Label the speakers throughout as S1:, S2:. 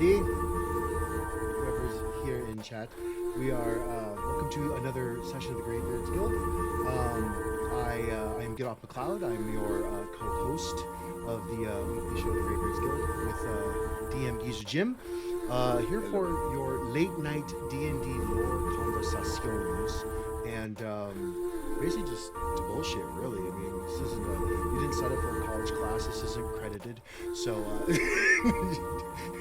S1: everybody. Whoever's here in chat, we are welcome to another session of the Greybeard Guild. I am Get Off McLeod. I'm your co-host of the weekly show, the Greybeard Guild, with DM Geezer Jim. Here for your late night D&D lore conversations, and basically just bullshit, really. I mean, this isn't you didn't sign up for a college class. This isn't credited, so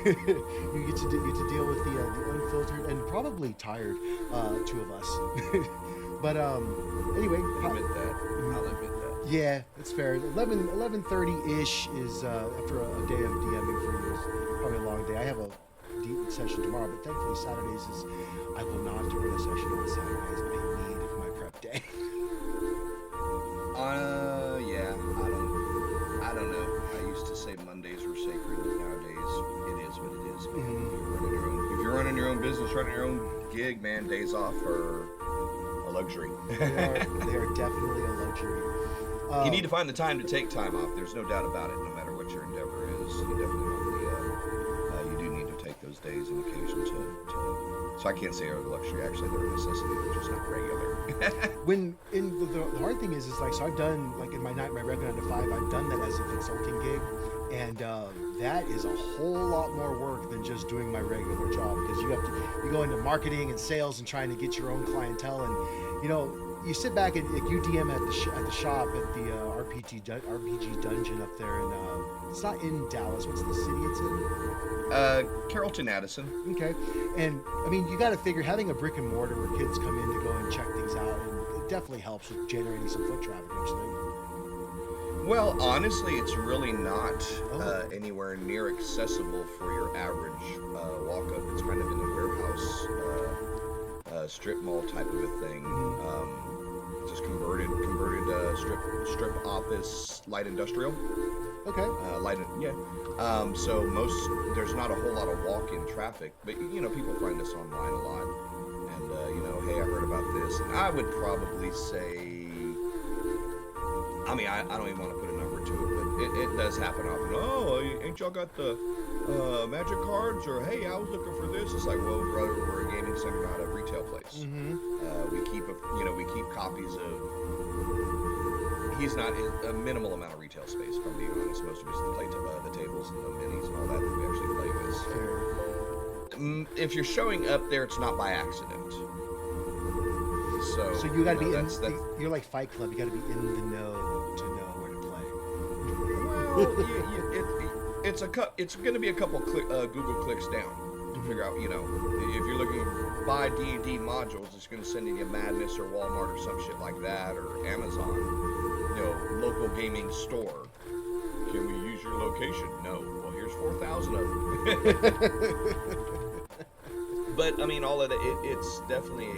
S1: you get to deal with the unfiltered and probably tired two of us. But anyway,
S2: I'll admit that.
S1: Yeah, it's fair. 11:30-ish is after a day of DMing for you is probably a long day. I have a deep session tomorrow, but thankfully Saturdays is I will not run a session on Saturdays. I need my prep day.
S2: Yeah, I don't know. I used to say Mondays were sacred, but nowadays it is what it is. If you're running your own business, running your own gig, man, days off are a luxury.
S1: They are definitely a luxury.
S2: You need to find the time to take time off. There's no doubt about it. No matter what your endeavor is, you definitely want you do need to take those days and occasion to. So I can't say they're a luxury. Actually, they're a necessity. They're just not regular.
S1: When the hard thing is like, so I've done like in my regular 9 to 5, I've done that as a consulting gig, and that is a whole lot more work than just doing my regular job, because you go into marketing and sales and trying to get your own clientele, and you sit back and you DM at the shop at the RPG dungeon up there, and it's not in Dallas. What's the city it's in?
S2: Carrollton, Addison.
S1: Okay, and I mean, you got to figure having a brick and mortar where kids come in to go and check things out, and it definitely helps with generating some foot traffic, don't you think?
S2: Well, honestly, it's really not anywhere near accessible for your average walk-up. It's kind of in a warehouse, strip mall type of a thing. Just converted strip office, light industrial.
S1: Okay.
S2: So there's not a whole lot of walk-in traffic, but people find us online a lot, and hey, I heard about this, and I would probably say, I mean, I don't even want to put a number to it, but it does happen often. Oh, ain't y'all got the magic cards? Or hey, I was looking for this. It's like, well, brother, we're a gaming center, not a retail place. We keep copies of. He's not a minimal amount of retail space, if I'm being honest. Most of it's the tables and the minis and all that we actually play with. So, if you're showing up there, it's not by accident.
S1: So you got to be you're like Fight Club. You got to be in the know to know where to
S2: play. Well, it's going to be a couple Google clicks down to figure out. If you're looking to buy D&D modules, it's going to send you Madness or Walmart or some shit like that, or Amazon. Local gaming store. Can we use your location? No. Well, here's 4,000 of them. But I mean, all of it's definitely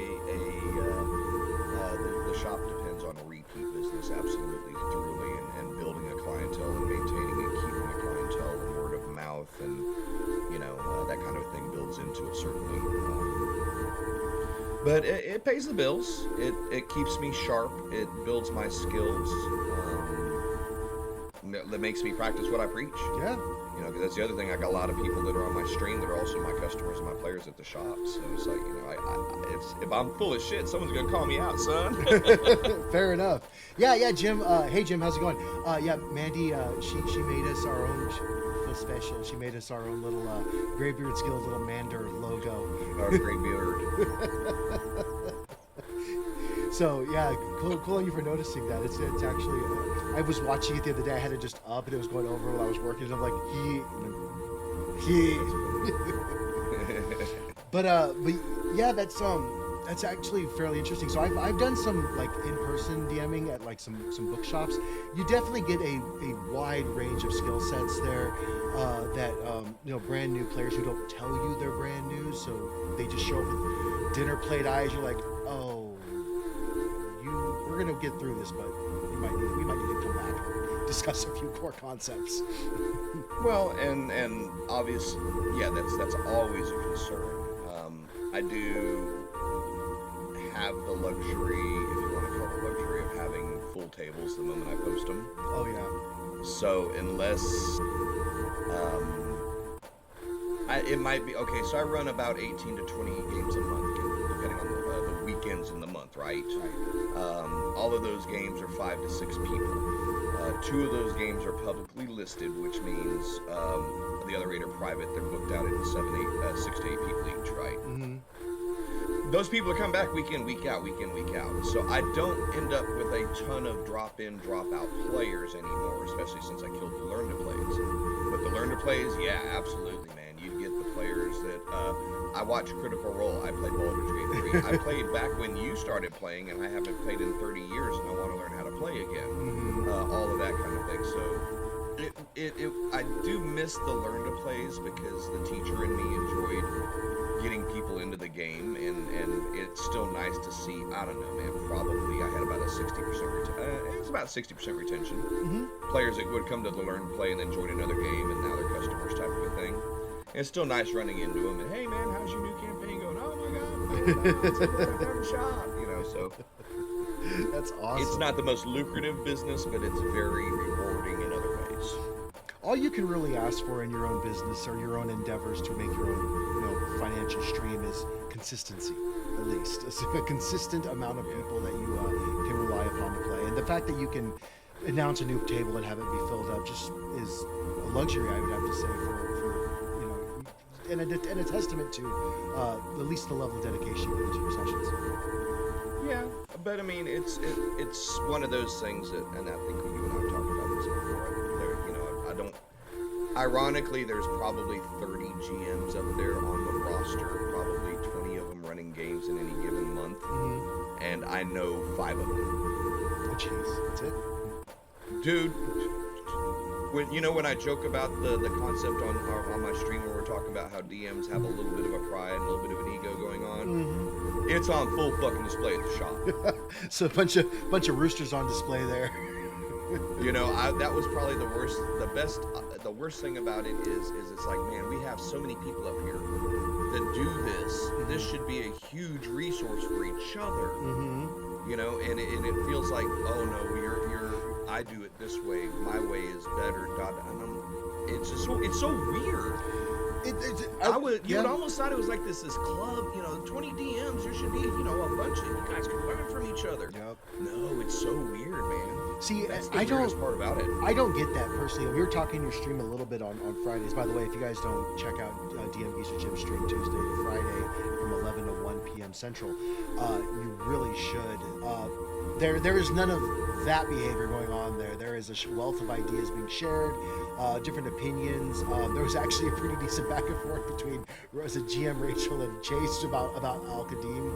S2: the shop depends on repeat business, absolutely, thoroughly, and building a clientele and maintaining and keeping a clientele and word of mouth, and that kind of thing builds into it, certainly. But it pays the bills. It keeps me sharp. It builds my skills. That makes me practice what I preach.
S1: Yeah.
S2: Because that's the other thing. I got a lot of people that are on my stream that are also my customers and my players at the shop. So it's like, if I'm full of shit, someone's gonna call me out, son.
S1: Fair enough. Yeah, Jim. Hey, Jim, how's it going? Yeah, Mandy. She made us our own special. She made us our own little Greybeard Guild little Mander logo.
S2: Our Greybeard.
S1: So yeah, cool on you for noticing that. It's actually. I was watching it the other day. I had it just up, and it was going over while I was working. And I'm like, but yeah, that's actually fairly interesting. So I've done some like in-person DMing at like some bookshops. You definitely get a wide range of skill sets there. That brand new players who don't tell you they're brand new, so they just show up with dinner plate eyes. You're like, oh, we're gonna get through this, but we might need to come back and discuss a few core concepts.
S2: Well, and obviously, yeah, that's always a concern. I do have the luxury, if you want to call it luxury, of having full tables the moment I post them.
S1: Oh yeah.
S2: So unless It might be okay. So I run about 18 to 20 games a month, depending on the weekends in the month, right? All of those games are 5 to 6 people. 2 of those games are publicly listed, which means the other 8 are private. They're booked out into 6 to 8 people each, right? Those people are coming back week in, week out, week in, week out. So I don't end up with a ton of drop-in, drop-out players anymore, especially since I killed the learn-to-plays. But the learn-to-plays, yeah, absolutely, man. You get the players that... I watch Critical Role. I played Baldur's Gate 3. I played back when you started playing, and I haven't played in 30 years, and I want to learn how to play again. All of that kind of thing. So I do miss the learn-to-plays because the teacher and me enjoyed getting people into the game, and it's still nice to see. I don't know, man. Probably I had about a 60% retention. It was about 60% retention. Players that would come to the learn play and then join another game, and now they're customers type of a thing. And it's still nice running into them and hey man, how's your new campaign going? Oh my god, it's a shop, you know. So
S1: that's awesome.
S2: It's not the most lucrative business, but it's very rewarding in other ways.
S1: All you can really ask for in your own business or your own endeavors to make your own, financial stream is consistency, at least a consistent amount of people that you can rely upon to play. And the fact that you can announce a new table and have it be filled up just is a luxury, I would have to say, for and a testament to at least the level of dedication you put into your sessions.
S2: Yeah, but I mean, it's one of those things that, and I think you and I have talked about this before. I don't. Ironically, there's probably 30 GMs up there on the roster, probably 20 of them running games in any given month, and I know 5 of them.
S1: Oh, jeez, that's it,
S2: dude. When I joke about the concept on my stream where we're talking about how DMs have a little bit of a pride, a little bit of an ego going on, it's on full fucking display at the shop.
S1: So a bunch of roosters on display there.
S2: That was probably the worst thing about it is it's like, man, we have so many people up here that do this. This should be a huge resource for each other. And it feels like, oh no, I do it this way. My way is better. It's so weird. You would almost thought it was like this club. 20 DMs. There should be a bunch of you guys can learn from each other. Yep. No, it's so weird, man.
S1: See,
S2: that's the weirdest part about it.
S1: I don't get that personally. We were talking in your stream a little bit on Fridays. By the way, if you guys don't check out DM Geezer Jim's stream Tuesday to Friday from 11 to 1 p.m. Central, you really should. There is none of that behavior going on there. There is a wealth of ideas being shared, different opinions. There was actually a pretty decent back and forth between GM Rachel and Chase about Al Qadim.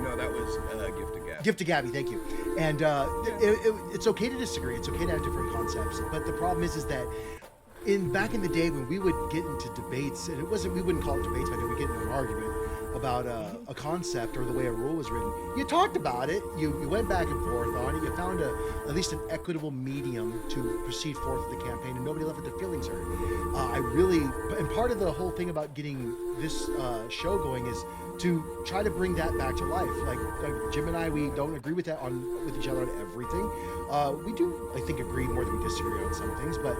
S2: No, that was Gift to Gabby.
S1: Gift to Gabby, thank you. And it's okay to disagree. It's okay to have different concepts. But the problem is that back in the day when we would get into debates, and we wouldn't call it debates, but we'd get into an argument about a concept or the way a rule was written. You talked about it, you went back and forth on it, you found at least an equitable medium to proceed forth with the campaign, and nobody left with their feelings hurt. And part of the whole thing about getting this show going is to try to bring that back to life. Like Jim and I, we don't agree with each other on everything. We do, I think, agree more than we disagree on some things, but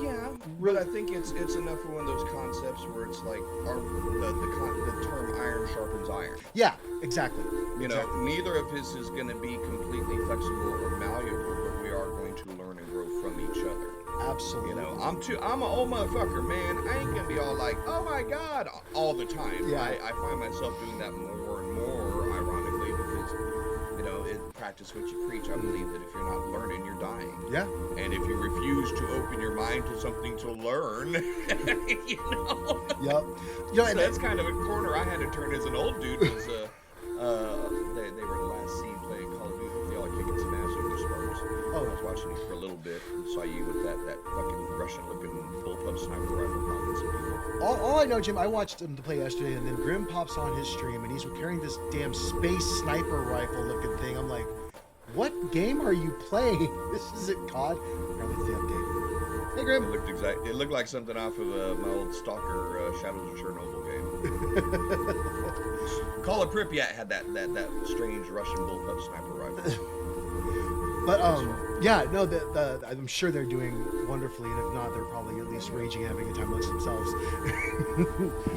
S2: yeah, but I think it's enough for one of those concepts where it's like the term iron sharpens iron.
S1: Yeah, exactly.
S2: Neither of his is going to be completely flexible or malleable, but we are going to learn and grow from each other.
S1: Absolutely.
S2: I'm an old motherfucker, man. I ain't gonna be all like, oh my god, all the time.
S1: Yeah.
S2: I find myself doing that more and more, ironically, because practice what you preach. I believe that if you're not learning, you're dying.
S1: Yeah.
S2: And if you refuse to open your mind to something to learn,
S1: Yep.
S2: So that's kind of a corner I had to turn as an old dude. Was they were last seen playing Call of Duty. They all kicking some ass over the Sparks.
S1: Oh,
S2: I was watching you for a little bit and saw you with that fucking Russian-looking bullpup sniper rifle popping some people.
S1: All I know, Jim, I watched him play yesterday, and then Grim pops on his stream, and he's carrying this damn space sniper rifle-looking thing. I'm like, what game are you playing? This isn't COD. Now, what's the update? Hey, Grim.
S2: It looked like something off of my old Stalker Shadows of Chernobyl game. Call of Pripyat had that strange Russian bullpup sniper rifle.
S1: But
S2: That's fun.
S1: yeah, no, I'm sure they're doing wonderfully, and if not, they're probably at least raging, having a time amongst themselves.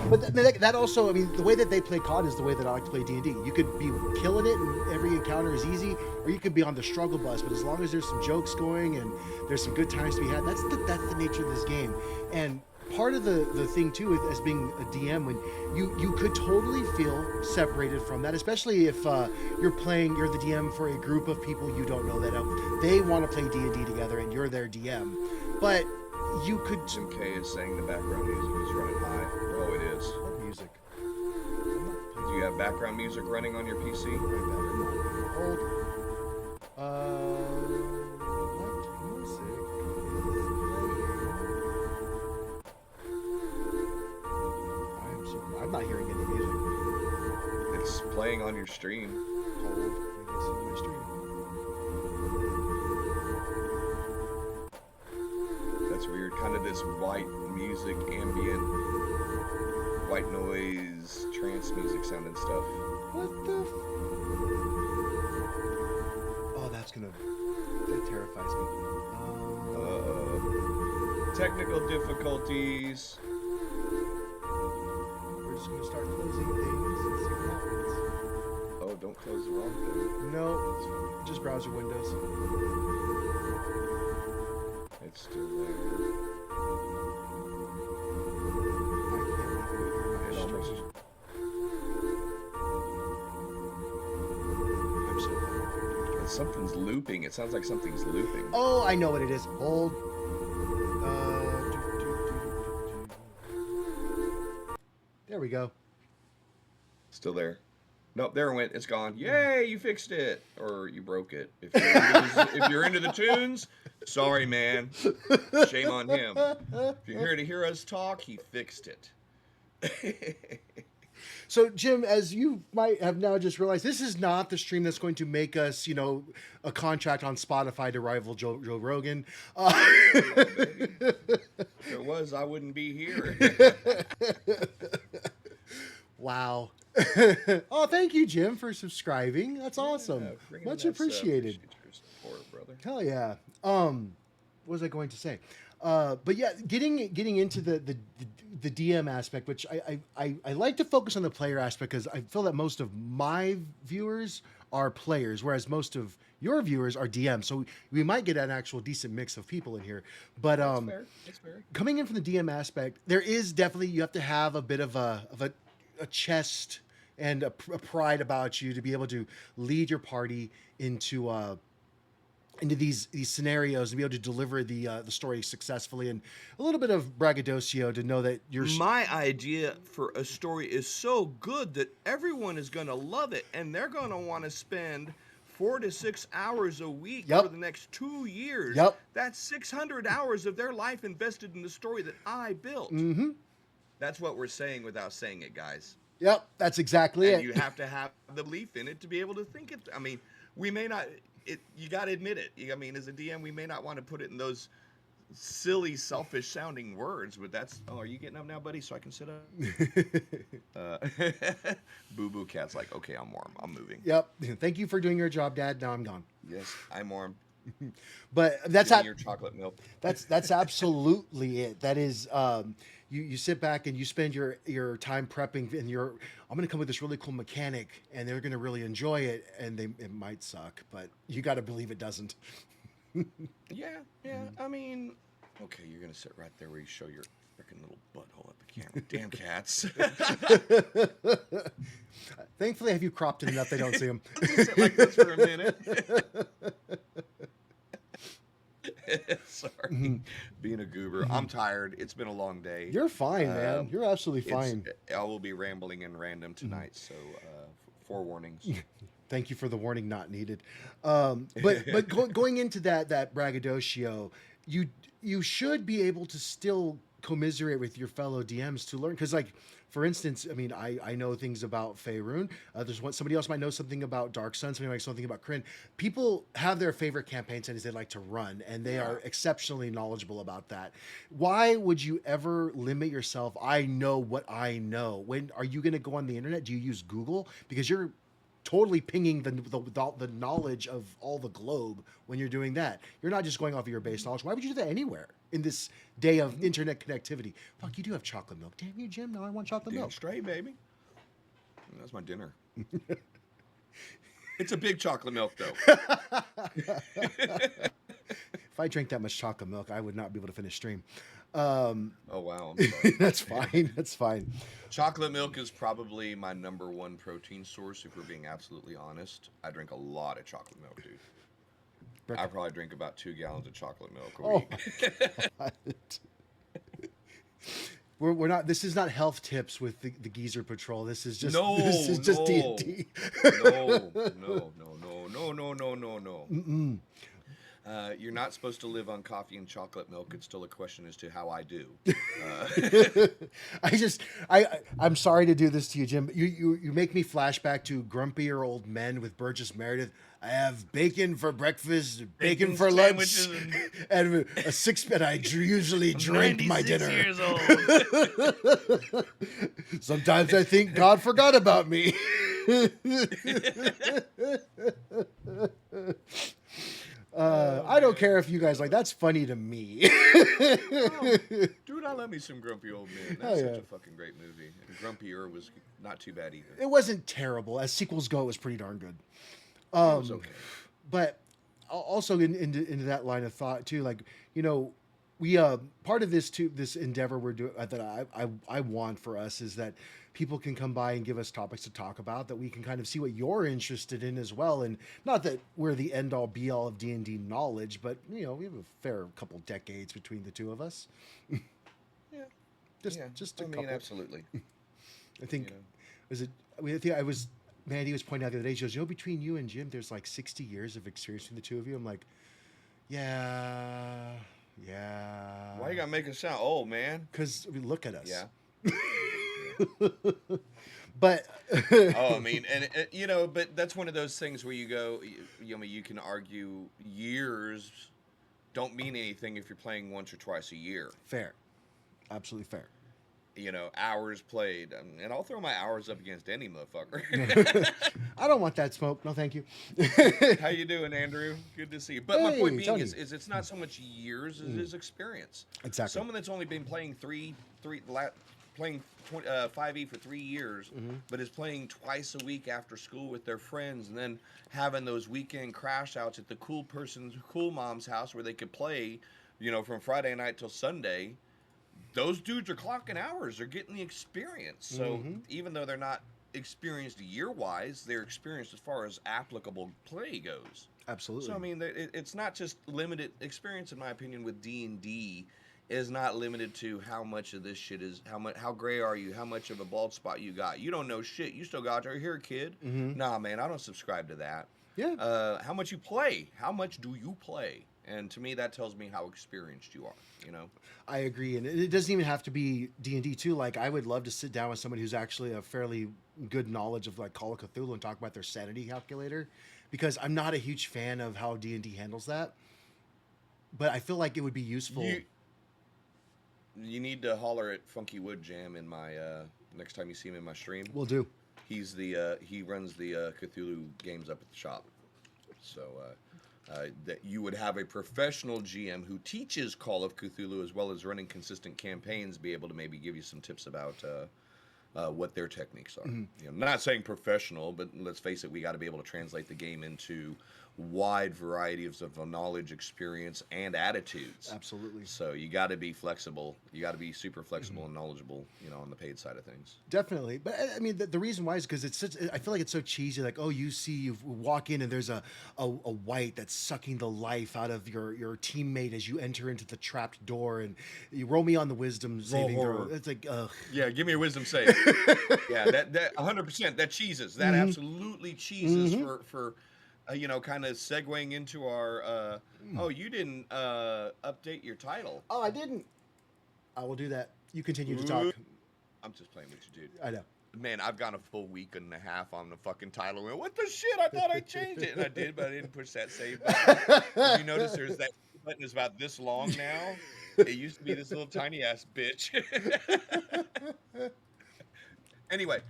S1: But that also, I mean, the way that they play COD is the way that I like to play D&D. You could be killing it, and every encounter is easy, or you could be on the struggle bus. But as long as there's some jokes going and there's some good times to be had, that's the nature of this game. And part of the thing too, as being a DM, when you could totally feel separated from that, especially if you're the DM for a group of people you don't know that they want to play D&D together and you're their DM, but you could.
S2: Jim K is saying the background music is running high. Oh, it is.
S1: What music?
S2: Do you have background music running on your PC?
S1: Hold. What music is playing? I'm not hearing any music.
S2: It's playing on your stream.
S1: Hold. I guess it's my stream.
S2: That's weird. Kind of this white music, ambient, white noise, trance music sounding stuff.
S1: What the? Oh, that terrifies me.
S2: Technical difficulties.
S1: We're just gonna start closing things and see what happens.
S2: Oh, don't close the wrong thing.
S1: No, just browser windows.
S2: It's still there.
S1: I can't even hear my stream. I'm so bad.
S2: Something's looping. It sounds like something's looping.
S1: Oh, I know what it is. Hold. There we go.
S2: Still there. Nope, there it went. It's gone. Yay, you fixed it. Or you broke it. If you're into the tunes, sorry, man. Shame on him. If you're here to hear us talk, he fixed it.
S1: So, Jim, as you might have now just realized, this is not the stream that's going to make us, a contract on Spotify to rival Joe Rogan.
S2: If it was, I wouldn't be here.
S1: Wow. Oh, thank you, Jim, for subscribing. That's awesome. Much appreciated.
S2: Support, brother.
S1: Hell yeah. What was I going to say? But yeah, getting into the DM aspect, which I like to focus on the player aspect, because I feel that most of my viewers are players, whereas most of your viewers are DMs. So we might get an actual decent mix of people in here. But
S2: That's fair.
S1: Coming in from the DM aspect, there is definitely, you have to have a bit of a chest and a pride about you to be able to lead your party into these scenarios and be able to deliver the story successfully, and a little bit of braggadocio to know that you're.
S2: My idea for a story is so good that everyone is going to love it, and they're going to want to spend 4 to 6 hours a week for the next 2 years.
S1: Yep.
S2: That's 600 hours of their life invested in the story that I built.
S1: Mm-hmm.
S2: That's what we're saying without saying it, guys.
S1: Yep, that's exactly it.
S2: And you have to have the belief in it to be able to think it. I mean, we may not. You got to admit it. I mean, as a DM, we may not want to put it in those silly, selfish-sounding words, but that's. Oh, are you getting up now, buddy? So I can sit up. Boo Boo Cat's like, okay, I'm warm. I'm moving.
S1: Yep. Thank you for doing your job, Dad. Now I'm gone.
S2: Yes, I'm warm.
S1: But that's
S2: your chocolate milk.
S1: That's absolutely it. That is, you sit back and you spend your time prepping, and I'm going to come with this really cool mechanic, and they're going to really enjoy it, and it might suck, but you got to believe it doesn't.
S2: Yeah. I mean, okay, you're going to sit right there where you show your freaking little butthole at the camera. Damn cats.
S1: Thankfully, have you cropped it enough they don't see them?
S2: Just sit like this for a minute. Sorry, being a goober. I'm tired. It's been a long day.
S1: You're fine, man. You're absolutely fine.
S2: I will be rambling and random tonight, so forewarnings.
S1: Thank you for the warning, not needed. But going into that braggadocio, you should be able to still commiserate with your fellow DMs to learn, because, like, for instance, I mean, I know things about Faerun. Somebody else might know something about Dark Sun. Somebody might know something about Kryn. People have their favorite campaign settings they like to run, and they are exceptionally knowledgeable about that. Why would you ever limit yourself? I know what I know. When are you going to go on the internet? Do you use Google? Because you're totally pinging the knowledge of all the globe when you're doing that. You're not just going off of your base knowledge. Why would you do that anywhere in this day of internet connectivity? Fuck, you do have chocolate milk. Damn you, Jim. Now I want chocolate
S2: Damn
S1: milk.
S2: straight, baby. That's my dinner. It's a big chocolate milk, though.
S1: If I drank that much chocolate milk, I would not be able to finish stream.
S2: Oh, wow. I'm sorry.
S1: That's fine. That's fine.
S2: Chocolate milk is probably my number one protein source, if we're being absolutely honest. I drink a lot of chocolate milk, dude. I probably drink about 2 gallons of chocolate milk a week.
S1: My God. We're not. This is not health tips with the Geezer Patrol. This is just D&D.
S2: No. You're not supposed to live on coffee and chocolate milk. It's still a question as to how I do.
S1: I'm sorry to do this to you, Jim. But you make me flashback to grumpier old men with Burgess Meredith. I have bacon for breakfast, bacon for lunch, and a six-pack. I usually drink my dinner.
S3: Years old.
S1: Sometimes I think God forgot about me. I don't care if you guys like. That's funny to me.
S2: Dude, I love me some Grumpy Old Men. That's such a fucking great movie. And Grumpier was not too bad either.
S1: It wasn't terrible. As sequels go, it was pretty darn good.
S2: It was okay.
S1: But also into that line of thought too, like, you know, we part of this endeavor we're doing that I want for us is that people can come by and give us topics to talk about that we can kind of see what you're interested in as well. And not that we're the end all be all of D&D knowledge, but you know, we have a fair couple decades between the two of us. Just a couple.
S2: Absolutely.
S1: I think Mandy was pointing out the other day, she goes, you know, between you and Jim, there's like 60 years of experience between the two of you. I'm like, yeah.
S2: Why you gotta make us sound old, man?
S1: Because look at us.
S2: Yeah.
S1: But
S2: I mean, and you know, but that's one of those things where you go, you can argue years don't mean anything if you're playing once or twice a year.
S1: Fair. Absolutely fair.
S2: You know, hours played, and I'll throw my hours up against any motherfucker.
S1: I don't want that smoke. No, thank you.
S2: How you doing, Andrew? Good to see you. But my point being is it's not so much years as it is experience.
S1: Exactly.
S2: Someone that's only been playing 5e for 3 years, but is playing twice a week after school with their friends, and then having those weekend crash outs at the cool mom's house where they could play, you know, from Friday night till Sunday. Those dudes are clocking hours. They're getting the experience. So even though they're not experienced year-wise, they're experienced as far as applicable play goes.
S1: Absolutely.
S2: So, I mean, it's not just limited experience, in my opinion, with D&D is not limited to how much of this shit is, how gray are you, how much of a bald spot you got. You don't know shit. You still got your here, kid. Nah, man, I don't subscribe to that.
S1: Yeah.
S2: How much you play? How much do you play? And to me, that tells me how experienced you are, you know?
S1: I agree. And it doesn't even have to be D&D too. Like, I would love to sit down with somebody who's actually a fairly good knowledge of like Call of Cthulhu and talk about their sanity calculator, because I'm not a huge fan of how D&D handles that. But I feel like it would be useful.
S2: You need to holler at Funky Wood Jam in my, next time you see him in my stream.
S1: Will do.
S2: He's he runs the Cthulhu games up at the shop. So, that you would have a professional GM who teaches Call of Cthulhu as well as running consistent campaigns be able to maybe give you some tips about what their techniques are. You know, not saying professional, but let's face it, we got to be able to translate the game into wide varieties of knowledge, experience, and attitudes.
S1: Absolutely.
S2: So you got to be flexible. You got to be super flexible and knowledgeable, you know, on the paid side of things.
S1: Definitely. But I mean, the reason why is because I feel like it's so cheesy. Like, oh, you walk in and there's a white that's sucking the life out of your teammate as you enter into the trapped door, and you roll me on the wisdom saving throw. It's like, ugh.
S2: Yeah, give me a wisdom save. Yeah, that 100%. That cheeses. That absolutely cheeses for you know, kind of segueing into our, oh, you didn't update your title.
S1: Oh, I didn't. I will do that. You continue to talk.
S2: I'm just playing with you, dude.
S1: I know.
S2: Man, I've gone a full week and a half on the fucking title. What the shit? I thought I changed it. And I did, but I didn't push that save button. Did you notice there's that button is about this long now? It used to be this little tiny ass bitch. Anyway,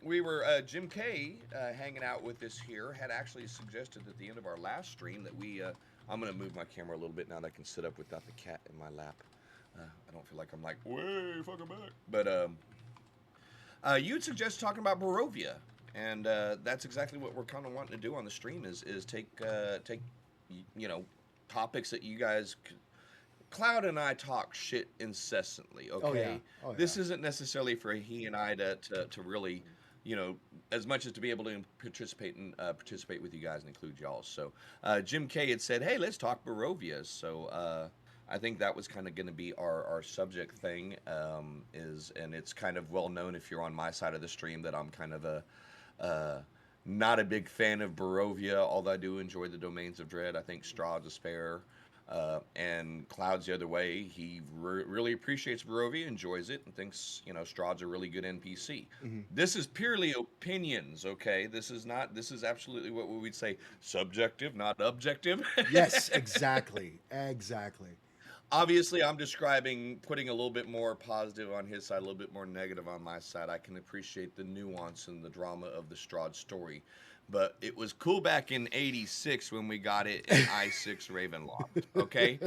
S2: We were Jim K, hanging out with us here, had actually suggested at the end of our last stream that we. I'm gonna move my camera a little bit now that I can sit up without the cat in my lap. I don't feel like I'm like way fucking back. But you had suggested talking about Barovia, and that's exactly what we're kind of wanting to do on the stream is take topics that you guys. Cloud and I talk shit incessantly. Okay, this isn't necessarily for he and I to really, as much as to be able to participate with you guys and include y'all. So Jim K had said, hey, let's talk Barovia. So I think that was kind of going to be our subject thing. And it's kind of well known if you're on my side of the stream that I'm kind of not a big fan of Barovia, although I do enjoy the Domains of Dread. I think Strahd's a spare. And Cloud's the other way. He really appreciates Barovia, enjoys it, and thinks Strahd's a really good NPC. Mm-hmm. This is purely opinions, okay? This is absolutely what we would say subjective, not objective.
S1: Yes, exactly.
S2: Obviously, I'm putting a little bit more positive on his side, a little bit more negative on my side. I can appreciate the nuance and the drama of the Strahd story. But it was cool back in '86 when we got it in I6 Ravenloft, okay?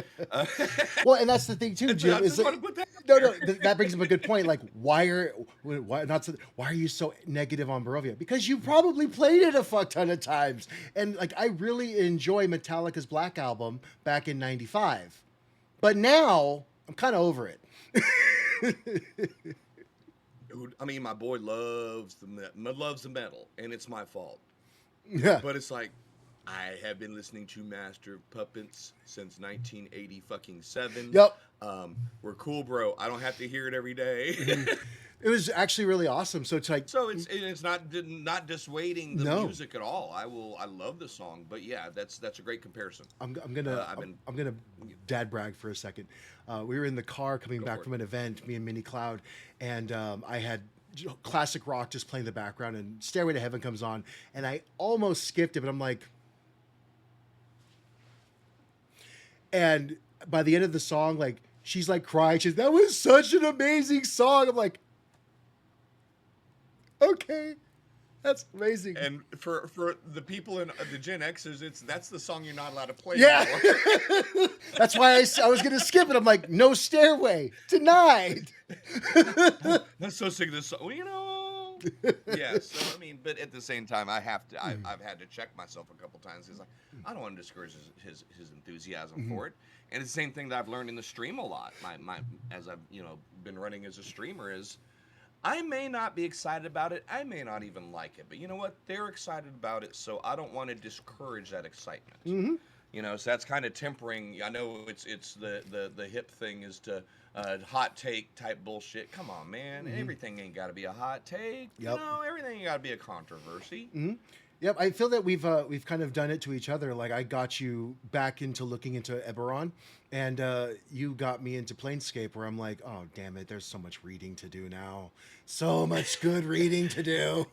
S1: Well, and that's the thing too, Jim. That brings up a good point. Like, why are you so negative on Barovia? Because you probably played it a fuck ton of times, and like I really enjoy Metallica's Black Album back in '95, but now I'm kind of over it.
S2: Dude, I mean, my boy loves the metal, and it's my fault.
S1: Yeah.
S2: But it's like, I have been listening to Master of Puppets since 1987.
S1: Yep.
S2: We're cool, bro. I don't have to hear it every day.
S1: It was actually really awesome. So it's like,
S2: it's not dissuading the music at all. I love the song, but yeah, that's a great comparison.
S1: I'm gonna dad brag for a second. We were in the car coming back from an event, me and Minnie Cloud, and I had classic rock just playing in the background, and Stairway to Heaven comes on, and I almost skipped it, but I'm like, and by the end of the song, like she's like crying. She's, that was such an amazing song. I'm like, okay, that's amazing.
S2: And for the people in the Gen Xers, that's the song you're not allowed to play.
S1: Yeah, that's why I was gonna skip it. I'm like, no Stairway, denied.
S2: I'm so sick of this song. Yeah. So I mean, but at the same time, I've had to check myself a couple times. He's like, I don't want to discourage his enthusiasm for it. And it's the same thing that I've learned in the stream a lot. My as I've been running as a streamer is. I may not be excited about it. I may not even like it. But you know what? They're excited about it, so I don't want to discourage that excitement. Mm-hmm. So that's kind of tempering. I know it's the hip thing is to hot take type bullshit. Come on, man. Mm-hmm. Everything ain't got to be a hot take. Yep. Everything ain't got to be a controversy.
S1: Mm-hmm. Yep, I feel that we've kind of done it to each other. Like I got you back into looking into Eberron, and you got me into Planescape, where I'm like, oh damn it, there's so much reading to do now, so much good reading to do.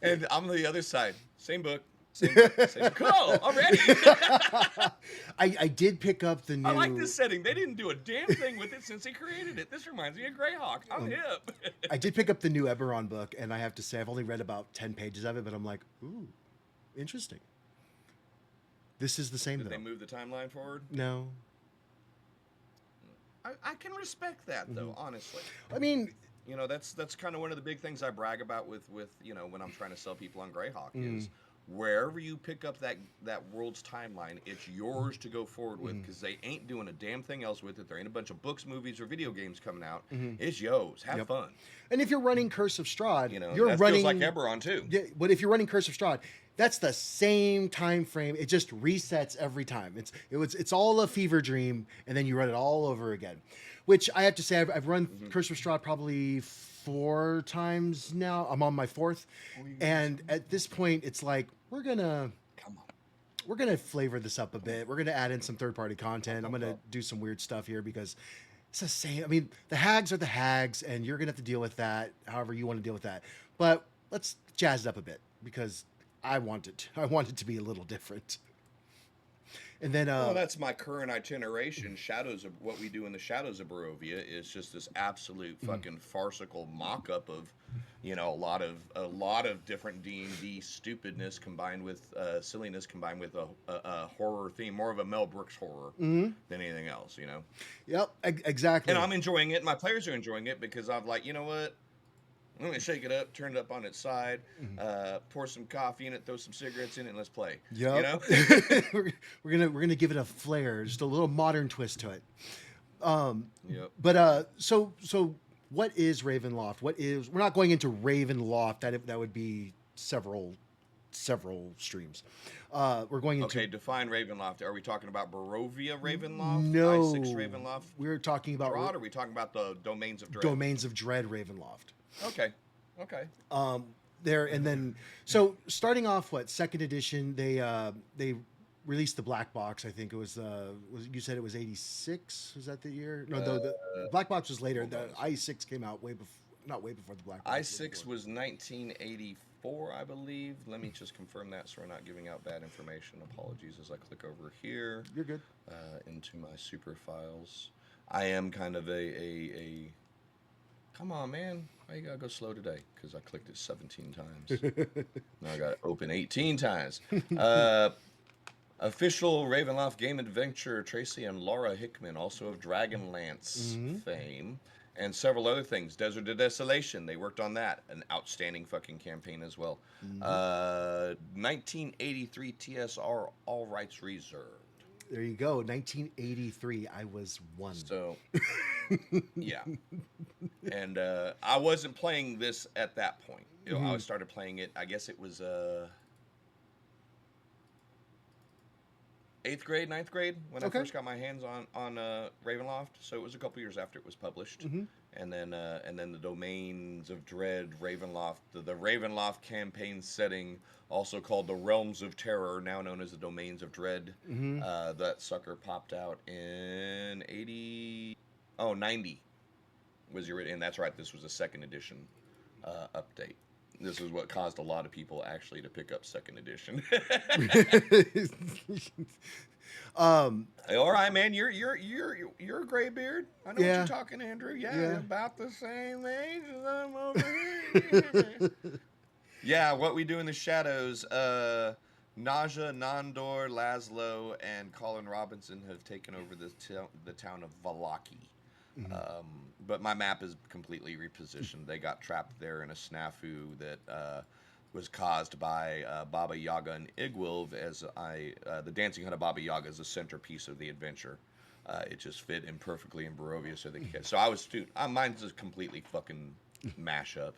S2: And I'm on the other side, same book. Cool, already.
S1: I did pick up the new.
S2: I like this setting. They didn't do a damn thing with it since they created it. This reminds me of Greyhawk. I'm hip.
S1: I did pick up the new Eberron book, and I have to say I've only read about 10 pages of it, but I'm like, ooh, interesting. This is the same.
S2: Did they move the timeline forward?
S1: No.
S2: I can respect that though, honestly.
S1: I mean,
S2: that's kind of one of the big things I brag about with when I'm trying to sell people on Greyhawk is. Wherever you pick up that world's timeline, it's yours to go forward with because they ain't doing a damn thing else with it. There ain't a bunch of books, movies, or video games coming out. It's yours. Have fun. And
S1: if you're running Curse of Strahd,
S2: you're running like Eberron too.
S1: Yeah, but if you're running Curse of Strahd, that's the same time frame. It just resets every time. It's all a fever dream, and then you run it all over again. Which I have to say, I've run Curse of Strahd probably 4 times now. I'm on my 4th, and at this point, it's like we're gonna flavor this up a bit. We're gonna add in some third-party content. I'm gonna do some weird stuff here because it's the same. I mean, the hags are the hags, and you're gonna have to deal with that however you want to deal with that. But let's jazz it up a bit because I want it to be a little different. And then
S2: Well, that's my current itineration. Shadows of what we do in the Shadows of Barovia is just this absolute fucking farcical mock-up of, a lot of different D&D stupidness combined with silliness combined with a horror theme, more of a Mel Brooks horror than anything else.
S1: Yep, exactly.
S2: And I'm enjoying it. My players are enjoying it because I'm like, you know what? I'm gonna shake it up, turn it up on its side, pour some coffee in it, throw some cigarettes in it, and let's play.
S1: Yep. we're gonna give it a flair, just a little modern twist to it.
S2: Yep.
S1: But so what is Ravenloft? We're not going into Ravenloft. That would be several streams. We're going into
S2: Define Ravenloft. Are we talking about Barovia Ravenloft?
S1: No,
S2: I6 Ravenloft.
S1: We're talking about
S2: Or are we talking about the Domains of Dread?
S1: Domains of Dread Ravenloft.
S2: Okay.
S1: There and then so starting off second edition they released the black box. I think it was you said it was 86. Was that the year? No, the black box was later. The i6 came out not way before the black box.
S2: i6 was 1984, I believe. Let me just confirm that so we're not giving out bad information. Apologies as I click over here.
S1: You're good.
S2: Into my super files. I am kind of a come on, man. Why you gotta go slow today? Because I clicked it 17 times. Now I got it open 18 times. Official Ravenloft game adventure, Tracy and Laura Hickman, also of Dragonlance fame, and several other things. Desert of Desolation, they worked on that. An outstanding fucking campaign as well. 1983 TSR, all rights reserved.
S1: There you go. 1983. I was 1.
S2: So, yeah. And I wasn't playing this at that point. I started playing it, I guess it was 8th grade, 9th grade when I first got my hands on Ravenloft. So it was a couple years after it was published. And then the Domains of Dread Ravenloft, the Ravenloft campaign setting, also called the Realms of Terror, now known as the Domains of Dread. That sucker popped out in 90 was your, and that's right, this was a second edition update. This is what caused a lot of people actually to pick up second edition. All right, man, you're a Greybeard. I know what you're talking, Andrew. Yeah, about the same age as I'm over here. Yeah, what we do in the shadows. Naja, Nandor, Laszlo, and Colin Robinson have taken over the town of Vallaki. But my map is completely repositioned. They got trapped there in a snafu that was caused by Baba Yaga and Igwilv. As the Dancing Hut of Baba Yaga is the centerpiece of the adventure. It just fit in perfectly in Barovia, so they could. So I was, mine's just completely fucking mashup.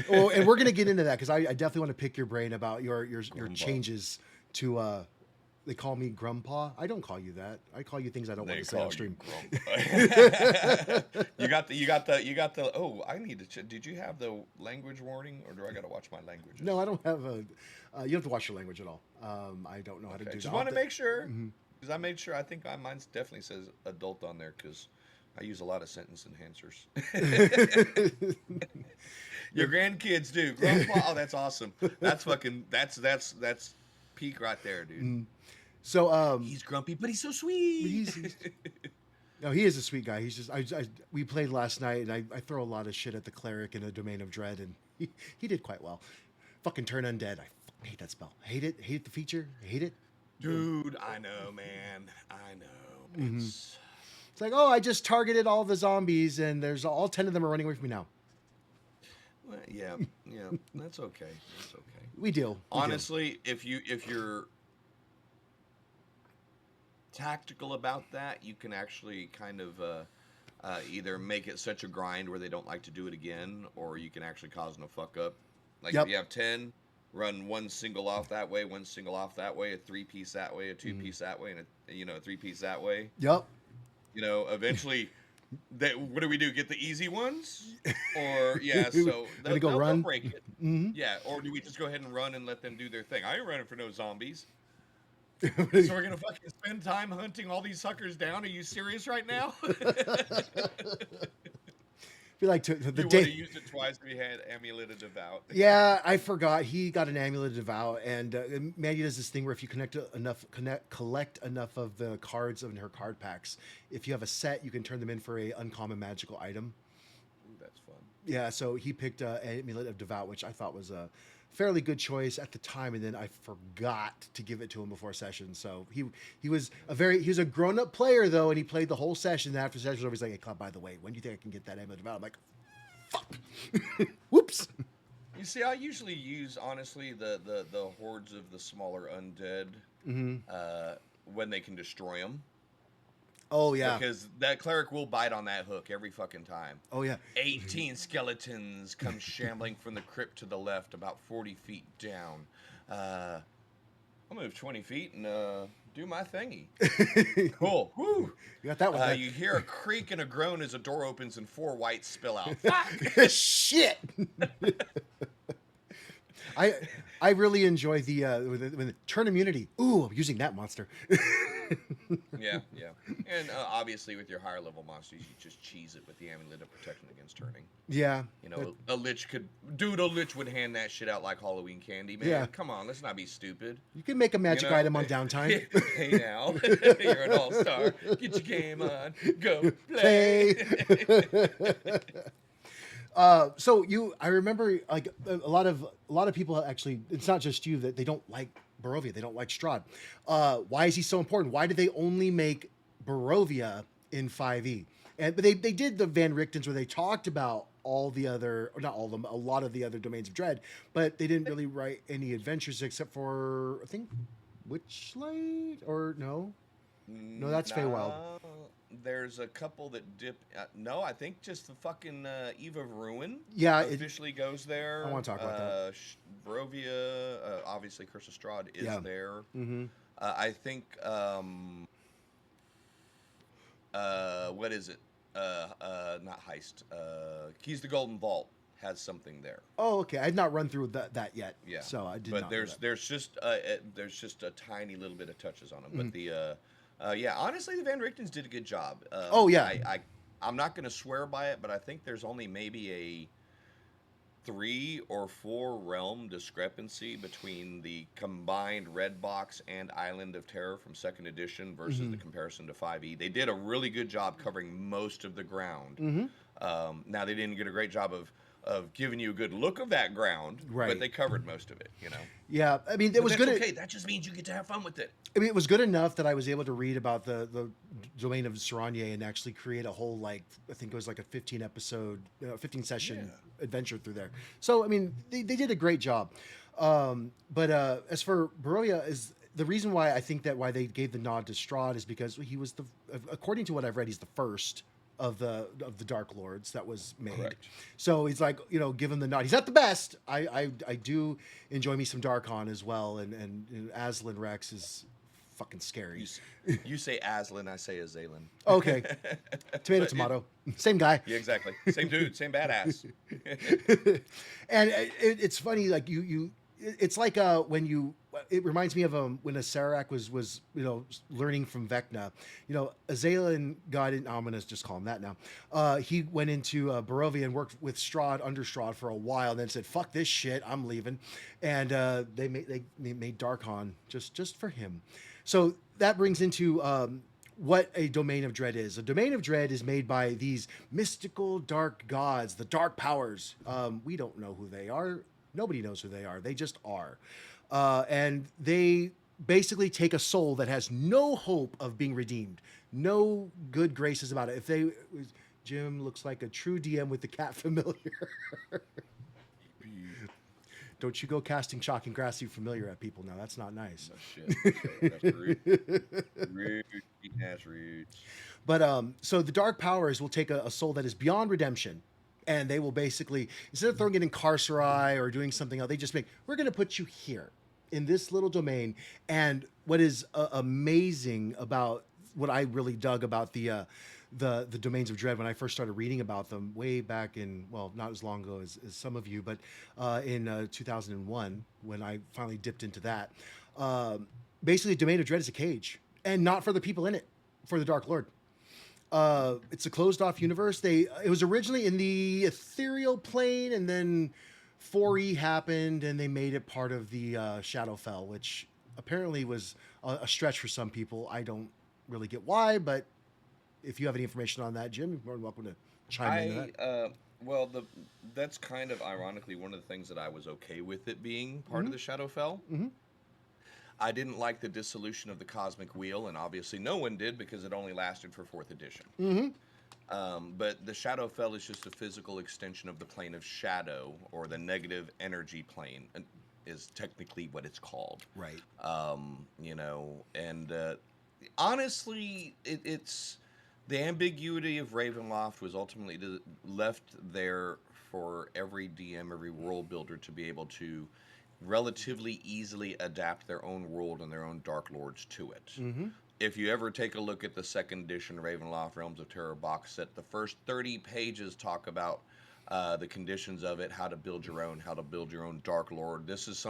S1: Oh, and we're gonna get into that because I definitely want to pick your brain about your changes to. They call me Grandpa. I don't call you that. I call you things I don't want to say on stream.
S2: You got the. Oh, I need to. Did you have the language warning, or do I got to watch my languages?
S1: No, I don't have a. You have to watch your language at all. I don't know how to do that.
S2: Just want to make sure because I made sure. I think mine definitely says adult on there because I use a lot of sentence enhancers. Your grandkids do. Grandpa. Oh, that's awesome. That's fucking. That's peak right there, dude.
S1: So
S2: he's grumpy, but he's so sweet.
S1: No, he is a sweet guy. He's just we played last night, and I throw a lot of shit at the cleric in a Domain of Dread, and he did quite well. Fucking turn undead. I hate that spell. Hate it. Hate the feature. Hate it.
S2: Dude, I know, man. I know. It's
S1: like, oh, I just targeted all the zombies, and there's all 10 of them are running away from me now.
S2: Well, yeah, that's okay. That's okay.
S1: We deal.
S2: Honestly, if you're tactical about that, you can actually kind of either make it such a grind where they don't like to do it again, or you can actually cause them to fuck up. Like if you have 10, run one single off that way, one single off that way, a 3-piece that way, a 2-piece that way, and a 3-piece that way.
S1: Yep.
S2: Eventually, what do we do? Get the easy ones, or so they'll break it. Yeah, or do we just go ahead and run and let them do their thing? I ain't running for no zombies. So we're gonna fucking spend time hunting all these suckers down? Are you serious right now?
S1: Be like the
S3: You would have
S1: day.
S3: used it twice if you had Amulet of Devout.
S1: Yeah, I forgot. He got an amulet of devout, and Maggie does this thing where if you collect enough of the cards in her card packs, if you have a set, you can turn them in for a uncommon magical item.
S3: Ooh, that's fun.
S1: Yeah, so he picked amulet of devout, which I thought was a fairly good choice at the time, and then I forgot to give it to him before session. So he was a grown up player though, and he played the whole session. And after session was over, he's like, "Hey, Club, by the way, when do you think I can get that amulet of devout?" I'm like, "Fuck, whoops."
S3: You see, I usually use honestly the hordes of the smaller undead when they can destroy them.
S1: Oh yeah.
S3: Because that cleric will bite on that hook every fucking time.
S1: Oh yeah.
S3: 18 skeletons come shambling from the crypt to the left, about 40 feet down. I'll move 20 feet and do my thingy. Cool. Woo.
S1: You got that one.
S3: You hear a creak and a groan as a door opens and 4 whites spill out.
S1: Shit. I really enjoy the when the turn immunity. Ooh, I'm using that monster.
S3: Yeah. And obviously with your higher level monsters, you just cheese it with the amulet of protection against turning.
S1: Yeah.
S3: You know, a lich would hand that shit out like Halloween candy, man.
S1: Yeah.
S3: Come on, let's not be stupid.
S1: You can make a magic item on downtime.
S3: Hey now, you're an all-star. Get your game on. Go play.
S1: I remember like a lot of people actually. It's not just you that they don't like Barovia. They don't like Strahd. Why is he so important? Why did they only make Barovia in 5e? But they did the Van Richtens where they talked about all the other, or not all of them, a lot of the other domains of dread, but they didn't really write any adventures except for I think Witchlight or no, that's Feywild.
S3: There's a couple that dip. No, I think just the fucking Eve of Ruin.
S1: Yeah,
S3: officially goes there.
S1: I want to talk about that.
S3: Barovia, obviously, Curse of Strahd is there.
S1: Mm-hmm.
S3: I think. What is it? Not Heist. Keys to Golden Vault has something there.
S1: Oh, okay. I had not run through that yet.
S3: Yeah.
S1: So I did
S3: but
S1: not.
S3: there's just a tiny little bit of touches on them. But the honestly, the Van Richtens did a good job.
S1: Oh yeah.
S3: I'm not going to swear by it, but I think there's only maybe a 3 or 4 realm discrepancy between the combined Red Box and Island of Terror from 2nd edition versus the comparison to 5e. They did a really good job covering most of the ground. Now they didn't get a great job of giving you a good look of that ground, but they covered most of it, you know.
S1: Yeah, I mean, it was good.
S3: Okay, that just means you get to have fun with it.
S1: I mean, it was good enough that I was able to read about the domain of Saranye and actually create a whole, like, I think it was like a 15 session adventure through there. So, I mean, they did a great job. But as for Barovia, is the reason why I think that why they gave the nod to Strahd is because he was according to what I've read, he's the first of the Dark Lords that was made.
S3: Correct.
S1: So he's like, give him the nod. He's not the best. I do enjoy me some Darkon as well, and Aslan Rex is fucking scary.
S3: You say Aslan, I say Azalin.
S1: Okay. Tomato. Same guy.
S3: Yeah, exactly. Same dude, same badass.
S1: And it's funny, like it's like when it reminds me of when Serac was learning from Vecna. Azalin got in. I'm gonna just call him that now. He went into Barovia and worked with Strahd under Strahd for a while, and then said, "Fuck this shit, I'm leaving." And they made Darkon just for him. So that brings into what a domain of dread is. A domain of dread is made by these mystical dark gods, the dark powers. We don't know who they are. Nobody knows who they are. They just are. And they basically take a soul that has no hope of being redeemed, no good graces about it. Jim looks like a true DM with the cat familiar. Don't you go casting chalk and grassy familiar at people now. That's not nice.
S3: Oh, shit. That's rude. Rude. That's rude.
S1: But so the dark powers will take a soul that is beyond redemption, and they will basically, instead of throwing it in carceri or doing something else, they just we're going to put you here in this little domain. And what is amazing about what I really dug about the domains of dread when I first started reading about them way back in, well, not as long ago as some of you, but in 2001 when I finally dipped into that. Basically, domain of dread is a cage, and not for the people in it, for the Dark Lord. It's a closed off universe. It was originally in the ethereal plane, and then 4E happened, and they made it part of the Shadowfell, which apparently was a stretch for some people. I don't really get why, but if you have any information on that, Jim, you're more than welcome to chime in on that.
S3: Well, that's kind of ironically one of the things that I was okay with it being part of the Shadowfell.
S1: Mm-hmm.
S3: I didn't like the dissolution of the Cosmic Wheel, and obviously no one did because it only lasted for 4th edition.
S1: Mm-hmm.
S3: But the Shadowfell is just a physical extension of the plane of shadow, or the negative energy plane, is technically what it's called.
S1: Right.
S3: You know, and honestly, it's the ambiguity of Ravenloft was ultimately left there for every DM, every world builder to be able to relatively easily adapt their own world and their own Dark Lords to it.
S1: Mm-hmm.
S3: If you ever take a look at the 2nd edition Ravenloft Realms of Terror box set, the first 30 pages talk about the conditions of it, how to build your own Dark Lord. This is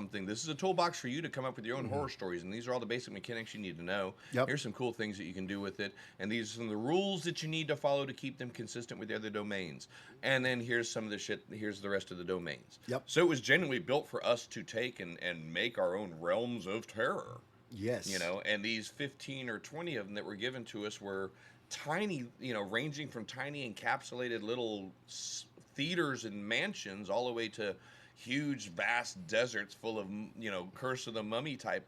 S3: a toolbox for you to come up with your own horror stories, and these are all the basic mechanics you need to know.
S1: Yep.
S3: Here's some cool things that you can do with it, and these are some of the rules that you need to follow to keep them consistent with the other domains. And then here's some of the shit, here's the rest of the domains.
S1: Yep.
S3: So it was genuinely built for us to take and make our own Realms of Terror.
S1: Yes.
S3: You know, and these 15 or 20 of them that were given to us were tiny, you know, ranging from tiny encapsulated little theaters and mansions all the way to huge, vast deserts full of, you know, Curse of the Mummy type,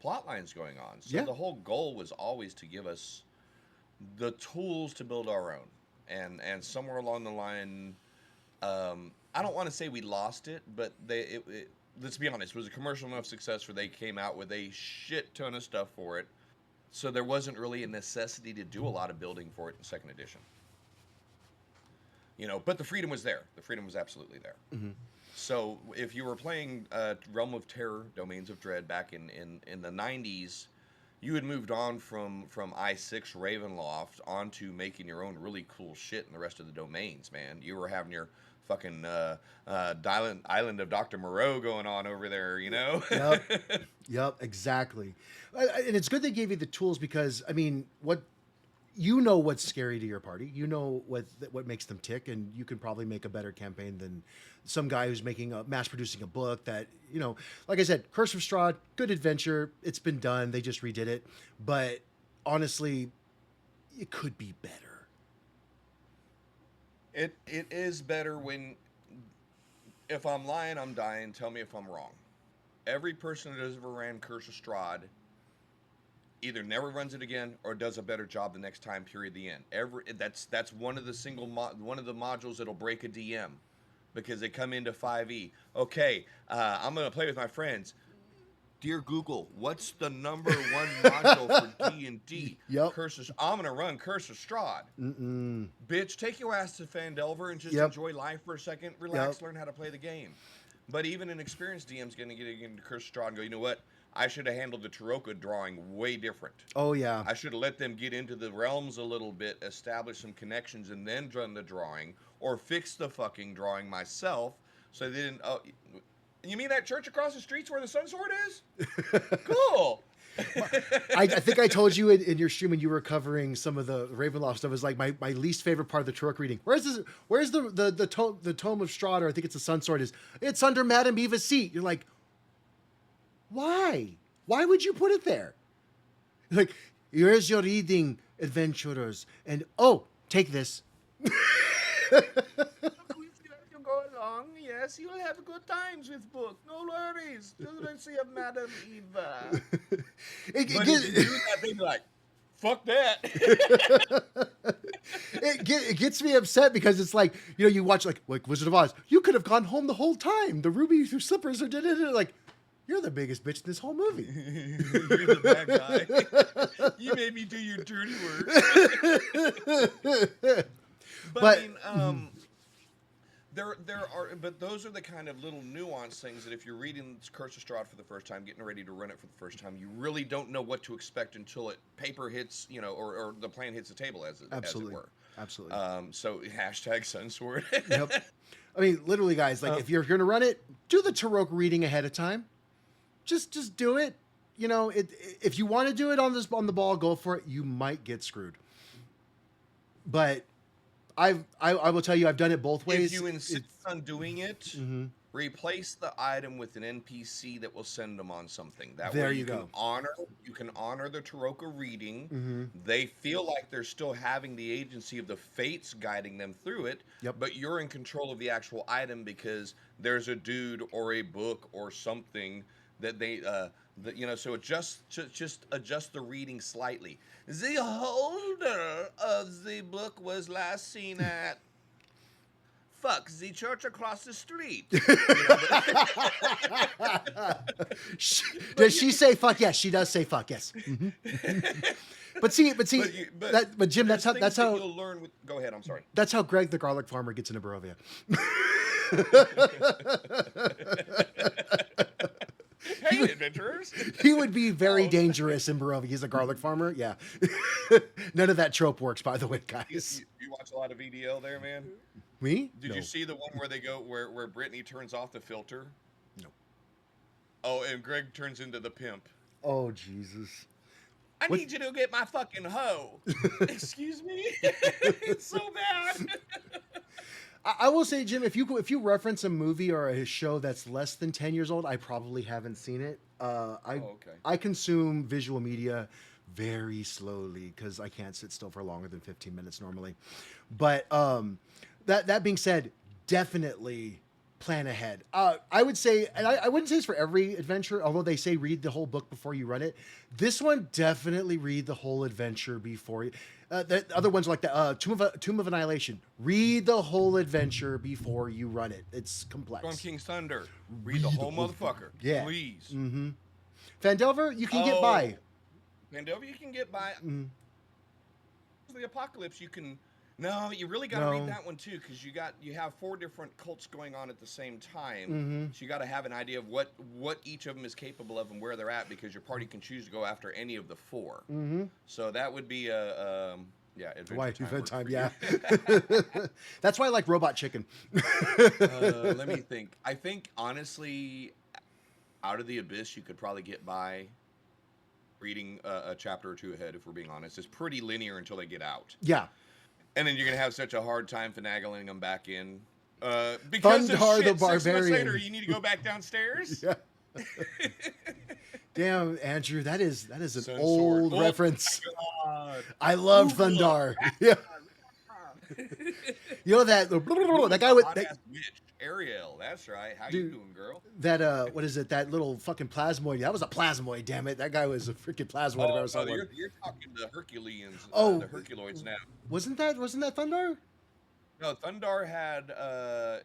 S3: plot lines going on. So the whole goal was always to give us the tools to build our own. And somewhere along the line, I don't want to say we lost it, but let's be honest, it was a commercial enough success where they came out with a shit ton of stuff for it. So there wasn't really a necessity to do a lot of building for it in 2nd edition. You know, but the freedom was there. The freedom was absolutely there.
S1: Mm-hmm.
S3: So if you were playing Realm of Terror, Domains of Dread back in the 90s, you had moved on from I6 Ravenloft onto making your own really cool shit in the rest of the domains, man. You were having your fucking Island of Dr. Moreau going on over there, you know?
S1: Yep, exactly. And it's good they gave you the tools because, I mean, what's scary to your party. You know what makes them tick, and you can probably make a better campaign than some guy who's mass producing a book that, you know, like I said, Curse of Strahd, good adventure. It's been done. They just redid it. But honestly, it could be better.
S3: It is better when, if I'm lying, I'm dying. Tell me if I'm wrong. Every person that has ever ran Curse of Strahd either never runs it again or does a better job the next time. Period. The end. That's one of the one of the modules that'll break a DM because they come into 5e. Okay, I'm gonna play with my friends. Dear Google, what's the number 1 module for D&D?
S1: Yep.
S3: I'm gonna run Curse of Strahd. Bitch, take your ass to Phandelver and just enjoy life for a second. Relax, learn how to play the game. But even an experienced DM's gonna get into Curse of Strahd and go, you know what? I should have handled the Tarokka drawing way different.
S1: Oh, yeah.
S3: I should have let them get into the realms a little bit, establish some connections, and then run the drawing, or fix the fucking drawing myself, so they didn't... Oh, you mean that church across the street's where the Sun Sword is? Cool!
S1: I think I told you in your stream when you were covering some of the Ravenloft stuff, was like my least favorite part of the Tarok reading. Where's the Tome of Strahd, or I think it's the Sun Sword, it's under Madame Eva's seat. You're like... Why? Why would you put it there? Like, here's your reading, adventurers. And, take this.
S3: You go along, yes, you'll have good times with book. No worries. Let's see of Madame Eva. But if you do that, they'd be like, fuck that.
S1: It gets me upset because it's like, you know, you watch like Wizard of Oz. You could have gone home the whole time. The ruby slippers are like, you're the biggest bitch in this whole movie.
S3: You're the bad guy. You made me do your dirty work. But I mean, there are, but those are the kind of little nuanced things that if you're reading Curse of Strahd for the first time, getting ready to run it for the first time, you really don't know what to expect until paper hits, you know, or the plan hits the table, as it were.
S1: Absolutely.
S3: So hashtag Sunsword.
S1: Yep. I mean, literally, guys, like if you're going to run it, do the Tarok reading ahead of time. Just do it. You know, if you want to do it on the ball, go for it. You might get screwed. but I will tell you, I've done it both ways.
S3: If you insist on doing it,
S1: Mm-hmm.
S3: replace the item with an NPC that will send them on something. That
S1: There
S3: way
S1: you
S3: you
S1: go.
S3: can honor the Taroka reading.
S1: Mm-hmm.
S3: They feel like they're still having the agency of the fates guiding them through it,
S1: Yep.
S3: but you're in control of the actual item because there's a dude or a book or something that they that, you know, so just adjust the reading slightly. The holder of the book was last seen at fuck the church across the street. You know,
S1: Does she say fuck? Yes, she does say fuck. Yes. Mm-hmm. But see, but Jim,
S3: there's
S1: that's
S3: things that
S1: how
S3: you'll learn with. Go ahead. I'm sorry.
S1: that's how Greg the garlic farmer gets into Barovia.
S3: Hey, adventurers!
S1: He would be very dangerous in Barovia. He's a garlic farmer. Yeah. None of that trope works, by the way, guys.
S3: You watch a lot of VDL there, man.
S1: Me?
S3: Did
S1: No.
S3: you see the one where they go where Brittany turns off the filter?
S1: No.
S3: Oh, and Greg turns into the pimp.
S1: Oh Jesus.
S3: I
S1: What-
S3: need you to get my fucking hoe. Excuse me. It's so bad.
S1: I will say, Jim, if you reference a movie or a show that's less than 10 years old, I probably haven't seen it.
S3: Okay.
S1: I consume visual media very slowly because I can't sit still for longer than 15 minutes normally. But that being said, definitely plan ahead. I would say, and I wouldn't say it's for every adventure, although they say read the whole book before you run it. This one, definitely read the whole adventure before you. The other ones like the Tomb of Annihilation. Read the whole adventure before you run it. It's complex.
S3: Storm King's Thunder. Read the whole motherfucker.
S1: Yeah.
S3: Please.
S1: Mm-hmm. Fandelver, you can get by.
S3: Vandover, you can get by.
S1: Mm.
S3: The Apocalypse, you can. No, you really got to
S1: No.
S3: read that one too, because you have 4 different cults going on at the same time.
S1: Mm-hmm.
S3: So you got to have an idea of what each of them is capable of and where they're at, because your party can choose to go after any of the 4.
S1: Mm-hmm.
S3: So that would be a
S1: Why
S3: adventure time.
S1: time?
S3: work
S1: Yeah.
S3: for you.
S1: That's why I like Robot Chicken.
S3: Let me think. I think honestly, Out of the Abyss, you could probably get by reading a chapter or 2 ahead. If we're being honest, it's pretty linear until they get out.
S1: Yeah.
S3: And then you're gonna have such a hard time finagling them back in. Because
S1: Thundar
S3: of
S1: the
S3: shit, 6 months
S1: Barbarian.
S3: later, you need to go back downstairs.
S1: Yeah. Damn, Andrew, that is an
S3: Sun
S1: old
S3: Sword. Oh,
S1: reference.
S3: God.
S1: I love
S3: Ooh,
S1: Thundar. Yeah. You know that guy with
S3: Hot-ass witch, Ariel. That's right. How
S1: Dude.
S3: you doing, girl?
S1: that what is it? That little fucking plasmoid. That was a plasmoid. Damn it, that guy was a freaking plasmoid. If I ever saw one.
S3: You're talking the Herculeans.
S1: Oh.
S3: The Herculoids now.
S1: Wasn't that Thundar?
S3: No, Thundar had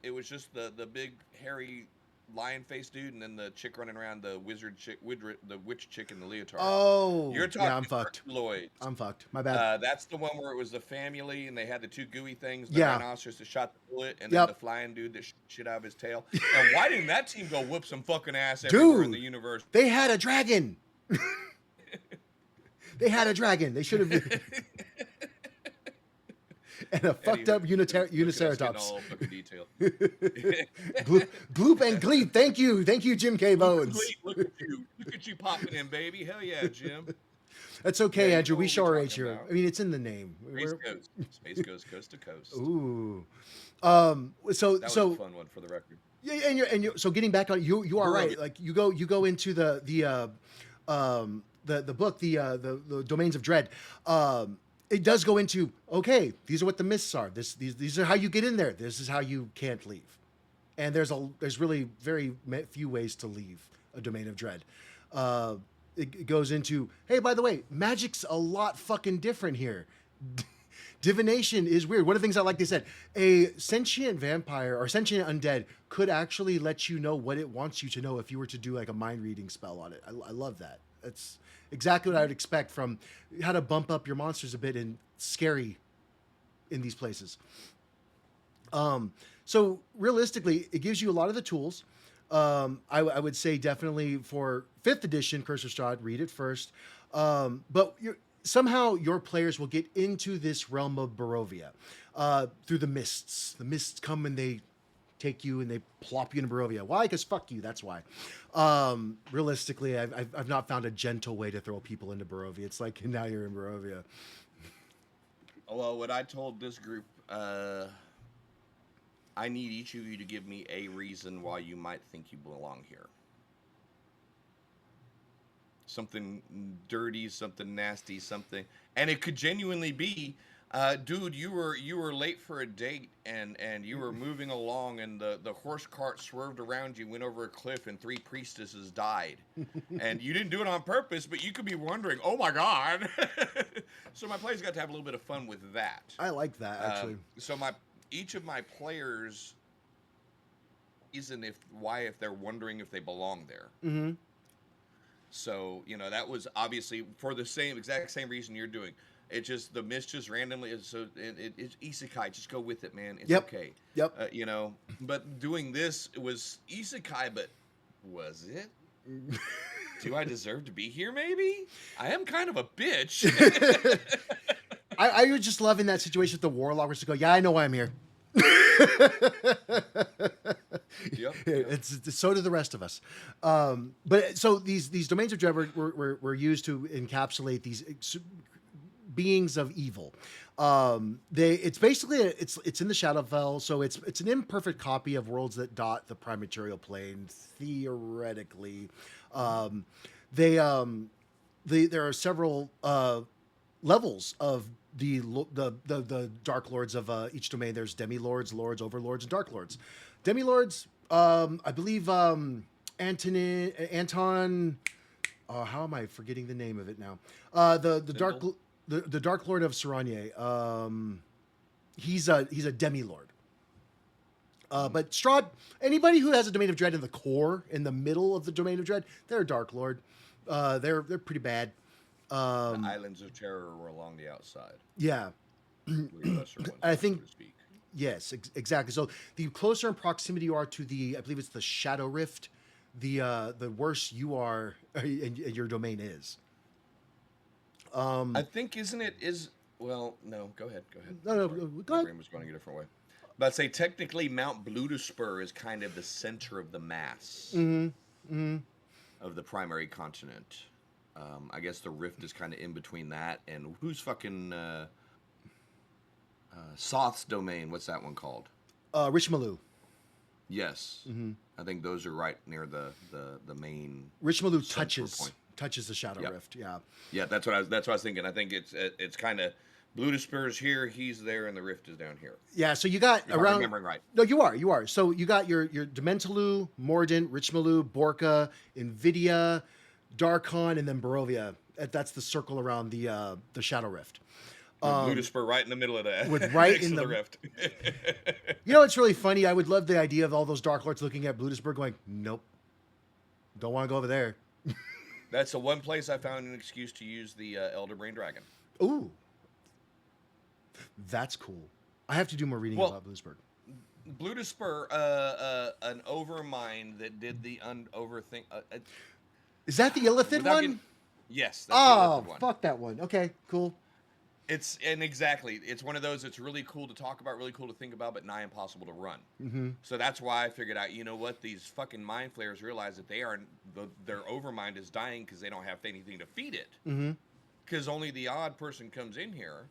S3: it was just the big hairy lion-faced dude, and then the chick running around, the wizard chick, the witch chick in the leotard.
S1: Oh,
S3: You're talking
S1: yeah, I'm fucked.
S3: Herculoids.
S1: I'm fucked. My bad.
S3: That's the one where it was the family, and they had the 2 gooey things, the
S1: Yeah.
S3: rhinoceros that shot the bullet, and
S1: Yep.
S3: then the flying dude that shit out of his tail. And why didn't that team go whoop some fucking ass everywhere in
S1: Dude.
S3: the universe?
S1: They had a dragon. They had a dragon. They should have been. And a fucked up
S3: Look at us getting
S1: Uniceratops.
S3: all fucking detailed.
S1: Gloop and Gleep. Thank you, Jim K. Bones.
S3: Look at you popping in, baby. Hell yeah, Jim.
S1: That's okay,
S3: Yeah, you
S1: Andrew.
S3: know
S1: We
S3: what
S1: show
S3: we're
S1: our age
S3: talking
S1: here.
S3: about.
S1: I mean, it's in the name.
S3: Space goes coast to coast.
S1: Ooh.
S3: That was a fun one for the record.
S1: Yeah, and you so getting back on you are right.
S3: Barovia.
S1: Like you go into the book, the Domains of Dread. It does go into, okay, these are what the mists are. These are how you get in there. This is how you can't leave. And there's really very few ways to leave a Domain of Dread. It goes into, hey, by the way, magic's a lot fucking different here. Divination is weird. One of the things I like, they said, a sentient vampire or sentient undead could actually let you know what it wants you to know if you were to do like a mind reading spell on it. I love that. That's exactly what I would expect from how to bump up your monsters a bit and scary in these places. So realistically, it gives you a lot of the tools. I would say definitely for 5th edition Curse of Strahd, read it first. But somehow your players will get into this realm of Barovia through the mists. The mists come and they take you and they plop you in Barovia. Why? Because fuck you. That's why. Realistically, I've not found a gentle way to throw people into Barovia. It's like, now you're in Barovia.
S3: Well, what I told this group, I need each of you to give me a reason why you might think you belong here. Something dirty, something nasty, something, and it could genuinely be, dude, you were late for a date, and you were moving along, and the horse cart swerved around you, went over a cliff, and 3 priestesses died, and you didn't do it on purpose, but you could be wondering, oh my god. So my players got to have a little bit of fun with that.
S1: I like that actually.
S3: So each of my players isn't if they're wondering if they belong there.
S1: Mm-hmm.
S3: So, that was obviously for the exact same reason you're doing. It just, the mist just randomly is, so it's isekai. Just go with it, man. It's okay.
S1: Yep.
S3: But doing this, it was isekai, but was it? Do I deserve to be here, maybe? I am kind of a bitch.
S1: I was just loving that situation with the warlock where she go, yeah, I know why I'm here.
S3: Yep.
S1: It's so do the rest of us. But so these domains of dread were used to encapsulate these beings of evil. It's basically it's in the Shadowfell, so it's an imperfect copy of worlds that dot the prime material plane theoretically. There are several levels of the Dark Lords of each domain. There's Demi-Lords, Lords, Overlords, and Dark Lords. Demi-Lords, I believe Anton, how am I forgetting the name of it now? The Dark Lord of Saranye. He's a Demi-Lord. But Strahd, anybody who has a Domain of Dread in the core, in the middle of the Domain of Dread, they're a Dark Lord. They're pretty bad.
S3: The Islands of Terror were along the outside.
S1: Yeah.
S3: Lesser ones,
S1: I think,
S3: so to speak.
S1: yes, exactly. So the closer in proximity you are to I believe it's the Shadow Rift, the worse you are and your domain is.
S3: I think, well, no, go ahead.
S1: No,
S3: Sorry.
S1: go
S3: My
S1: ahead.
S3: brain was going a different way. But I'd say technically Mount Bludaspur is kind of the center of the mass of the primary continent. I guess the rift is kind of in between that and who's fucking Soth's domain? What's that one called?
S1: Richmalu.
S3: Yes, I think those are right near the main.
S1: Richmalu
S3: central point.
S1: touches the Shadow Rift. Yeah.
S3: Yeah, that's what I was thinking. I think it's kind of Bludaspur's here, he's there, and the rift is down here.
S1: Yeah, so you got
S3: if I'm remembering right.
S1: No, you are. So you got your Dementalu, Mordant, Richmalu, Borka, Invidia, Darkon, and then Barovia. That's the circle around the Shadow Rift.
S3: Bludaspur right in the middle of that.
S1: With right
S3: next
S1: in
S3: to
S1: the
S3: rift.
S1: It's really funny. I would love the idea of all those Dark Lords looking at Bludaspur going, nope, don't want to go over there.
S3: That's the one place I found an excuse to use the Elder Brain Dragon.
S1: Ooh. That's cool. I have to do more reading about Bludaspur.
S3: Bludaspur, an overmind that did the overthink.
S1: Is that the Illithid one?
S3: Yes. That's the Illithid one.
S1: Fuck that one. Okay, cool.
S3: It's one of those that's really cool to talk about, really cool to think about, but nigh impossible to run.
S1: Mm-hmm.
S3: So that's why I figured out, these fucking mind flayers realize that their overmind is dying because they don't have anything to feed it. Because only the odd person comes in here.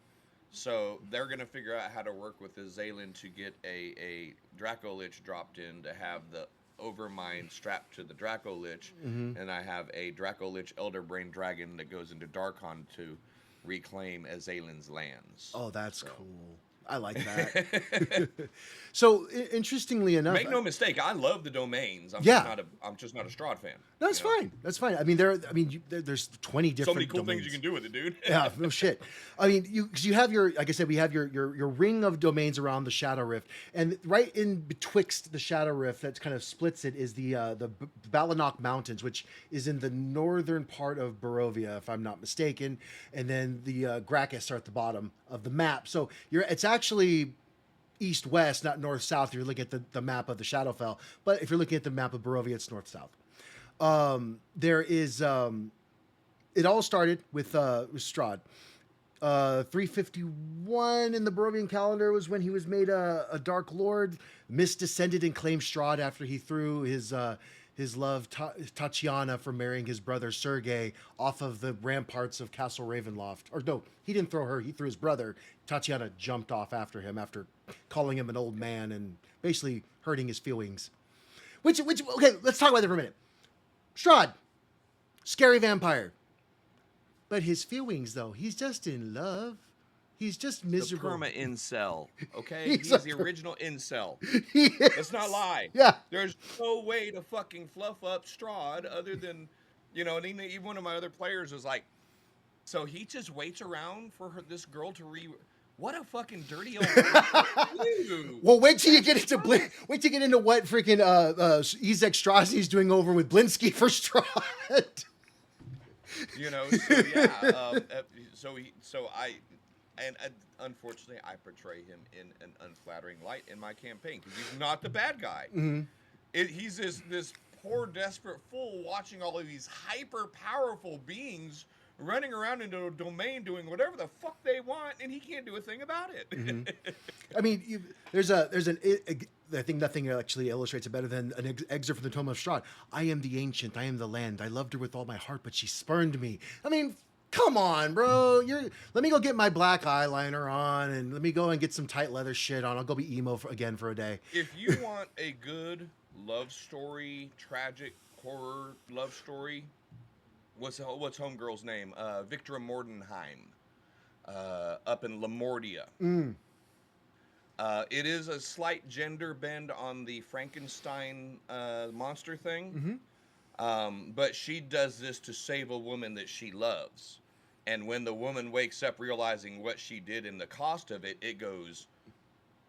S3: So they're going to figure out how to work with the Zaylin to get a Draco Lich dropped in to have the Overmind strapped to the Draco Lich. And I have a Draco Lich Elder Brain Dragon that goes into Darkon to reclaim Azalin's lands.
S1: Oh, that's cool. I like that. So interestingly enough,
S3: make no mistake, I love the domains. I'm just not a Strahd fan.
S1: No, that's fine. That's fine. I mean, there's 20 different.
S3: So many cool
S1: domains.
S3: things you can do with it, dude.
S1: Yeah, no shit. I mean, you have like I said, we have your ring of domains around the Shadow Rift, and right in betwixt the Shadow Rift that kind of splits it is the Balanok Mountains, which is in the northern part of Barovia, if I'm not mistaken, and then the Gracchus are at the bottom of the map. So it's actually east-west, not north-south. If you're looking at the map of the Shadowfell, but if you're looking at the map of Barovia, it's north-south. There is it all started with Strahd. 351 in the Barovian calendar was when he was made a Dark Lord. Mist descended and claimed Strahd after he threw his his love Tatiana for marrying his brother Sergei off of the ramparts of Castle Ravenloft. Or no, he didn't throw her. He threw his brother. Tatiana jumped off after him after calling him an old man and basically hurting his feelings. Which okay, let's talk about that for a minute. Strahd, scary vampire. But his feelings, though, he's just in love. He's just miserable.
S3: The perma incel, okay?
S1: He's
S3: He's the original incel.
S1: He is.
S3: Let's not lie.
S1: Yeah.
S3: There's no way to fucking fluff up Strahd other than, you know, and even one of my other players was like, so he just waits around for this girl to what a fucking dirty old dude.
S1: Well, wait till you get into what freaking Ezek Straszy's doing over with Blinsky for Strahd.
S3: You know, so yeah, unfortunately, I portray him in an unflattering light in my campaign because he's not the bad guy.
S1: Mm-hmm.
S3: He's this poor, desperate fool watching all of these hyper powerful beings running around into a domain doing whatever the fuck they want, and he can't do a thing about it.
S1: Mm-hmm. I mean, I think nothing actually illustrates it better than an excerpt from the Tome of Strahd. I am the ancient, I am the land. I loved her with all my heart, but she spurned me. I mean, come on, bro. Let me go get my black eyeliner on, and let me go and get some tight leather shit on. I'll go be emo again for a day.
S3: If you want a good love story, tragic horror love story, what's homegirl's name? Victor Mordenheim, up in Lamordia.
S1: Mm.
S3: It is a slight gender bend on the Frankenstein monster thing, but she does this to save a woman that she loves. And when the woman wakes up realizing what she did and the cost of it, it goes.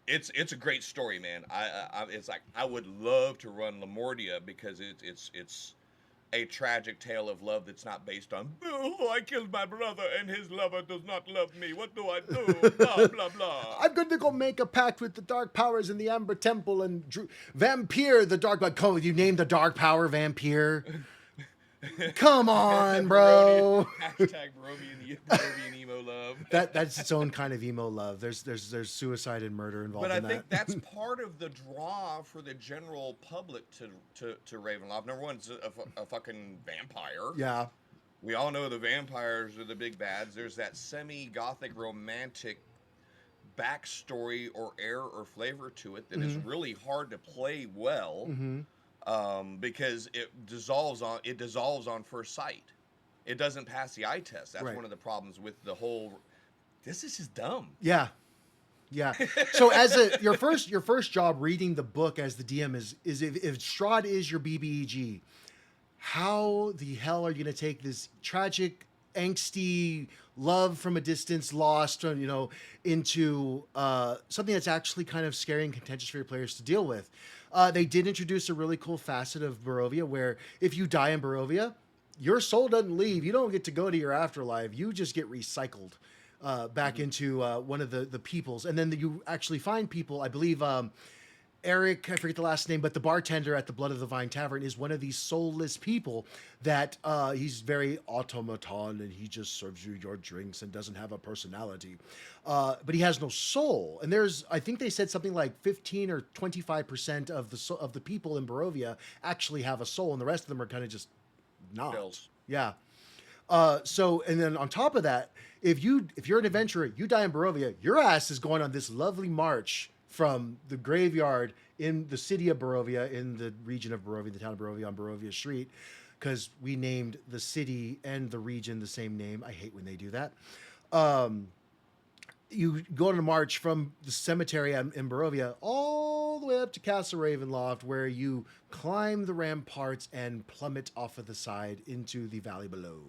S3: It's a great story, man. It's like I would love to run Lamordia because it's a tragic tale of love that's not based on, oh, I killed my brother and his lover does not love me. What do I do? Blah, blah, blah.
S1: I'm going to go make a pact with the dark powers in the Amber Temple and Vampire, the dark... Oh, you named the dark power Vampire? Come on, bro.
S3: Hashtag Barovian emo love.
S1: That's its own kind of emo love. There's suicide and murder involved in that.
S3: But I think that's part of the draw for the general public to Ravenloft. Number one, it's a fucking vampire.
S1: Yeah.
S3: We all know the vampires are the big bads. There's that semi-gothic romantic backstory or air or flavor to it that is really hard to play well. Because it dissolves on first sight. It doesn't pass the eye test. That's one of the problems with the whole. This is just dumb.
S1: Yeah. So as your first job reading the book as the DM is if Strahd is your BBEG, how the hell are you going to take this tragic, angsty love from a distance, lost, into something that's actually kind of scary and contentious for your players to deal with? They did introduce a really cool facet of Barovia where if you die in Barovia, your soul doesn't leave. You don't get to go to your afterlife. You just get recycled back into one of the peoples. And then you actually find people, I believe Eric, I forget the last name, but the bartender at the Blood of the Vine Tavern is one of these soulless people that he's very automaton and he just serves you your drinks and doesn't have a personality. But he has no soul. And I think they said something like 15 or 25% of the people in Barovia actually have a soul, and the rest of them are kind of just not.
S3: Bills.
S1: Yeah. And then on top of that, if you're an adventurer, you die in Barovia, your ass is going on this lovely march from the graveyard in the city of Barovia, in the region of Barovia, the town of Barovia, on Barovia Street, because we named the city and the region the same name. I hate when they do that. You go on a march from the cemetery in Barovia all the way up to Castle Ravenloft, where you climb the ramparts and plummet off of the side into the valley below.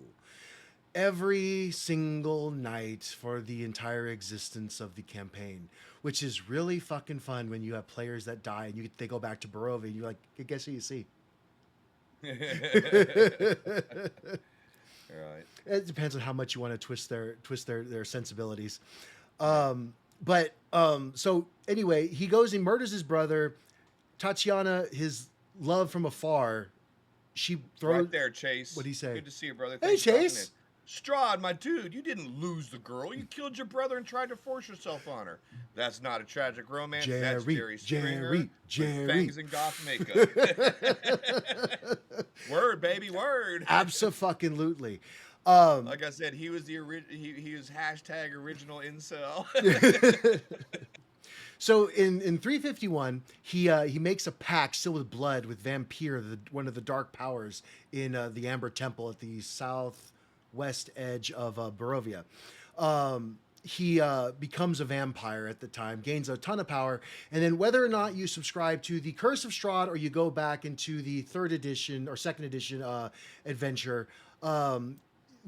S1: Every single night for the entire existence of the campaign, which is really fucking fun when you have players that die and they go back to Barovia and you're like, guess who you see?
S3: Right.
S1: It depends on how much you want to twist their sensibilities. So anyway, he goes and murders his brother. Tatiana, his love from afar, she throws...
S3: Right there, Chase.
S1: What'd he say?
S3: Good to see you, brother.
S1: Hey,
S3: Thanks for
S1: Chase.
S3: Strahd, my dude, you didn't lose the girl. You killed your brother and tried to force yourself on her. That's not a tragic romance. That's Jerry Springer with fangs and goth makeup. Word, baby, word.
S1: Abso-fucking-lutely.
S3: Like I said, he was he was hashtag original incel.
S1: So in 351, he makes a pact sealed with blood with Vampire, one of the dark powers in the Amber Temple at the southwest edge of Barovia. He becomes a vampire at the time, gains a ton of power, and then whether or not you subscribe to the Curse of Strahd or you go back into the 3rd edition or 2nd edition adventure,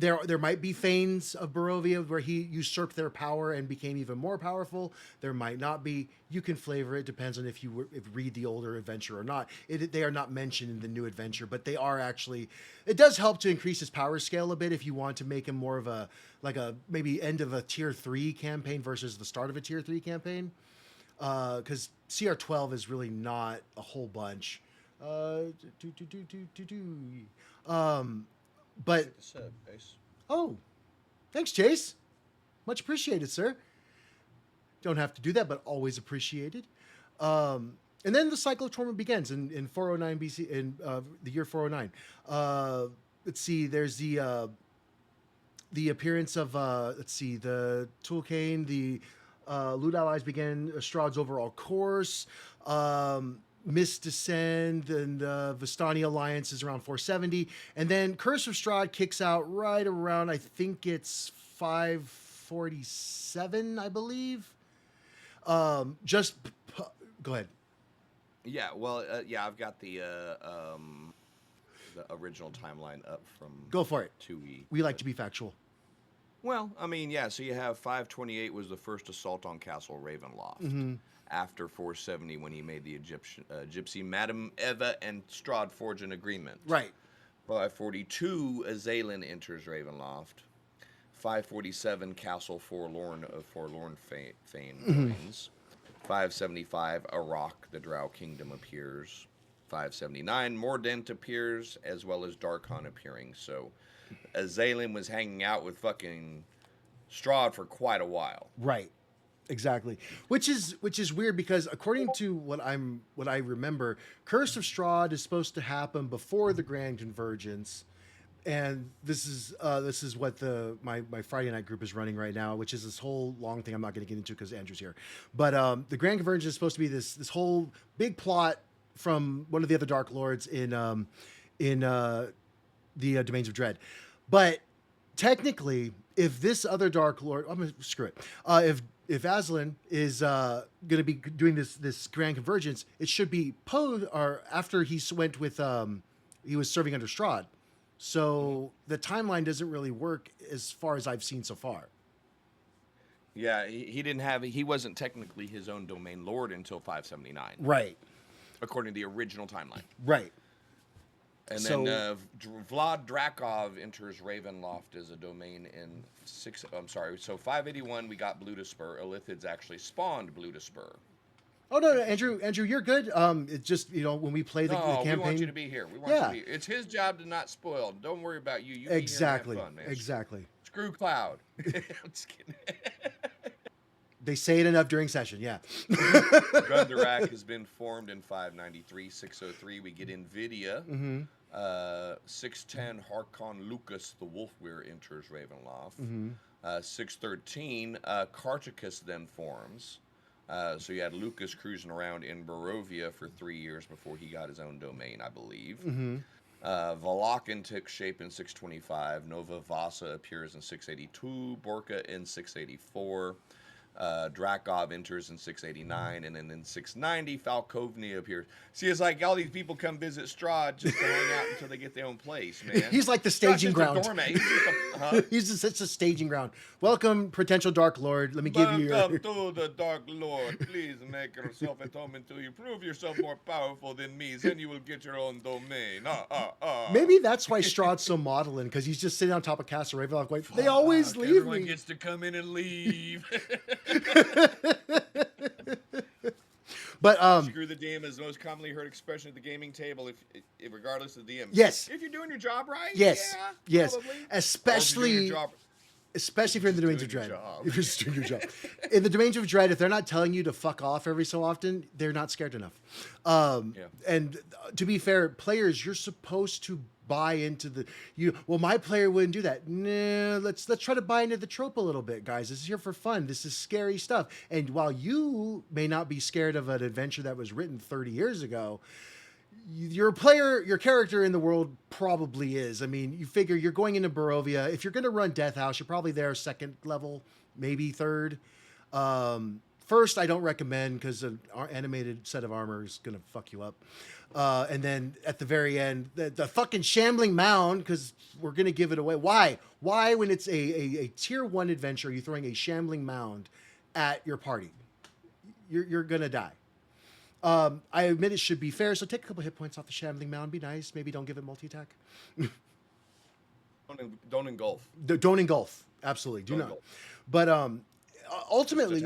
S1: there might be Thanes of Barovia where he usurped their power and became even more powerful. There might not be. You can flavor it. Depends on if you read the older adventure or not. They are not mentioned in the new adventure, but they are actually. It does help to increase his power scale a bit if you want to make him more of a maybe end of a tier 3 campaign versus the start of a tier 3 campaign. Because CR12 is really not a whole bunch. But oh, thanks, Chase. Much appreciated, sir. Don't have to do that, but always appreciated. And then the cycle of torment begins in 409 BC, in the year 409. Let's see. There's the appearance of the Tulkane, the Loot Allies begin Strahd's overall course. Mist Descend and the Vistani Alliance is around 470. And then Curse of Strahd kicks out right around, I think it's 547, I believe. Go ahead.
S3: Yeah, well, I've got the original timeline up from.
S1: Go for it.
S3: 2E.
S1: We like to be factual.
S3: Well, I mean, yeah. So you have 528 was the first assault on Castle Ravenloft.
S1: Mm-hmm.
S3: After 470, when he made the Gypsy Madame Eva and Strahd forge an agreement.
S1: Right.
S3: 542, Azalin enters Ravenloft. 547, Castle Forlorn of Forlorn Fane joins. 575, Iraq, the Drow Kingdom appears. 579, Mordent appears, as well as Darkon appearing. So Azalin was hanging out with fucking Strahd for quite a while.
S1: Right. Exactly. Which is weird because according to what I remember, Curse of Strahd is supposed to happen before the Grand Convergence. And this is what my Friday night group is running right now, which is this whole long thing I'm not going to get into because Andrew's here. But the Grand Convergence is supposed to be this whole big plot from one of the other Dark Lords in the Domains of Dread. But technically, if this other Dark Lord, I'm gonna screw it. If Aslan is going to be doing this Grand Convergence, it should be after he went with he was serving under Strahd. So the timeline doesn't really work as far as I've seen so far.
S3: Yeah, he wasn't technically his own domain lord until 579.
S1: Right.
S3: According to the original timeline.
S1: Right.
S3: And then Vlad Drakov enters Ravenloft as a domain in 581 we got Bludaspur. Illithids actually spawned Bludaspur.
S1: Oh no, Andrew, you're good. It's just when we play the campaign.
S3: We want you to be here. We want you to be here. It's his job to not spoil. Don't worry about you. You
S1: exactly.
S3: Be here and have fun, man.
S1: Exactly.
S3: Screw Cloud. I'm just kidding.
S1: They say it enough during session, yeah.
S3: Gundarak has been formed in 593, 603. We get Invidia.
S1: Mm-hmm.
S3: 610, Harkon Lucas, the Wolfweir, enters Ravenloft.
S1: Mm-hmm.
S3: 613, Carticus then forms. So you had Lucas cruising around in Barovia for 3 years before he got his own domain, I believe.
S1: Mm-hmm.
S3: Valakin took shape in 625. Nova Vasa appears in 682. Borka in 684. Drakov enters in 689, and then in 690, Falkovnia appears. See, it's like all these people come visit Strahd just to hang out until they get their own place, man.
S1: He's like the staging ground.
S3: He's
S1: just such a staging ground. Welcome, potential Dark Lord. Let me give you your...
S3: Welcome to the Dark Lord. Please make yourself at home until you prove yourself more powerful than me. Then you will get your own domain.
S1: Maybe that's why Strahd's so maudlin, because he's just sitting on top of Castle Ravenloft going, they always leave
S3: Everyone
S1: me.
S3: gets to come in and leave.
S1: But
S3: Screw the DM is the most commonly heard expression at the gaming table, if regardless of the DM.
S1: Yes.
S3: If you're doing your job right,
S1: yes,
S3: yeah,
S1: yes,
S3: probably. Or if you're doing
S1: especially.
S3: your job,
S1: Especially if you're in the domains of
S3: doing
S1: dread.
S3: your job.
S1: If you're just doing your job. In the domains of dread, if they're not telling you to fuck off every so often, they're not scared enough. And to be fair, players, you're supposed to buy into well, my player wouldn't do that. Nah, let's try to buy into the trope a little bit, guys. This is here for fun. This is scary stuff. And while you may not be scared of an adventure that was written 30 years ago, your character in the world probably is. I mean, you figure you're going into Barovia. If you're going to run Death House, you're probably there second level, maybe third. First, I don't recommend because an animated set of armor is going to fuck you up. And then at the very end, the fucking shambling mound, because we're going to give it away. Why? Why, when it's a tier 1 adventure, are you throwing a shambling mound at your party? You're going to die. I admit it should be fair, so take a couple hit points off the shambling mound. Be nice. Maybe don't give it multi-attack.
S3: Don't engulf.
S1: Don't engulf. Absolutely. Do not.
S3: Engulf.
S1: But ultimately...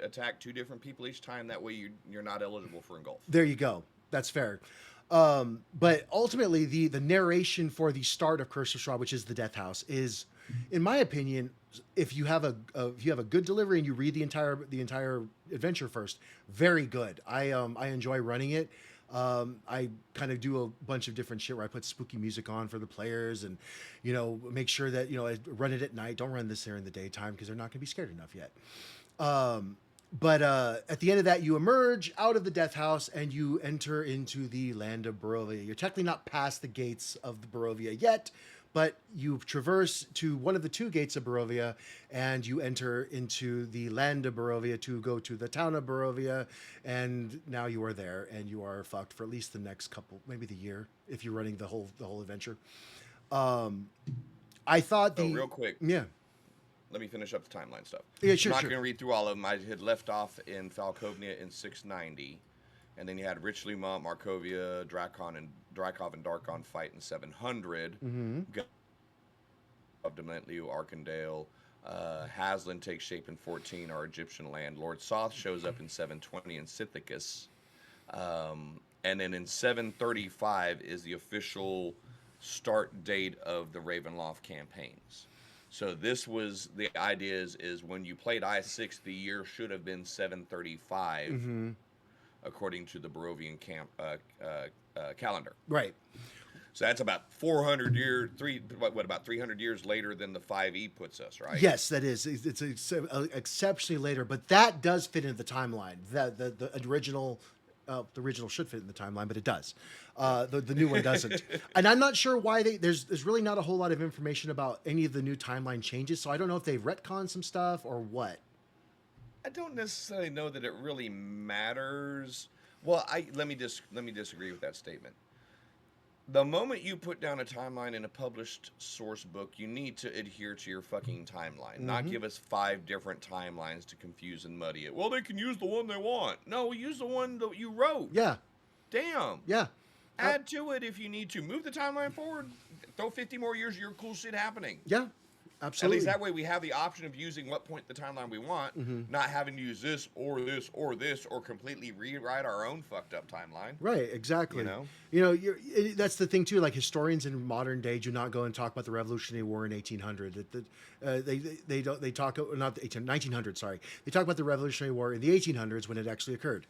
S3: Attack two different people each time. That way you're not eligible for engulf.
S1: There you go. That's fair. But ultimately, the narration for the start of Curse of Strahd, which is the Death House, is, in my opinion, if you have a good delivery and you read the entire adventure first, very good. I enjoy running it. I kind of do a bunch of different shit where I put spooky music on for the players, and make sure that I run it at night. Don't run this there in the daytime because they're not going to be scared enough yet. But at the end of that, you emerge out of the Death House and you enter into the land of Barovia. You're technically not past the gates of the Barovia yet, but you traverse to one of the 2 gates of Barovia and you enter into the land of Barovia to go to the town of Barovia. And now you are there and you are fucked for at least the next couple, maybe the year, if you're running the whole adventure. I thought
S3: real quick.
S1: Yeah.
S3: Let me finish up the timeline stuff.
S1: Yeah, sure,
S3: I'm not
S1: sure.
S3: going to read through all of them. I had left off in Falkovnia in 690, and then you had Richlimont, Markovia, Drakov, and Darkon fight in 700.
S1: Mm-hmm.
S3: Liu, Arkandale, Haslan takes shape in 14, our Egyptian land. Lord Soth shows up in 720 in Sithicus. And then in 735 is the official start date of the Ravenloft campaigns. So this was the idea is when you played I6, the year should have been 735,
S1: Mm-hmm.
S3: according to the Barovian calendar.
S1: Right.
S3: So that's about 400 years, about 300 years later than the 5e puts us, right?
S1: Yes, that is. It's exceptionally later, but that does fit into the timeline. The original should fit in the timeline, but it does. The new one doesn't. And I'm not sure why there's really not a whole lot of information about any of the new timeline changes. So I don't know if they've retconned some stuff or what.
S3: I don't necessarily know that it really matters. Well, let me disagree with that statement. The moment you put down a timeline in a published source book, you need to adhere to your fucking timeline.
S1: Mm-hmm.
S3: Not give us 5 different timelines to confuse and muddy it. Well, they can use the one they want. No, use the one that you wrote.
S1: Yeah.
S3: Damn.
S1: Yeah.
S3: Add to it if you need to. Move the timeline forward. Throw 50 more years of your cool shit happening.
S1: Yeah. Absolutely.
S3: At least that way we have the option of using what point the timeline we want,
S1: Mm-hmm.
S3: not having to use this or this or this or completely rewrite our own fucked up timeline.
S1: Right, exactly. That's the thing too. Like historians in modern day do not go and talk about the Revolutionary War in 1800. They don't. They talk not the 1900. Sorry, they talk about the Revolutionary War in the 1800s when it actually occurred.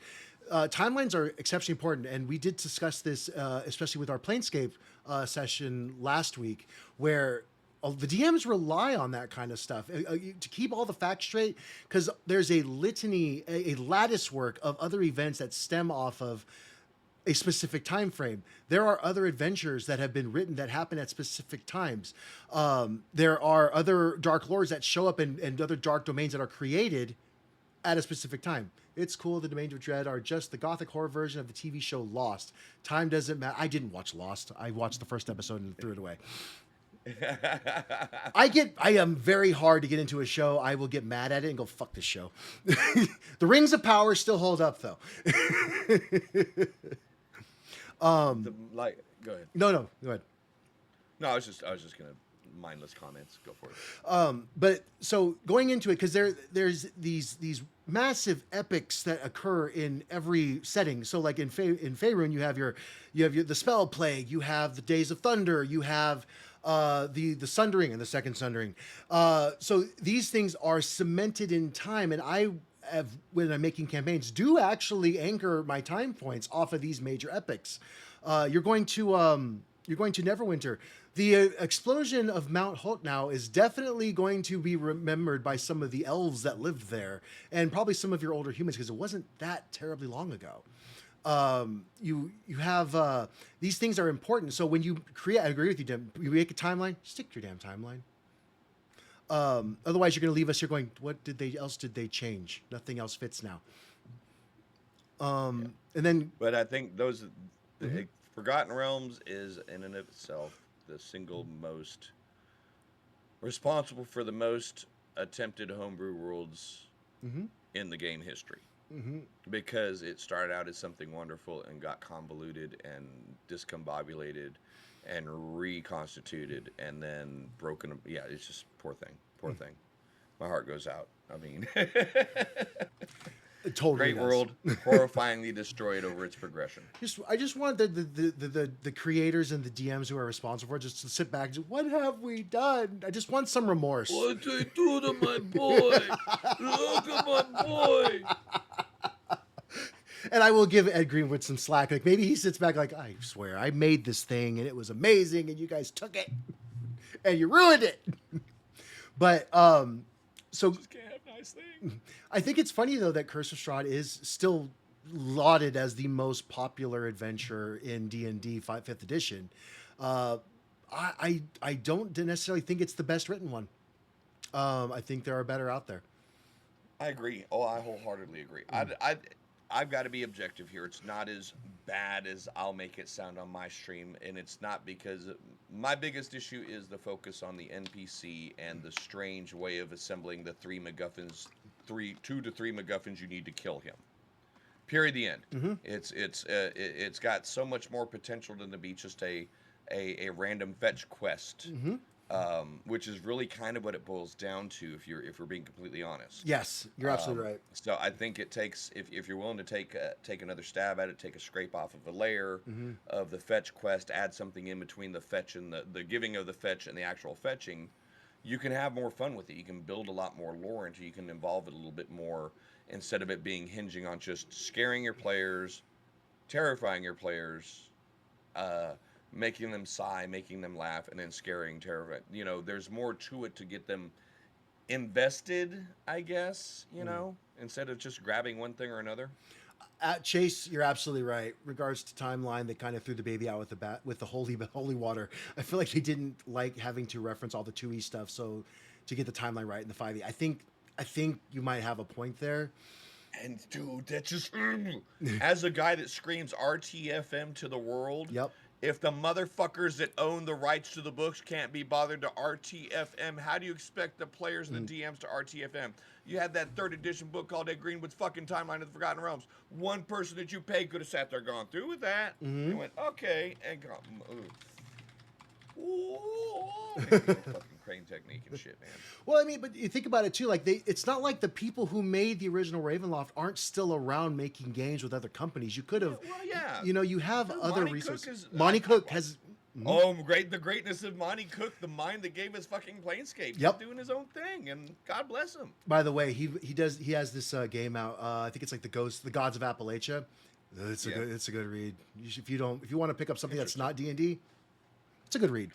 S1: Timelines are exceptionally important, and we did discuss this, especially with our Planescape session last week, where the DMs rely on that kind of stuff to keep all the facts straight, because there's a litany, a lattice work of other events that stem off of a specific time frame. There are other adventures that have been written that happen at specific times. There are other dark lords that show up and other dark domains that are created at a specific time. It's cool. The Domains of Dread are just the gothic horror version of the TV show Lost. Time doesn't matter. I didn't watch Lost. I watched the first episode and threw it away. I am very hard to get into a show. I will get mad at it and go, fuck this show. The Rings of Power still hold up though.
S3: Go ahead.
S1: No, go ahead.
S3: No, I was just gonna mindless comments. Go for it.
S1: But so going into it, because there's these massive epics that occur in every setting. So like in Faerun, you have the Spell Plague, you have the Days of Thunder, you have the Sundering and the Second Sundering. So these things are cemented in time, and I have, when I'm making campaigns, do actually anchor my time points off of these major epics. You're going to Neverwinter. The explosion of Mount Holt now is definitely going to be remembered by some of the elves that lived there, and probably some of your older humans, because it wasn't that terribly long ago. You have these things are important. So when you create, I agree with you, Dim. You make a timeline, stick to your damn timeline. Otherwise, you're going to leave us here going, what did they change? Nothing else fits now. And then,
S3: but I think those Forgotten Realms is in and of itself the single most responsible for the most attempted homebrew worlds in the game history. Because it started out as something wonderful and got convoluted and discombobulated and reconstituted and then broken. Yeah, it's just poor thing. My heart goes out. I mean,
S1: totally
S3: great world, horrifyingly destroyed over its progression.
S1: I just want the creators and the DMs who are responsible for it just to sit back and say, what have we done? I just want some remorse.
S3: What did they do to my boy? Look at my boy.
S1: And I will give Ed Greenwood some slack. Like maybe he sits back like, I swear, I made this thing and it was amazing and you guys took it and you ruined it. But so
S3: Just can't have nice things.
S1: I think it's funny though that Curse of Strahd is still lauded as the most popular adventure in D&D 5th edition. I don't necessarily think it's the best written one. I think there are better out there.
S3: I agree. Oh, I wholeheartedly agree. I've got to be objective here. It's not as bad as I'll make it sound on my stream, and it's not because my biggest issue is the focus on the NPC and the strange way of assembling the 2 to 3 MacGuffins you need to kill him. Period. The end. It's got so much more potential than to be just a random fetch quest. Which is really kind of what it boils down to if we're being completely honest.
S1: Yes, you're absolutely right.
S3: So I think it takes, if you're willing to take another stab at it, take a scrape off of a layer of the fetch quest, add something in between the fetch and the giving of the fetch and the actual fetching, you can have more fun with it. You can build a lot more lore into it. You can involve it a little bit more instead of it being hinging on just scaring your players, terrifying your players, making them sigh, making them laugh, and then scaring, terrifying. You know, there's more to it to get them invested, I guess, instead of just grabbing one thing or another.
S1: Chase, you're absolutely right. Regards to timeline, they kind of threw the baby out with the holy water. I feel like they didn't like having to reference all the 2E stuff, so to get the timeline right in the 5E. I think you might have a point there.
S3: And dude, that just as a guy that screams RTFM to the world.
S1: Yep.
S3: If the motherfuckers that own the rights to the books can't be bothered to RTFM, how do you expect the players and the DMs to RTFM? You had that 3rd edition book called Ed Greenwood's fucking Timeline of the Forgotten Realms. One person that you paid could have sat there gone through with that. And went, okay, and gone, fucking crane technique and shit, man.
S1: Well, I mean, but you think about it too. Like it's not like the people who made the original Ravenloft aren't still around making games with other companies. You could have, you have other resources. Monty Cook has.
S3: Oh, great! The greatness of Monty Cook, the mind that gave us fucking Planescape.
S1: Yep.
S3: He's doing his own thing, and God bless him.
S1: By the way, he has this game out. I think it's like the Gods of Appalachia. It's a good read. If you want to pick up something that's not D&D, it's a good read.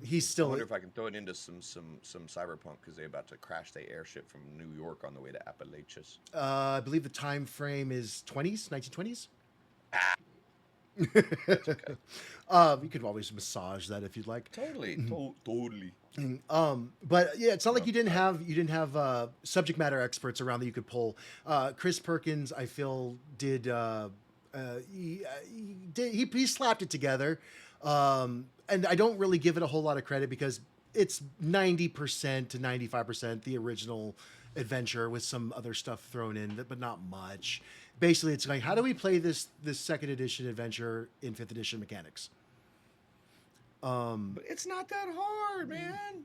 S1: He's still.
S3: I wonder if I can throw it into some cyberpunk because they're about to crash the airship from New York on the way to Appalachias.
S1: I believe the time frame is 1920s.
S3: That's okay.
S1: You could always massage that if you'd like.
S3: Totally, totally.
S1: But yeah, it's not like you didn't have subject matter experts around that you could pull. Chris Perkins, I feel, did he slapped it together. And I don't really give it a whole lot of credit because it's 90% to 95% the original adventure with some other stuff thrown in, but not much. Basically, it's like, how do we play this 2nd edition adventure in 5th edition mechanics?
S2: But it's not that hard, man.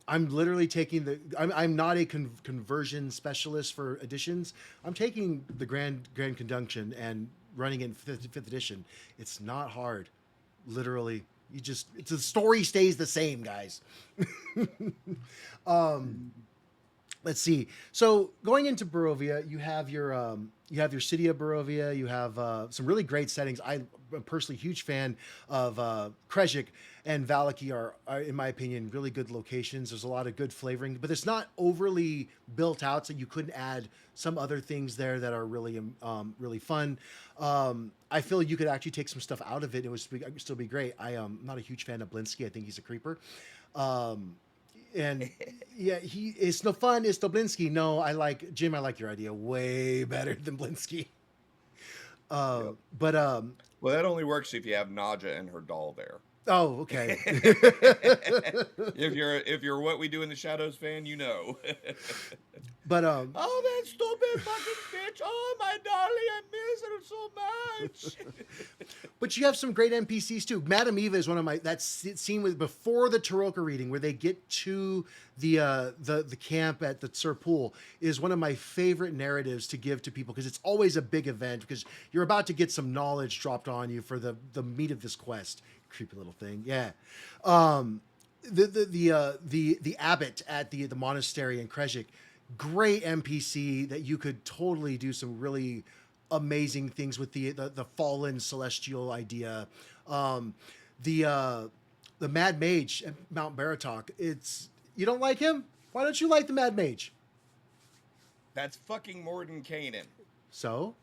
S1: I'm literally taking I'm not a conversion specialist for editions. I'm taking the Grand Conjunction and running it in fifth edition. It's not hard, literally. The story stays the same, guys. Let's see. So going into Barovia, you have your city of Barovia. You have some really great settings. I'm personally a huge fan of Krezhik and Valaki are, in my opinion, really good locations. There's a lot of good flavoring, but it's not overly built out, so you couldn't add some other things there that are really really fun. I feel you could actually take some stuff out of it. It would still be great. I am not a huge fan of Blinsky. I think he's a creeper. And yeah, it's no fun. It's no Blinsky. No, I like Jim. I like your idea way better than Blinsky.
S2: Yep.
S1: But
S3: Well, that only works if you have Naja and her doll there.
S1: oh, okay.
S3: If you're What We Do in the Shadows fan, you know.
S1: But
S3: oh, that stupid fucking bitch! Oh, my darling, I miss her so much.
S1: but you have some great NPCs too. Madame Eva is one of my that scene with before the Taroka reading where they get to the camp at the Sir Pool is one of my favorite narratives to give to people because it's always a big event because you're about to get some knowledge dropped on you for the meat of this quest. Creepy little thing, yeah. The abbot at the monastery in Krezhik, great NPC that you could totally do some really amazing things with the fallen celestial idea. The Mad Mage at Mount Baratok. You don't like him? Why don't you like the Mad Mage?
S3: That's fucking Mordenkainen.
S1: So?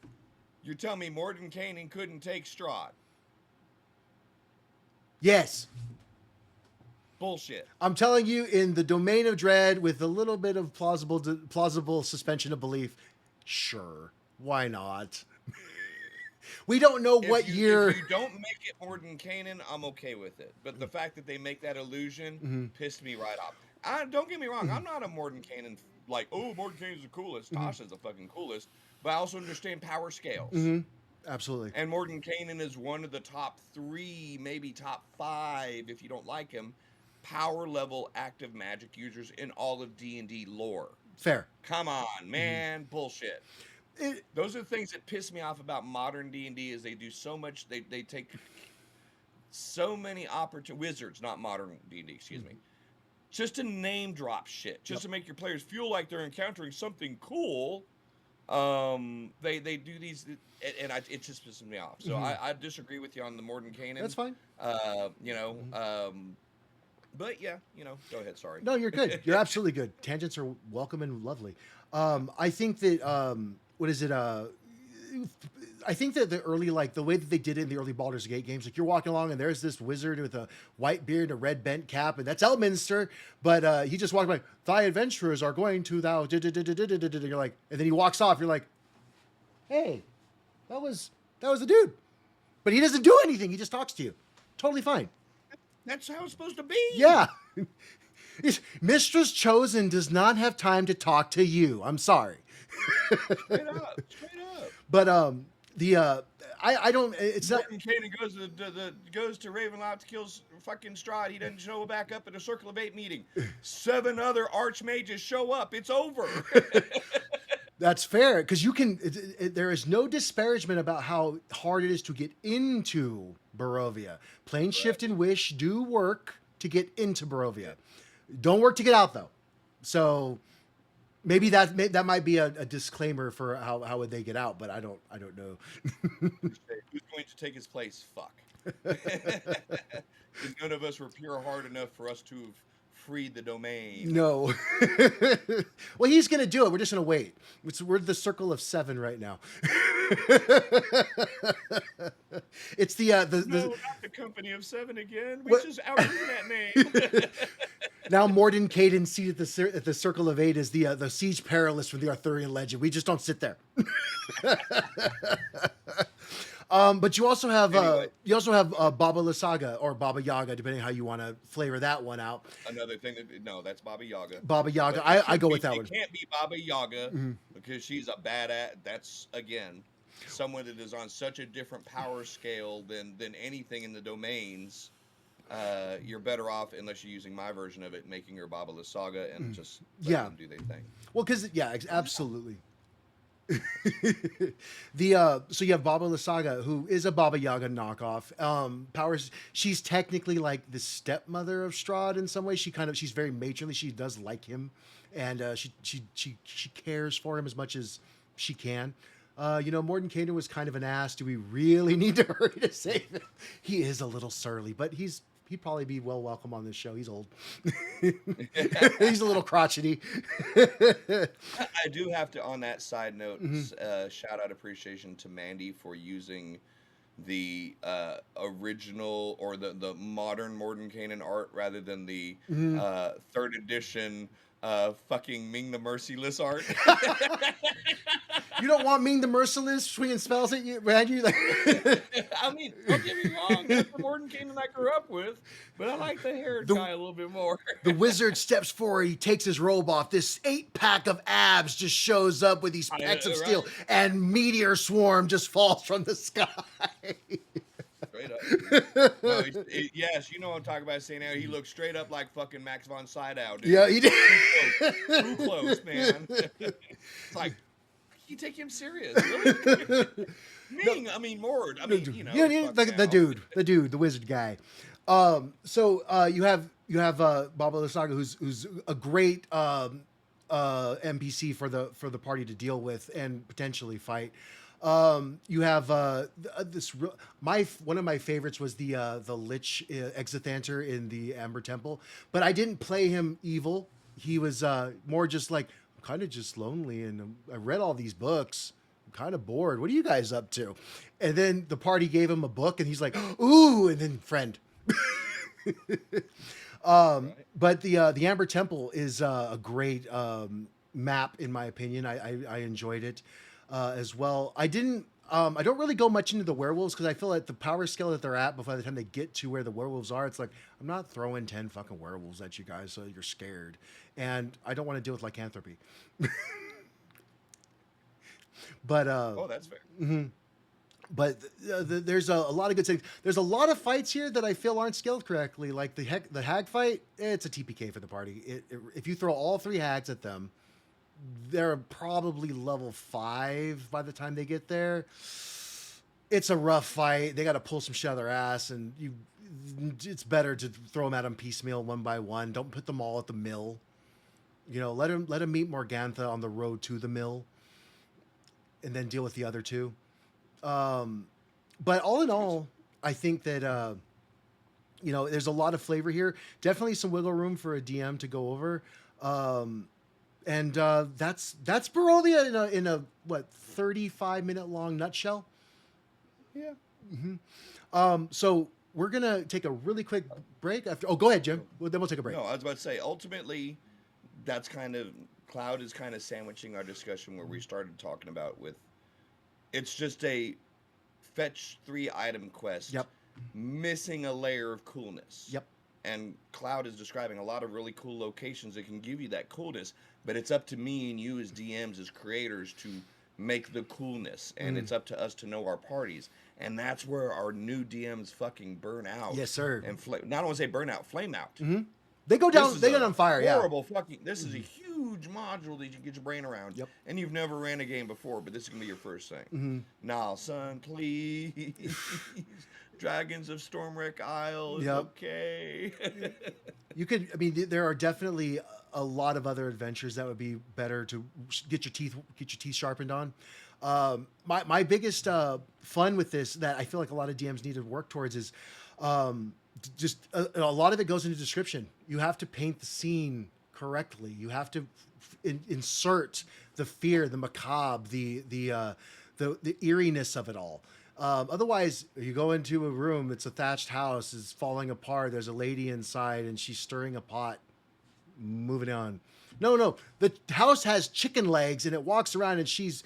S3: You're telling me Mordenkainen couldn't take Strahd?
S1: Yes.
S3: Bullshit.
S1: I'm telling you, in the domain of dread, with a little bit of plausible suspension of belief, sure, why not? We don't know what year.
S3: If you don't make it Mordenkainen, I'm okay with it. But the fact that they make that illusion pissed me right off. Don't get me wrong, I'm not a Mordenkainen like, oh, Mordenkainen's the coolest. Tasha's the fucking coolest. But I also understand power scales.
S1: Absolutely.
S3: And Mordenkainen is one of the top 3, maybe top 5, if you don't like him, power level active magic users in all of D&D lore.
S1: Fair.
S3: Come on, man. Bullshit. Those are the things that piss me off about modern D&D is they do so much, they take so many wizards, not modern D&D, excuse me, just to name drop shit, just to make your players feel like they're encountering something cool. They do these, and it just pisses me off. So I disagree with you on the Mordenkainen.
S1: That's fine.
S3: But yeah, go ahead. Sorry.
S1: No, you're good. You're absolutely good. Tangents are welcome and lovely. I think that what is it? I think that the early, like the way that they did it in the early Baldur's Gate games, like you're walking along and there's this wizard with a white beard, a red bent cap, and that's Elminster. But he just walked by. Thy adventurers are going to thou. You're like, and then he walks off. You're like, hey, that was a dude. But he doesn't do anything. He just talks to you. Totally fine.
S3: That's how it's supposed to be.
S1: Yeah. Mistress Chosen does not have time to talk to you. I'm sorry.
S3: Straight up.
S1: But I don't. It's not.
S3: Mordenkainen goes to Ravenloft to kill fucking Strahd. He doesn't show back up at a Circle of 8 meeting. 7 other archmages show up. It's over.
S1: That's fair because you can. There is no disparagement about how hard it is to get into Barovia. Plane Shift and Wish do work to get into Barovia. Don't work to get out though. So maybe that might be a disclaimer for how would they get out, but I don't know.
S3: Who's going to take his place? Fuck. None of us were pure heart enough for us to have freed the domain.
S1: No. Well, he's gonna do it. We're just gonna wait. We're the circle of 7 right now. It's no,
S3: not the company of 7 again. We just outgrew that name.
S1: Now Mordenkainen seated at the circle of 8 is the Siege Perilous from the Arthurian legend. We just don't sit there. But you also have Baba Lysaga or Baba Yaga, depending on how you want to flavor that one out.
S3: Another thing that's Baba Yaga.
S1: Baba Yaga, I go with that one.
S3: It can't be Baba Yaga because she's a badass. That's again someone that is on such a different power scale than anything in the domains. you're better off, unless you're using my version of it, making your Baba La Saga and just let
S1: Yeah.
S3: them do their thing.
S1: Well, because absolutely. So you have Baba Lysaga, who is a Baba Yaga knockoff. Powers, she's technically like the stepmother of Strahd in some way. She's very matronly. She does like him, and she cares for him as much as she can. Mordenkainen was kind of an ass. Do we really need to hurry to save him? He is a little surly, but he'd probably be well welcome on this show. He's old. He's a little crotchety.
S3: I do have to, on that side note, shout out appreciation to Mandy for using the original or the modern Mordenkainen art rather than the third edition fucking Ming the Merciless art.
S1: You don't want Ming the Merciless swinging spells at you, around you? Like...
S3: I mean, don't get me wrong, that's the Mordenkainen I grew up with, but I like the haired guy a little bit more.
S1: The wizard steps forward, he takes his robe off. This 8-pack of abs just shows up with these pecs of steel, and meteor swarm just falls from the sky.
S3: Straight up. No, yes, you know what I'm talking about, St. He looks straight up like fucking Max von Sydow, dude.
S1: Yeah, he did.
S3: Too close, man. It's like, you take him serious, really? Ming, I mean, Mord. I mean, you know.
S1: Yeah, the dude, the wizard guy. So you have Baba Lysaga, who's a great NPC for the party to deal with and potentially fight. You have one of my favorites was the Lich Exithanter in the Amber Temple, but I didn't play him evil. He was more just like, I'm kind of just lonely, and I read all these books. I'm kind of bored. What are you guys up to? And then the party gave him a book, and he's like, ooh, and then friend. But the Amber Temple is a great map, in my opinion. I enjoyed it as well. I don't really go much into the werewolves because I feel like the power scale that they're at, by the time they get to where the werewolves are, it's like, I'm not throwing 10 fucking werewolves at you guys so you're scared. And I don't want to deal with lycanthropy. But
S3: oh, that's fair.
S1: Mm-hmm. But there's a lot of good things. There's a lot of fights here that I feel aren't scaled correctly. Like the hag fight, it's a TPK for the party. If you throw all 3 hags at them, they're probably level 5 by the time they get there. It's a rough fight. They got to pull some shit out of their ass, and it's better to throw them at them piecemeal, one by one. Don't put them all at the mill. Let them meet Morgantha on the road to the mill, and then deal with the other 2. But all in all, I think that there's a lot of flavor here. Definitely some wiggle room for a DM to go over. And that's Barovia in a 35-minute long nutshell.
S3: Yeah.
S1: Mm-hmm. So we're gonna take a really quick break after. Oh, go ahead, Jim. Then we'll take a break.
S3: No, I was about to say, ultimately, that's kind of, Cloud is kind of sandwiching our discussion where we started talking about with, it's just a fetch 3-item quest.
S1: Yep.
S3: Missing a layer of coolness.
S1: Yep.
S3: And Cloud is describing a lot of really cool locations that can give you that coolness, but it's up to me and you as DMs, as creators, to make the coolness, and it's up to us to know our parties, and that's where our new DMs fucking burn out.
S1: Yes, sir.
S3: And not only say burn out, flame out.
S1: Mm-hmm. They go down. They get on fire.
S3: Horrible fucking. This is a huge module that you get your brain around.
S1: Yep.
S3: And you've never ran a game before, but this is gonna be your first thing.
S1: Mm-hmm.
S3: Nah, son, please. Dragons of Stormwreck Isle is
S1: Yep.
S3: okay.
S1: You could. I mean, there are definitely a lot of other adventures that would be better to get your teeth sharpened on. My biggest fun with this that I feel like a lot of DMs need to work towards is just a lot of it goes into description. You have to paint the scene correctly. You have to insert the fear, the macabre, the eeriness of it all. Otherwise, you go into a room, it's a thatched house, it's falling apart. There's a lady inside and she's stirring a pot. Moving on. No. The house has chicken legs and it walks around and she's,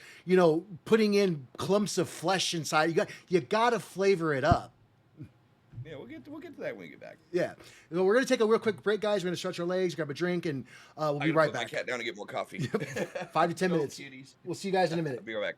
S1: putting in clumps of flesh inside. You got to flavor it up.
S3: Yeah, we'll get to that when we get back.
S1: Yeah. So we're going to take a real quick break, guys. We're going to stretch our legs, grab a drink, and we'll be right back.
S3: Put my cat down and get more coffee.
S1: 5 to 10
S3: Go,
S1: minutes.
S3: Cuties.
S1: We'll see you guys in a minute.
S3: I'll be right back.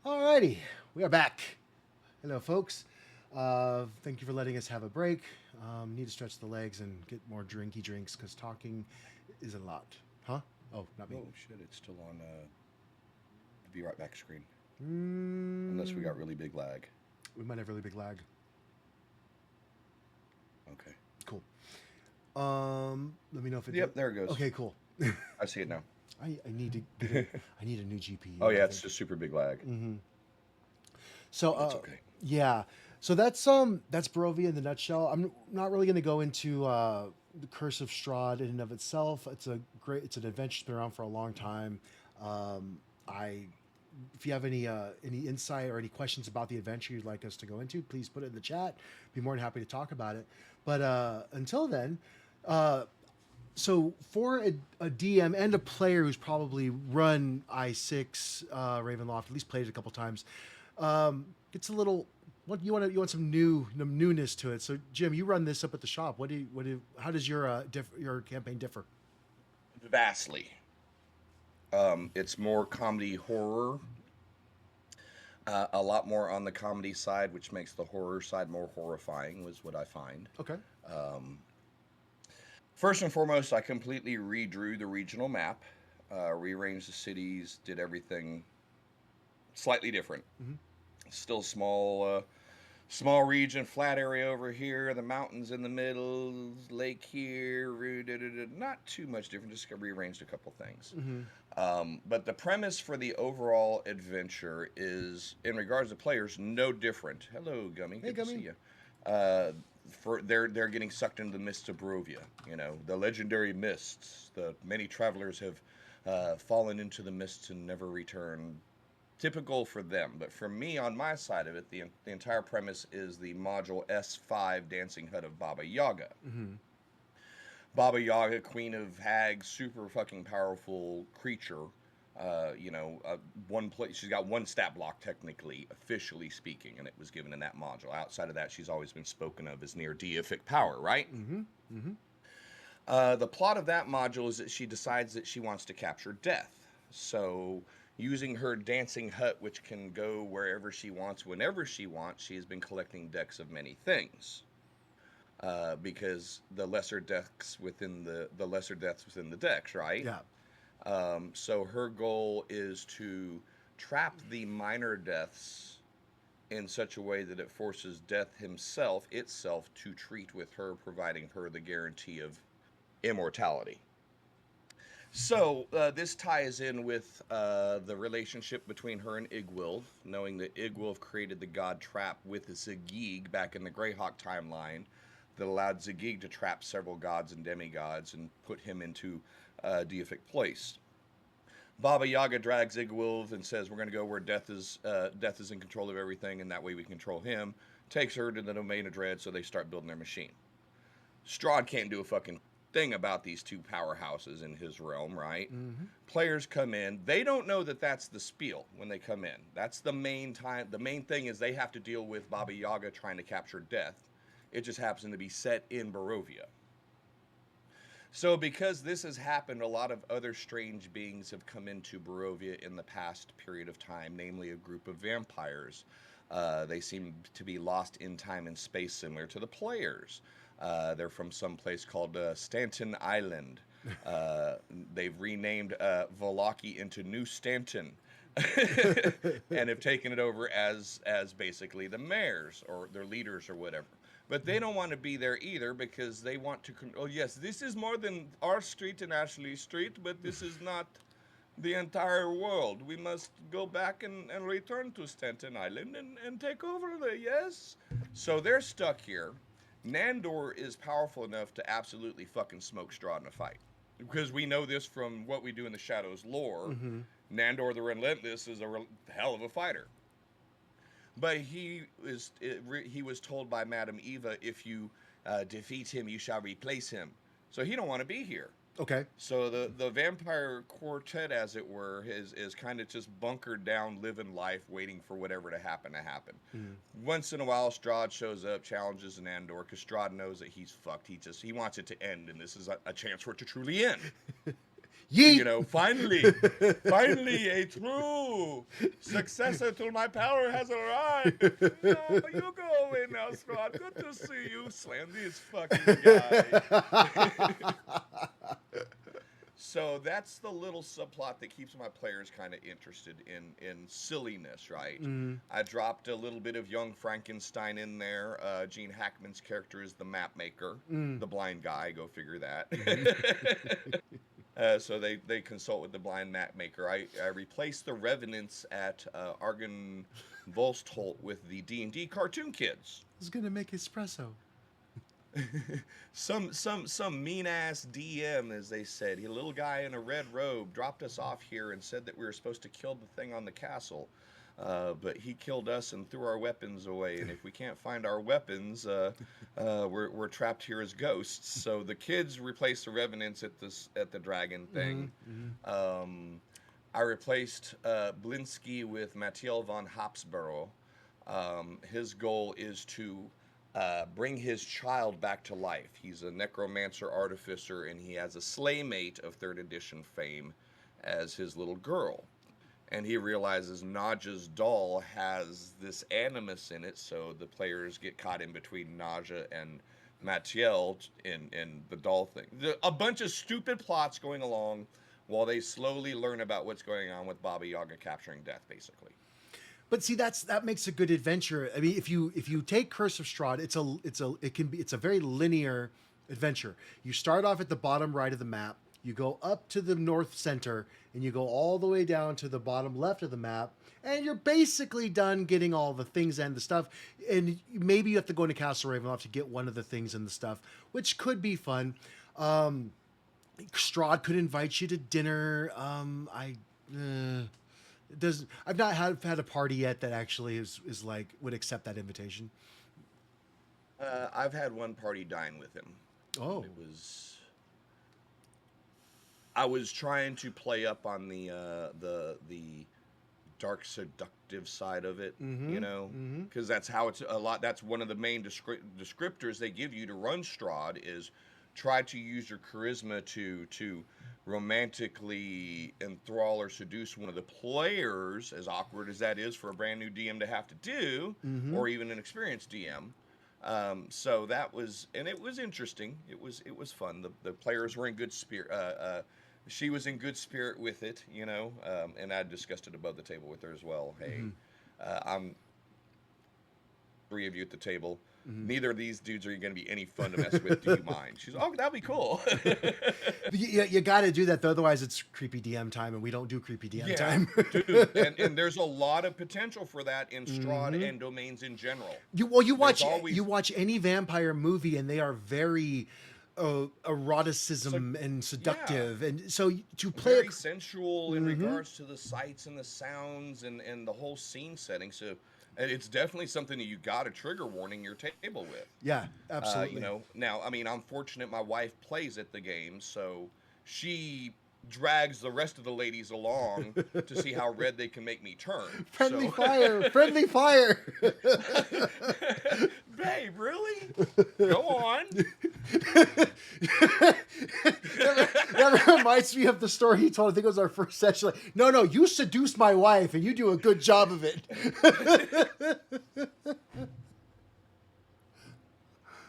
S1: Alrighty, we are back. Hello, folks. Thank you for letting us have a break. Need to stretch the legs and get more drinky drinks because talking is a lot. Huh? Oh, not me.
S2: Oh shit! It's still on the Be Right Back screen.
S1: Mm,
S2: Unless we got really big lag.
S1: we might have really big lag.
S2: Okay.
S1: Cool. Let me know if it.
S2: Yep, there it goes.
S1: Okay, cool.
S2: I see it now.
S1: I need to. I need a new GPU.
S2: Oh yeah,
S1: I
S2: it's
S1: think.
S2: just super big lag.
S1: So
S2: That's okay.
S1: yeah. So that's Barovia in the nutshell. I'm not really going to go into the Curse of Strahd in and of itself. It's an adventure that's been around for a long time. If you have any insight or any questions about the adventure you'd like us to go into, please put it in the chat. Be more than happy to talk about it. But until then, so for a DM and a player who's probably run I6 Ravenloft, at least played it a couple times, it's a little. What you want some newness to it. So Jim, you run this up at the shop. How does your campaign differ?
S2: Vastly. It's more comedy horror. A lot more on the comedy side, which makes the horror side more horrifying, was what I find.
S1: Okay.
S2: First and foremost, I completely redrew the regional map, rearranged the cities, did everything slightly different.
S1: Mm-hmm.
S2: Still small region, flat area over here, the mountains in the middle, lake here, not too much different, just rearranged a couple things.
S1: Mm-hmm.
S2: But the premise for the overall adventure is, in regards to players, no different. Hello, Gummy.
S1: Hey,
S2: Good
S1: Gummy.
S2: to see you. They're getting sucked into the mists of Barovia. You know, the legendary mists. The many travelers have fallen into the mists and never returned. Typical for them, but for me, on my side of it, the entire premise is the module S5 Dancing Hut of Baba Yaga.
S1: Mm-hmm.
S2: Baba Yaga, Queen of Hags, super fucking powerful creature. She's got one stat block, technically, officially speaking, and it was given in that module. Outside of that, she's always been spoken of as near deific power, right?
S1: Mm-hmm. Mm-hmm.
S2: The plot of that module is that she decides that she wants to capture death. So, using her dancing hut, which can go wherever she wants, whenever she wants, she has been collecting decks of many things. Because the lesser deaths within the decks, right?
S1: Yeah.
S2: So her goal is to trap the minor deaths in such a way that it forces death itself, to treat with her, providing her the guarantee of immortality. So, this ties in with the relationship between her and Igwilf, knowing that Igwilf created the god trap with Zagig back in the Greyhawk timeline that allowed Zagig to trap several gods and demigods and put him into deific place. Baba Yaga drags Igwilf and says, we're going to go where death is in control of everything, and that way we control him. Takes her to the domain of dread, so they start building their machine. Strahd can't do a fucking thing about these two powerhouses in his realm, right?
S1: Mm-hmm.
S2: Players come in. They don't know that that's the spiel when they come in. That's the main time. The main thing is they have to deal with Baba Yaga trying to capture death. It just happens to be set in Barovia. So because this has happened, a lot of other strange beings have come into Barovia in the past period of time, namely a group of vampires. They seem to be lost in time and space, similar to the players. They're from some place called Stanton Island. They've renamed Volaki into New Stanton. And have taken it over as basically the mayors or their leaders or whatever. But they don't want to be there either because they want to... Oh, yes, this is more than our street and Ashley Street, but this is not the entire world. We must go back and return to Stanton Island and take over there, yes? So they're stuck here. Nandor is powerful enough to absolutely fucking smoke Strahd in a fight. Because we know this from what we do in the Shadows lore.
S1: Mm-hmm.
S2: Nandor the Relentless is a hell of a fighter. But he was told by Madame Eva, if you defeat him, you shall replace him. So he don't want to be here.
S1: Okay.
S2: So the vampire quartet, as it were, is kind of just bunkered down, living life, waiting for whatever to happen. Mm-hmm. Once in a while, Strahd shows up, challenges Nandor, because Strahd knows that he's fucked. He wants it to end, and this is a chance for it to truly end.
S1: Yeet!
S3: Finally, finally, a true successor to my power has arrived. No, you go away now, Scott. Good to see you. Slam this fucking guy. So that's the little subplot that keeps my players kind of interested in silliness, right? I dropped a little bit of young Frankenstein in there. Gene Hackman's character is the map maker, the blind guy. Go figure that. So they consult with the blind map maker. I replaced the revenants at Argon Volstholt with the D&D cartoon kids.
S1: Who's gonna make espresso?
S3: Some mean ass DM, as they said. A little guy in a red robe dropped us off here and said that we were supposed to kill the thing on the castle, but he killed us and threw our weapons away. And if we can't find our weapons, we're trapped here as ghosts. So the kids replaced the revenants at the dragon thing. I replaced Blinsky with Matthiel von Habsborough. His goal is to bring his child back to life. He's a necromancer artificer, and he has a slaymate of 3rd edition fame as his little girl. And he realizes Naja's doll has this animus in it, so the players get caught in between Naja and Mattiel in the doll thing. A bunch of stupid plots going along while they slowly learn about what's going on with Baba Yaga capturing death, basically.
S1: But see, that makes a good adventure. I mean, if you take Curse of Strahd, it's a very linear adventure. You start off at the bottom right of the map, you go up to the north center, and you go all the way down to the bottom left of the map, and you're basically done getting all the things and the stuff. And maybe you have to go into Castle Ravenloft to get one of the things and the stuff, which could be fun. Strahd could invite you to dinner. I've not had a party yet that actually is like would accept that invitation.
S3: I've had one party dine with him.
S1: Oh,
S3: I was trying to play up on the dark seductive side of it, because that's how it's a lot. That's one of the main descriptors they give you to run Strahd is try to use your charisma to romantically enthrall or seduce one of the players, as awkward as that is for a brand new DM to have to do, or even an experienced DM. So that was, and it was interesting. It was fun. The players were in good spirit. She was in good spirit with it, and I discussed it above the table with her as well. Hey, I'm 3 of you at the table. Neither of these dudes are going to be any fun to mess with. Do you mind? She's, oh, that'd be cool.
S1: you got to do that, though. Otherwise, it's creepy DM time, and we don't do creepy DM time.
S3: Dude, and there's a lot of potential for that in Strahd and domains in general.
S1: You watch any vampire movie, and they are very eroticism and seductive, and so to play
S3: very sensual in regards to the sights and the sounds and the whole scene setting. So. It's definitely something that you got a trigger warning your table with.
S1: Yeah, absolutely.
S3: Now, I mean, I'm fortunate my wife plays at the game, so she drags the rest of the ladies along to see how red they can make me turn.
S1: Friendly fire.
S3: Babe, really? Go on.
S1: That reminds me of the story he told. I think it was our first session. Like, no, you seduced my wife, and you do a good job of it.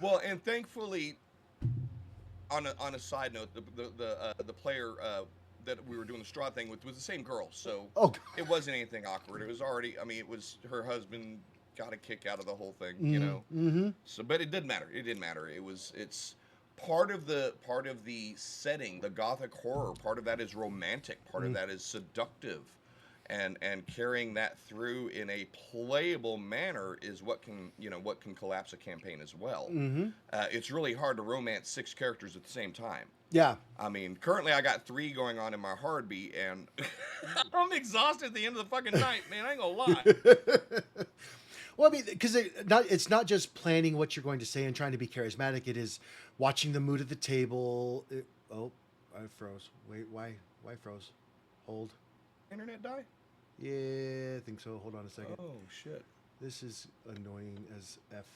S3: Well, and thankfully, on a side note, the player that we were doing the straw thing with was the same girl, so it wasn't anything awkward. It was already, I mean, it was her husband got a kick out of the whole thing, So, but it didn't matter. It's part of the setting, the gothic horror. Part of that is romantic. Part of that is seductive, and carrying that through in a playable manner is what can collapse a campaign as well. It's really hard to romance 6 characters at the same time.
S1: Yeah.
S3: I mean, currently I got 3 going on in my heartbeat, and I'm exhausted at the end of the fucking night, man. I ain't gonna lie.
S1: Well, I mean, because it's not just planning what you're going to say and trying to be charismatic. It is watching the mood of the table. I froze. Wait, why froze? Hold.
S3: Internet die?
S1: Yeah, I think so. Hold on a second.
S3: Oh, shit.
S1: This is annoying as F.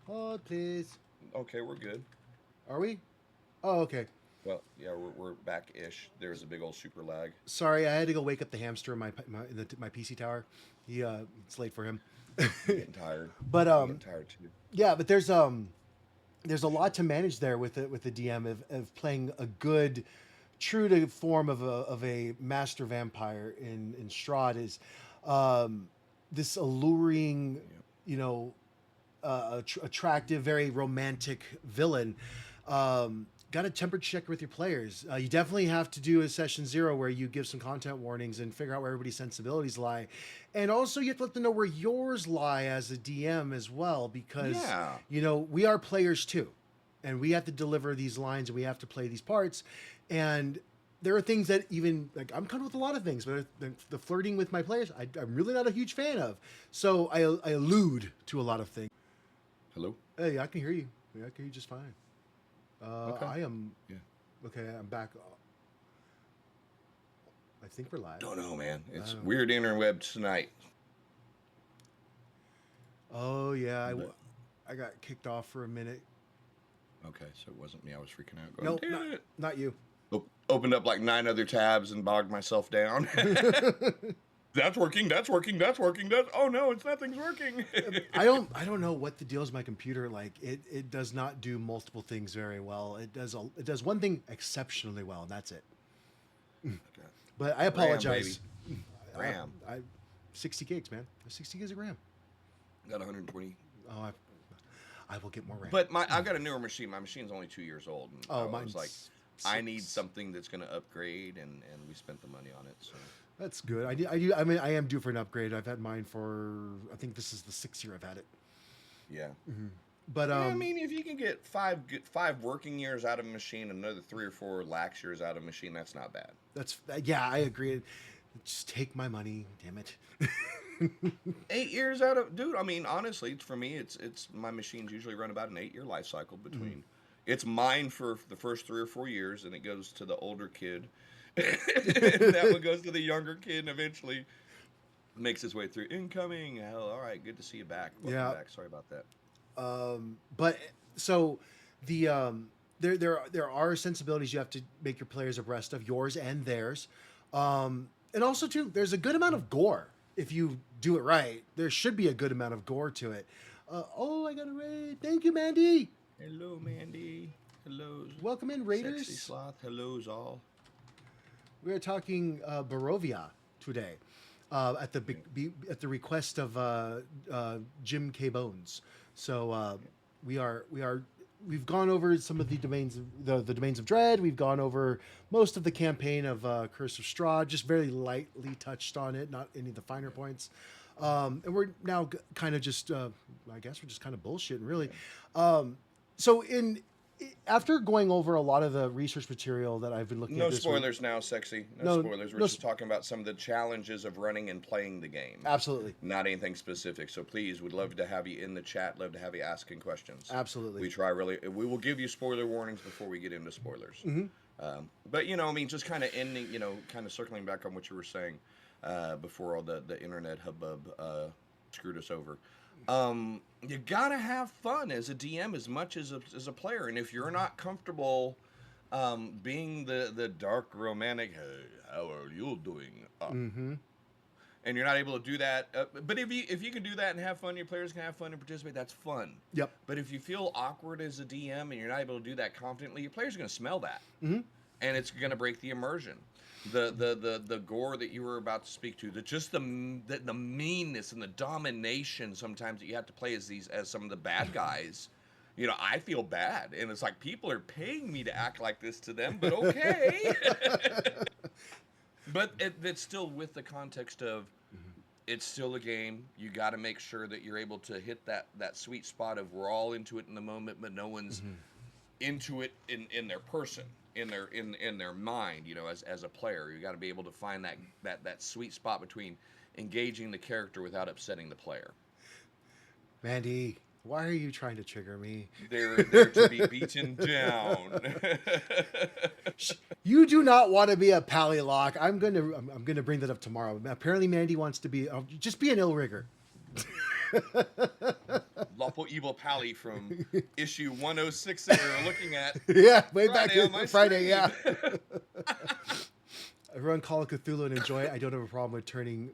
S1: Hold, please.
S3: Okay, we're good.
S1: Are we? Oh, okay.
S3: Well, yeah, we're back-ish. There's a big old super lag.
S1: Sorry, I had to go wake up the hamster in my PC tower. It's late for him.
S3: I'm getting tired.
S1: But
S3: I'm getting tired too.
S1: yeah, but there's a lot to manage there with the DM of playing a good, true to form of a master vampire in Strahd is this alluring, you know, attractive, very romantic villain. Got to temper check with your players. You definitely have to do a session 0 where you give some content warnings and figure out where everybody's sensibilities lie, and also you have to let them know where yours lie as a DM as well, because
S3: Yeah.
S1: you know we are players too, and we have to deliver these lines and we have to play these parts, and there are things that even like I'm kind of with a lot of things, but the flirting with my players I'm really not a huge fan of, so I allude to a lot of things.
S3: Hello?
S1: Hey, I can hear you. Yeah, I can hear you just fine.
S3: Okay.
S1: I am.
S3: Yeah.
S1: Okay, I'm back. I think we're live.
S3: Don't know, man. It's
S1: Oh.
S3: weird interwebs tonight.
S1: Oh yeah,
S3: But-
S1: I got kicked off for a minute.
S3: Okay, so it wasn't me. I was freaking out. Going,
S1: No,
S3: "Damn it."
S1: not you.
S3: Opened up like 9 other tabs and bogged myself down. That's working. That's working. That's working. That's oh no, it's nothing's working.
S1: I don't know what the deal is with my computer. Like it does not do multiple things very well. It does one thing exceptionally well, and that's it. But I apologize.
S3: RAM.
S1: I 60 gigs, man. 60 gigs of RAM.
S3: Got 120.
S1: Oh, I will get more RAM.
S3: But I've got a newer machine. My machine's only 2 years old. And I
S1: mine's
S3: was like, I need something that's going to upgrade, and we spent the money on it. So
S1: That's good. I mean, I am due for an upgrade. I've had mine for, I think this is the 6th year I've had it.
S3: yeah.
S1: But
S3: Yeah, I mean, if you can get five working years out of a machine, another 3 or 4 lax years out of a machine, that's not bad.
S1: yeah, I agree. Just take my money, damn it.
S3: 8 years out of, dude. I mean, honestly, for me, it's my machines usually run about an 8-year life cycle between. It's mine for the first 3 or 4 years, and it goes to the older kid. That one goes to the younger kid, and eventually makes its way through incoming. Hell, all right, good to see you back. Welcome back. Sorry about that.
S1: But so the there are sensibilities you have to make your players abreast of, yours and theirs. And also too, there's a good amount of gore if you do it right. There should be a good amount of gore to it. Oh, I got a raid. Thank you, Mandy.
S3: Hello, Mandy. Hello.
S1: Welcome in, Raiders.
S3: Sexy Sloth. Hello's all.
S1: We are talking Barovia today, at the request of Jim K. Bones. So we've gone over some of the domains of the domains of dread. We've gone over most of the campaign of Curse of Strahd, just very lightly touched on it, not any of the finer points. And we're now kind of just, I guess we're just kind of bullshitting, really. So after going over a lot of the research material that I've been looking at,
S3: No spoilers now, sexy. No spoilers. We're just talking about some of the challenges of running and playing the game.
S1: Absolutely.
S3: Not anything specific. So please, we'd love to have you in the chat. Love to have you asking questions.
S1: Absolutely.
S3: We will give you spoiler warnings before we get into spoilers. But I mean, just kind of ending, kind of circling back on what you were saying before all the internet hubbub screwed us over. You gotta have fun as a DM as much as a player, and if you're not comfortable being the dark romantic, hey, how are you doing? And you're not able to do that, but if you can do that and have fun, your players can have fun and participate. That's fun.
S1: Yep.
S3: But if you feel awkward as a DM and you're not able to do that confidently, your players are gonna smell that, and it's gonna break the immersion. The gore that you were about to speak to, the meanness and the domination sometimes that you have to play as some of the bad guys. I feel bad, and it's like people are paying me to act like this to them, but okay. But it's still with the context of it's still a game. You got to make sure that you're able to hit that sweet spot of we're all into it in the moment, but no one's into it in their person. In their mind, as a player, you got to be able to find that sweet spot between engaging the character without upsetting the player.
S1: Mandy, why are you trying to trigger me?
S3: They're to be beaten down.
S1: You do not want to be a pallylock. I'm gonna bring that up tomorrow. Apparently, Mandy wants to be just be an ill rigger.
S3: Lawful Evil Pally from issue 106 that we were looking at.
S1: Yeah, way back
S3: Friday on my
S1: in Friday.
S3: stream.
S1: Yeah. I run Call of Cthulhu and enjoy it. I don't have a problem with turning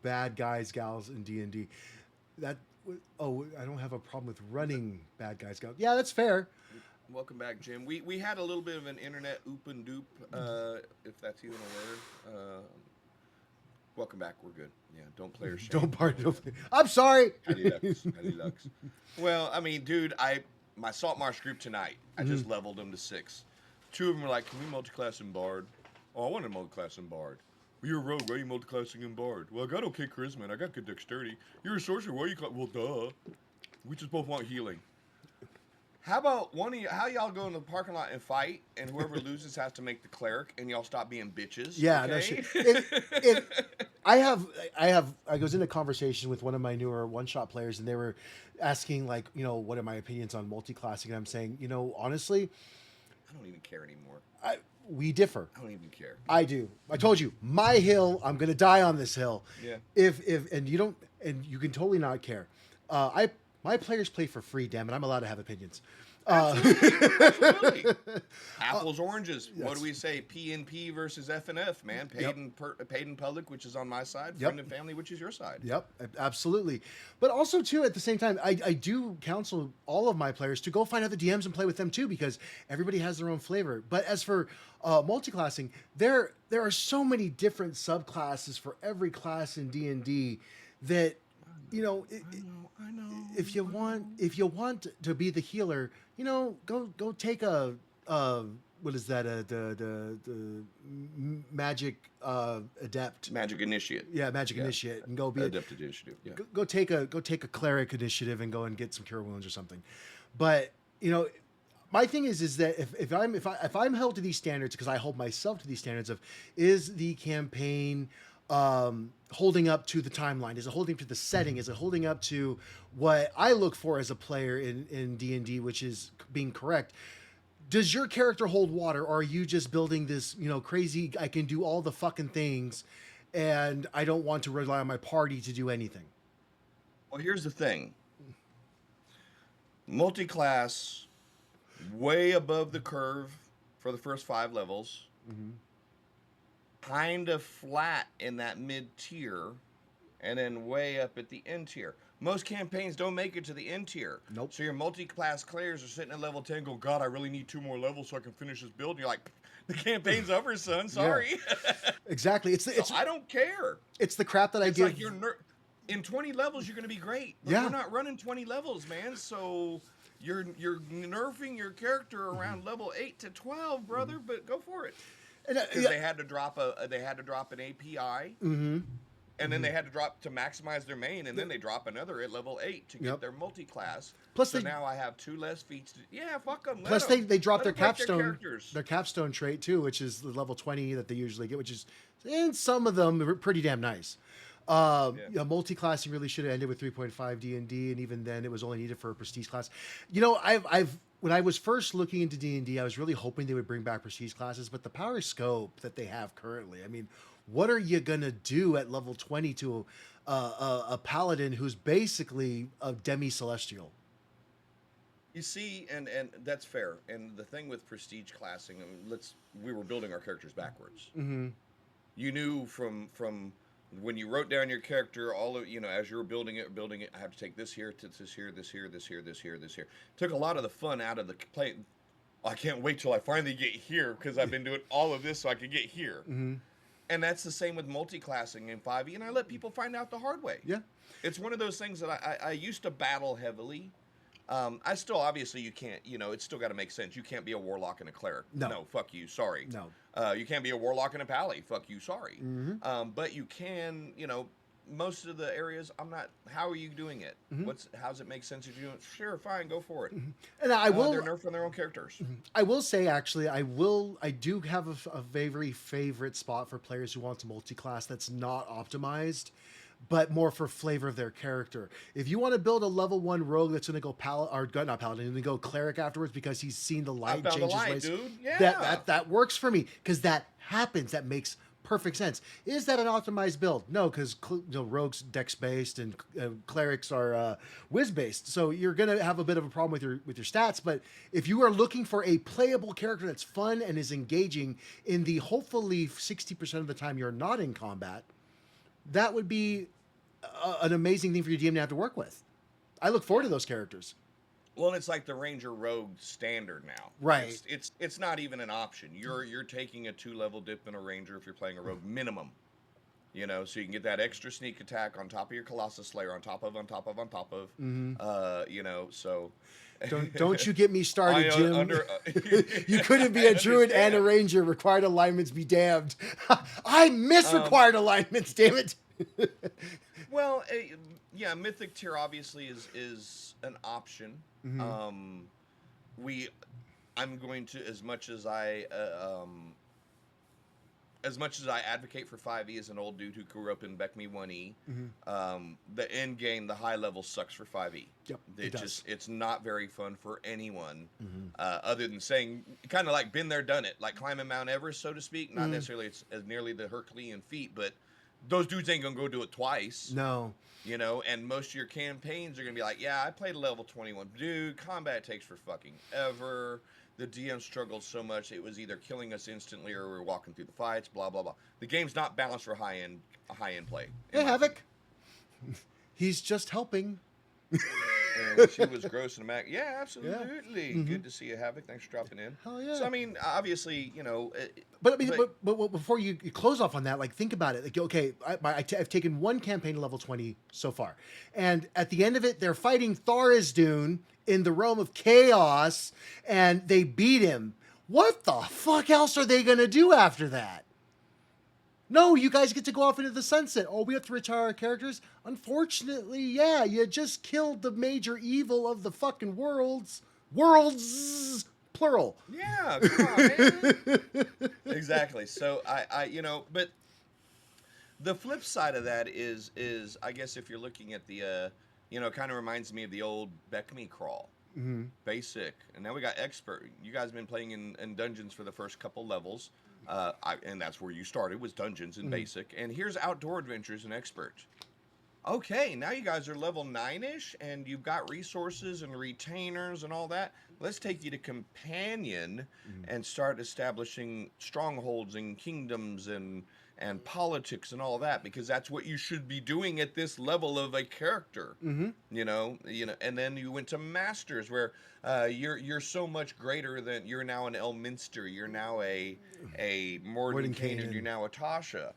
S1: bad guys, gals in D&D. I don't have a problem with running bad guys, gals. Yeah, that's fair.
S3: Welcome back, Jim. We had a little bit of an internet oop and doop, if that's even a word. Welcome back. We're good. Yeah, don't play or shame.
S1: Don't party. I'm sorry.
S3: Howdy Lux. Well, I mean, dude, my Salt Marsh group tonight, I just leveled them to 6. 2 of them were like, can we multi-class in Bard? Oh, I want to multi-class in Bard. Well, you're a rogue. Why are you multi-classing in Bard? Well, I got okay charisma and I got good dexterity. You're a sorcerer. Why are you... Well, duh. We just both want healing. How about how y'all go in the parking lot and fight, and whoever loses has to make the cleric, and y'all stop being bitches?
S1: Yeah,
S3: okay?
S1: no shit. I was in a conversation with one of my newer one-shot players, and they were asking, like, what are my opinions on multi-classing? And I'm saying, honestly,
S3: I don't even care anymore.
S1: We differ.
S3: I don't even care.
S1: I do. I told you, my hill. I'm gonna die on this hill.
S3: Yeah.
S1: And you don't, and you can totally not care. My players play for free. Damn it, I'm allowed to have opinions.
S3: Absolutely. Apples, oranges. What do we say? P and P versus F and F, man. Paid in public, which is on my side. Friend and family, which is your side.
S1: Yep, absolutely. But also, too, at the same time, I do counsel all of my players to go find other DMs and play with them, too, because everybody has their own flavor. But as for multi-classing, there are so many different subclasses for every class in D&D that, I know. If you want to be the healer, go take a what is that? The magic adept.
S3: Magic initiate.
S1: Yeah, magic initiate, and go be
S3: adept initiative. Yeah.
S1: Go take a cleric initiative and go and get some cure wounds or something. But my thing is that if I'm held to these standards, because I hold myself to these standards of, is the campaign holding up to the timeline? Is it holding up to the setting? Is it holding up to what I look for as a player in D&D, which is being correct? Does your character hold water, or are you just building this, crazy, I can do all the fucking things and I don't want to rely on my party to do anything?
S3: Well, here's the thing. Multi-class, way above the curve for the first 5 levels. Mm-hmm. Kind of flat in that mid-tier, and then way up at the end tier. Most campaigns don't make it to the end tier.
S1: Nope.
S3: So your multi-class players are sitting at level 10 going, God, I really need 2 more levels so I can finish this build. And you're like, the campaign's over, son. Sorry.
S1: Yeah. Exactly.
S3: I don't care.
S1: It's the crap that I give.
S3: Like in 20 levels, you're going to be great. But we're not running 20 levels, man. So you're nerfing your character around level 8 to 12, brother. But go for it. Because they had to drop an API, and then they had to drop to maximize their main, and then they drop another at level 8 to get their multi-class.
S1: Plus,
S3: now I have 2 less feats. Fuck them.
S1: Plus, they drop their capstone trait too, which is the level 20 that they usually get, which is in some of them pretty damn nice. Multi-classing really should have ended with 3.5 D&D, and even then, it was only needed for a prestige class. When I was first looking into D&D, I was really hoping they would bring back prestige classes, but the power scope that they have currently, I mean, what are you going to do at level 20 to a paladin who's basically a demi-celestial?
S3: You see, and that's fair. And the thing with prestige classing, we were building our characters backwards. Mm-hmm. You knew from when you wrote down your character, all of as you were building it, I have to take this here, this here, this here, this here, this here, this here. Took a lot of the fun out of the play. I can't wait till I finally get here because I've been doing all of this so I can get here. Mm-hmm. And that's the same with multi-classing in 5e, and I let people find out the hard way.
S1: Yeah,
S3: it's one of those things that I used to battle heavily. I still, obviously, you can't, it's still got to make sense. You can't be a warlock and a cleric. No, fuck you, sorry.
S1: No.
S3: You can't be a warlock and a pally. Fuck you, sorry.
S1: Mm-hmm.
S3: But you can, most of the areas, how are you doing it? Mm-hmm. How's it make sense if you do it? Sure, fine, go for it.
S1: Mm-hmm. And they're
S3: nerfing their own characters.
S1: Mm-hmm. I will say, actually, I do have a very favorite spot for players who want to multi-class that's not optimized, but more for flavor of their character. If you want to build a level 1 rogue that's going to go not paladin, and then go cleric afterwards because he's seen the light, change his ways.
S3: Dude. Yeah.
S1: That works for me, because that happens. That makes perfect sense. Is that an optimized build? No, because rogues dex based and clerics are whiz based. So you're gonna have a bit of a problem with your stats. But if you are looking for a playable character that's fun and is engaging in the hopefully 60% of the time you're not in combat, that would be an amazing thing for your DM to have to work with. I look forward to those characters.
S3: Well, it's like the Ranger Rogue standard now.
S1: Right.
S3: It's not even an option. You're taking a 2-level dip in a Ranger if you're playing a Rogue minimum. You know, so you can get that extra sneak attack on top of your Colossus Slayer, on top of. You know, so.
S1: Don't you get me started, Jim. You couldn't be
S3: I
S1: a druid and a
S3: understand.
S1: ranger. Required alignments be damned. I miss required alignments, damn it.
S3: Well, yeah, Mythic tier obviously is an option. I'm going to, as much as I advocate for 5e as an old dude who grew up in Beckme 1e, the end game, the high level sucks for 5e.
S1: Yep, it does.
S3: It's not very fun for anyone, other than saying, kind of like been there, done it, like climbing Mount Everest, so to speak. Not necessarily it's as nearly the Herculean feat, but those dudes ain't gonna go do it twice.
S1: No.
S3: You know, and most of your campaigns are gonna be like, yeah, I played level 21. Dude, combat takes for fucking ever. The DM struggled so much it was either killing us instantly or we were walking through the fights, blah blah blah. The game's not balanced for high end play.
S1: Hey, Havoc. He's just helping.
S3: And she was gross and Mac. Yeah, absolutely. Good to see you, Havoc. Thanks for dropping in.
S1: Hell yeah.
S3: So I mean, obviously, you know.
S1: But before you close off on that, like think about it. Like, okay, I've taken one campaign to level 20 so far, and at the end of it, they're fighting Tharizdun in the realm of chaos, and they beat him. What the fuck else are they gonna do after that? No, you guys get to go off into the sunset. Oh, we have to retire our characters? Unfortunately, yeah, you just killed the major evil of the fucking worlds. Worlds, plural.
S3: Yeah, come on, man. Exactly. So I you know, but the flip side of that is I guess if you're looking at the you know, it kind of reminds me of the old Beckme crawl. Basic, and now we got expert. You guys have been playing in dungeons for the first couple levels. And that's where you started, was dungeons and basic. And here's outdoor adventures and expert. Okay, now you guys are level 9-ish, and you've got resources and retainers and all that. Let's take you to companion and start establishing strongholds and kingdoms and politics and all that, because that's what you should be doing at this level of a character. You know, and then you went to masters where you're so much greater than, you're now an Elminster, you're now a Mordenkainen, you're now a Tasha,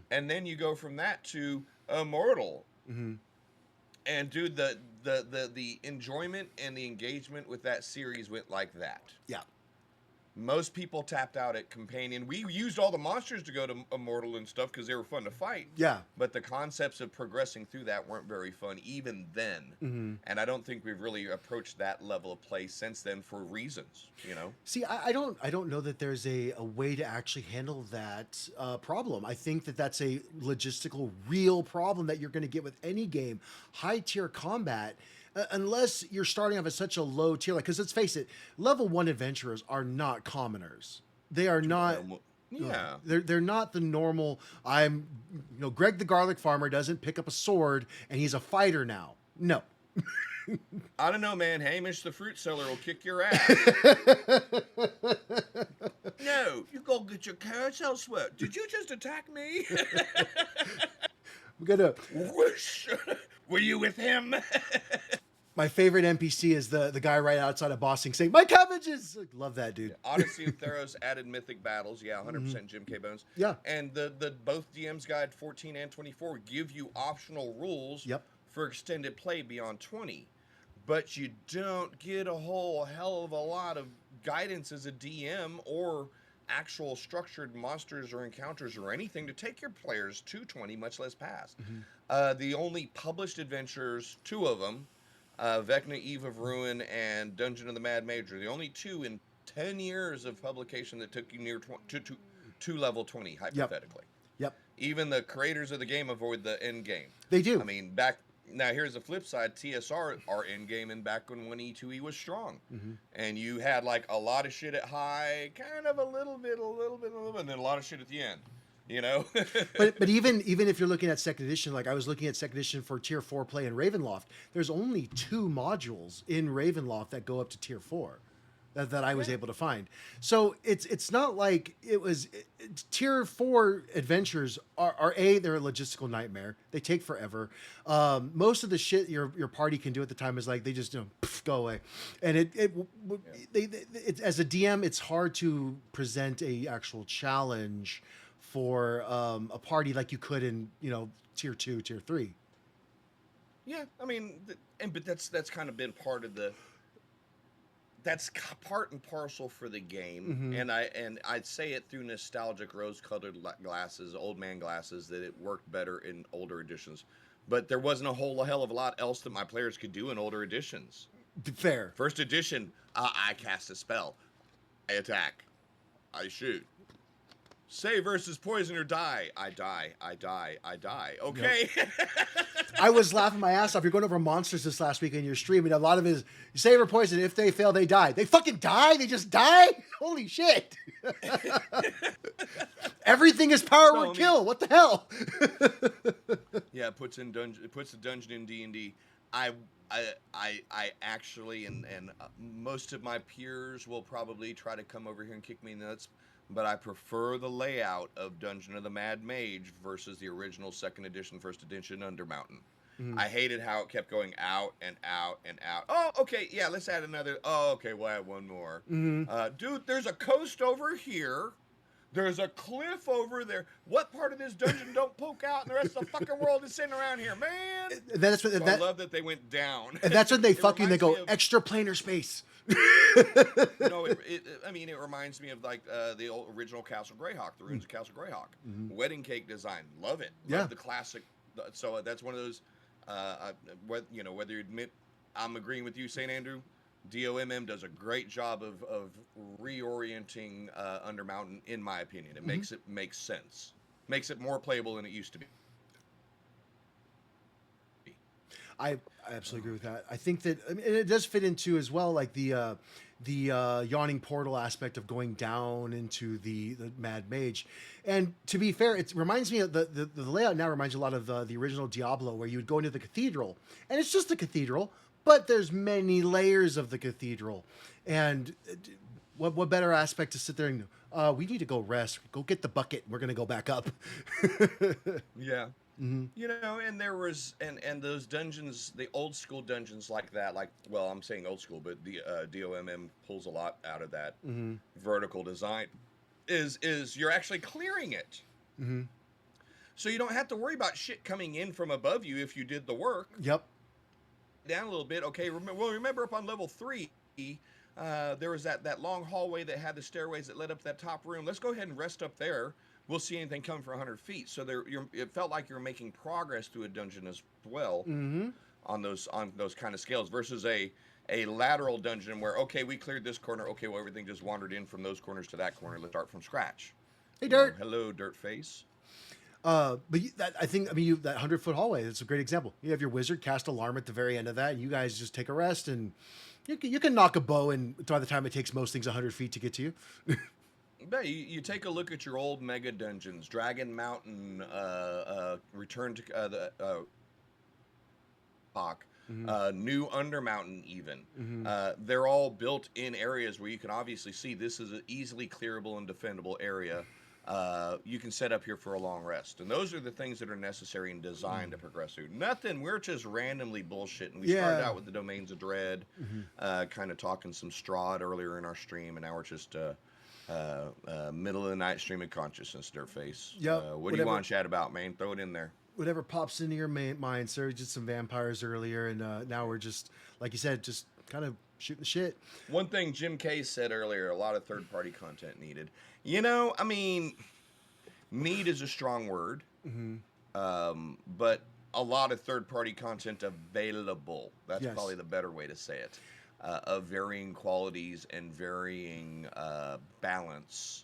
S3: and then you go from that to immortal. And dude, the enjoyment and the engagement with that series went like that.
S1: Yeah.
S3: Most people tapped out at companion. We used all the monsters to go to immortal and stuff because they were fun to fight.
S1: Yeah.
S3: But the concepts of progressing through that weren't very fun even then. And I don't think we've really approached that level of play since then for reasons, you know?
S1: See, I don't know that there's a way to actually handle that problem. I think that that's a logistical, real problem that you're going to get with any game. High tier combat, unless you're starting off at such a low tier, like, because let's face it, level 1 adventurers are not commoners. They are not.
S3: Yeah.
S1: They're not the normal. Greg the garlic farmer doesn't pick up a sword and he's a fighter now. No.
S3: I don't know, man. Hamish the fruit seller will kick your ass. No, you go get your carrots elsewhere. Did you just attack me?
S1: We're gonna.
S3: Whoosh. Were you with him?
S1: My favorite NPC is the guy right outside of Boston saying, "My cabbages!" Love that dude.
S3: Odyssey of Theros added mythic battles. Yeah, 100% Jim K. Bones.
S1: Yeah.
S3: And the both DM's Guide 14 and 24 give you optional rules for extended play beyond 20. But you don't get a whole hell of a lot of guidance as a DM or actual structured monsters or encounters or anything to take your players to 20, much less past. The only published adventures, 2 of them, Vecna Eve of Ruin and Dungeon of the Mad Mage, are the only 2 in 10 years of publication that took you near to level 20, hypothetically.
S1: Yep.
S3: Even the creators of the game avoid the end game.
S1: They do.
S3: I mean, now here's the flip side. TSR are end game and back when 1E2E was strong. And you had like a lot of shit at high, kind of a little bit, and then a lot of shit at the end. you know.
S1: But even if you're looking at second edition, like I was looking at second edition for tier 4 play in Ravenloft, there's only 2 modules in Ravenloft that go up to tier 4 that I was able to find. So it's not like it was tier 4 adventures are they're a logistical nightmare. They take forever. Most of the shit your party can do at the time is like they just go away, and it as a DM it's hard to present a actual challenge for a party like you could in tier 2, tier 3.
S3: Yeah, I mean, but that's kind of been part of the. That's part and parcel for the game, and I'd say it through nostalgic rose-colored glasses, old man glasses, that it worked better in older editions. But there wasn't a whole hell of a lot else that my players could do in older editions.
S1: Fair.
S3: First edition, I cast a spell, I attack, I shoot. Say versus poison or die. I die. Okay.
S1: Yep. I was laughing my ass off. You're going over monsters this last week in your stream, and a lot of it is you save or poison. If they fail, they die. They fucking die? They just die? Holy shit. Everything is power word kill. What the hell?
S3: Yeah, it puts the dungeon in D&D. I actually, and most of my peers will probably try to come over here and kick me nuts, but I prefer the layout of Dungeon of the Mad Mage versus the original second edition, first edition Undermountain. I hated how it kept going out and out and out. Oh, okay, yeah, let's add another. Oh, okay, we'll add one more. Dude, there's a coast over here. There's a cliff over there. What part of this dungeon don't poke out and the rest of the fucking world is sitting around here, man?
S1: That's what,
S3: I love that they went down.
S1: And that's when they they go, extra planar space.
S3: No, it reminds me of like the old original Castle Greyhawk, the ruins of Castle Greyhawk. Wedding cake design, love it. Love the classic. So that's one of those, whether you admit I'm agreeing with you, St. Andrew, DOMM does a great job of reorienting Undermountain, in my opinion. It makes it make sense. Makes it more playable than it used to be.
S1: I absolutely agree with that. I think that and it does fit into as well, like the yawning portal aspect of going down into the Mad Mage. And to be fair, it reminds me of the layout now reminds you a lot of the original Diablo, where you would go into the cathedral, and it's just a cathedral, but there's many layers of the cathedral. And what better aspect to sit there and we need to go rest, go get the bucket, we're gonna go back up.
S3: Yeah. And there was and those dungeons, the old school dungeons like that, well, I'm saying old school, but the DOMM pulls a lot out of that vertical design. Is you're actually clearing it, so you don't have to worry about shit coming in from above you if you did the work.
S1: Yep.
S3: Down a little bit, okay. Remember up on level 3, there was that long hallway that had the stairways that led up to that top room. Let's go ahead and rest up there. We'll see anything come for 100 feet. So it felt like you're making progress through a dungeon as well on those kind of scales versus a lateral dungeon where, okay, we cleared this corner. Okay, well, everything just wandered in from those corners to that corner. Let's start from scratch.
S1: Hey, Dirt.
S3: Hello, Dirt Face.
S1: But that 100-foot hallway, that's a great example. You have your wizard cast alarm at the very end of that, and you guys just take a rest, and you can knock a bow, and by the time it takes most things 100 feet to get to you.
S3: But you take a look at your old mega dungeons, Dragon Mountain, Return to the Hawk, New Undermountain even. They're all built in areas where you can obviously see this is an easily clearable and defendable area. You can set up here for a long rest. And those are the things that are necessary and designed to progress through. Nothing, we're just randomly bullshitting. We started out with the Domains of Dread, kind of talking some Strahd earlier in our stream, and now we're just middle of the night stream of consciousness, Dirtface. What do you want to chat about, man? Throw it in there.
S1: Whatever pops into your mind, sir. We did some vampires earlier, and now we're just, like you said, just kind of shooting the shit.
S3: One thing Jim K said earlier, a lot of third-party content needed. Need is a strong word, but a lot of third-party content available. That's probably the better way to say it. Of varying qualities and varying balance,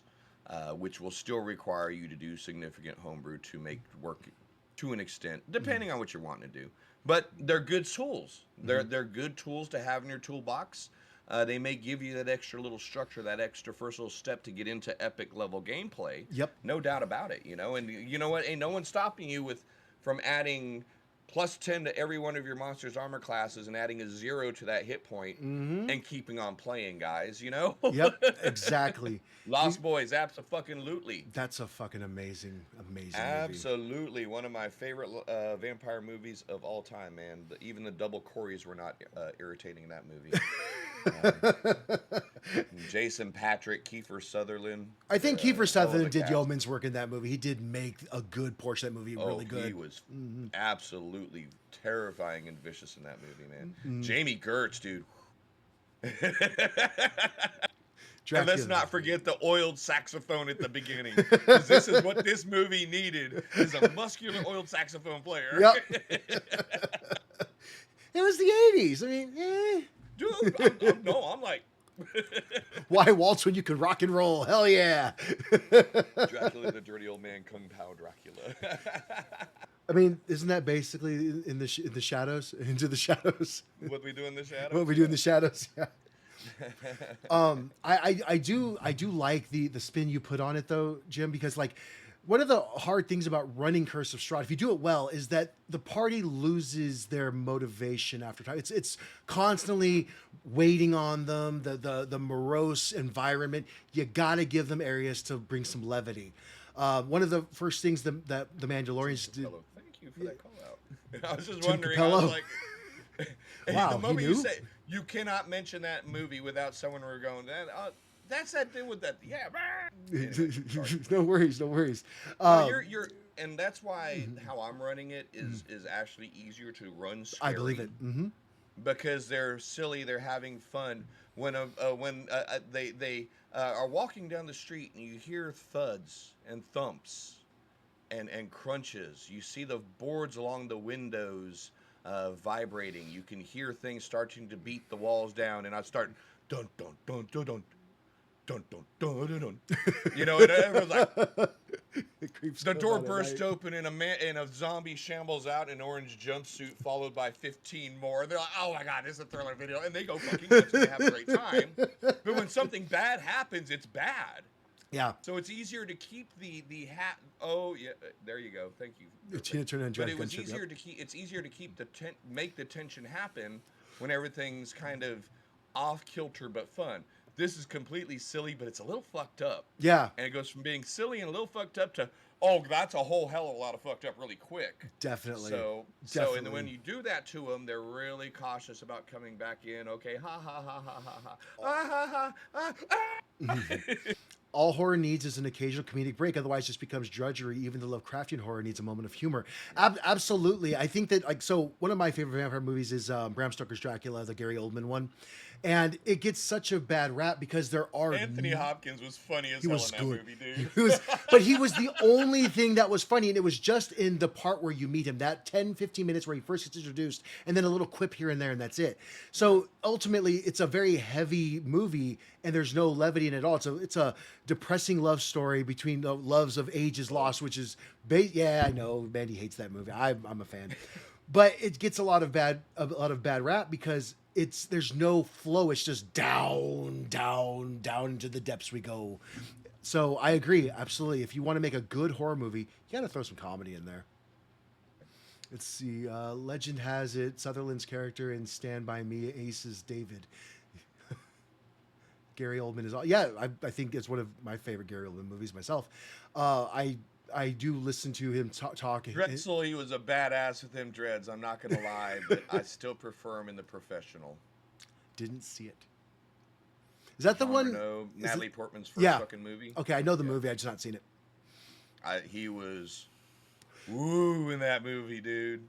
S3: which will still require you to do significant homebrew to make work to an extent, depending on what you're wanting to do. But they're good tools. They're good tools to have in your toolbox. they may give you that extra little structure, that extra first little step to get into epic level gameplay.
S1: Yep.
S3: No doubt about it, you know. And you know what? Ain't no one stopping you from adding +10 to every one of your monster's armor classes and adding a 0 to that hit point and keeping on playing, guys, you know?
S1: Yep, exactly.
S3: Lost Boys, abso-fucking-lutely.
S1: That's a fucking amazing movie.
S3: Absolutely. One of my favorite vampire movies of all time, man. Even the double Corys were not irritating in that movie. Jason Patrick, Kiefer Sutherland.
S1: I think Kiefer Sutherland did
S3: cast.
S1: yeoman's work in that movie. He did make a good portion of that movie really good.
S3: He was absolutely terrifying and vicious in that movie, man. Jamie Gertz, dude. And let's not forget the oiled saxophone at the beginning. 'Cause this is what this movie needed, is a muscular oiled saxophone player.
S1: Yep. It was the 80s. I mean,
S3: Dude, I'm like...
S1: why waltz when you can rock and roll? Hell yeah.
S3: Dracula, the dirty old man, Kung Pao Dracula.
S1: I mean, isn't that basically in the shadows? Into the shadows?
S3: What we do in the shadows?
S1: What we do in the shadows? Yeah. I do like the spin you put on it though, Jim, because like one of the hard things about running Curse of Strahd, if you do it well, is that the party loses their motivation after time. It's constantly waiting on them, the morose environment. You got to give them areas to bring some levity. One of the first things that the Mandalorians did.
S3: Thank you for that call out. I was just
S1: Tim
S3: wondering.
S1: Capello.
S3: I was like,
S1: Wow,
S3: the moment
S1: he
S3: you
S1: knew?
S3: say you cannot mention that movie without someone going, that's that dude with that. Yeah. Anyway, sorry.
S1: No worries.
S3: No, you're, and that's why how I'm running it is actually easier to run. Scary.
S1: I believe it.
S3: Because they're silly, they're having fun. When they are walking down the street and you hear thuds and thumps and crunches, you see the boards along the windows vibrating. You can hear things starting to beat the walls down, and I start dun dun dun dun dun. Dun, dun, dun, dun, dun. You know, and everyone's like, the door bursts open and a zombie shambles out in an orange jumpsuit, followed by 15 more. They're like, oh my god, this is a thriller video, and they go fucking nuts and they have a great time. But when something bad happens, it's bad.
S1: Yeah.
S3: So it's easier to keep the hat. Oh yeah, there you go. Thank you.
S1: Tina Turner and
S3: But
S1: Jack
S3: it was
S1: Gunship,
S3: easier
S1: yep.
S3: to keep. It's easier to keep make the tension happen when everything's kind of off kilter but fun. This is completely silly, but it's a little fucked up.
S1: Yeah.
S3: And it goes from being silly and a little fucked up to, oh, that's a whole hell of a lot of fucked up really quick.
S1: Definitely.
S3: So
S1: Definitely.
S3: and then when you do that to them, they're really cautious about coming back in. Okay, ha ha ha ha ha ha, ah ha ha ah.
S1: All horror needs is an occasional comedic break, otherwise it just becomes drudgery. Even the Lovecraftian horror needs a moment of humor. Absolutely. I think that, like, so one of my favorite vampire movies is Bram Stoker's Dracula, the Gary Oldman one. And it gets such a bad rap because there are...
S3: Anthony Hopkins was funny as hell in that movie, dude.
S1: But he was the only thing that was funny, and it was just in the part where you meet him, that 10, 15 minutes where he first gets introduced, and then a little quip here and there, and that's it. So ultimately, it's a very heavy movie, and there's no levity in it at all. It's a depressing love story between the loves of ages lost, which is... Yeah, I know, Mandy hates that movie. I'm a fan. But it gets a lot of bad rap because there's no flow. It's just down into the depths we go. So I agree, absolutely. If you want to make a good horror movie, you got to throw some comedy in there. Let's see. Legend has it Sutherland's character in Stand By Me aces David. Gary Oldman is... I think it's one of my favorite Gary Oldman movies myself. I do listen to him talk.
S3: Drexel, he was a badass with them dreads. I'm not going to lie, but I still prefer him in The Professional.
S1: Didn't see it. Is that the one?
S3: No, Natalie Portman's first fucking movie.
S1: Okay, I know the movie. I just not seen it.
S3: He was woo in that movie, dude.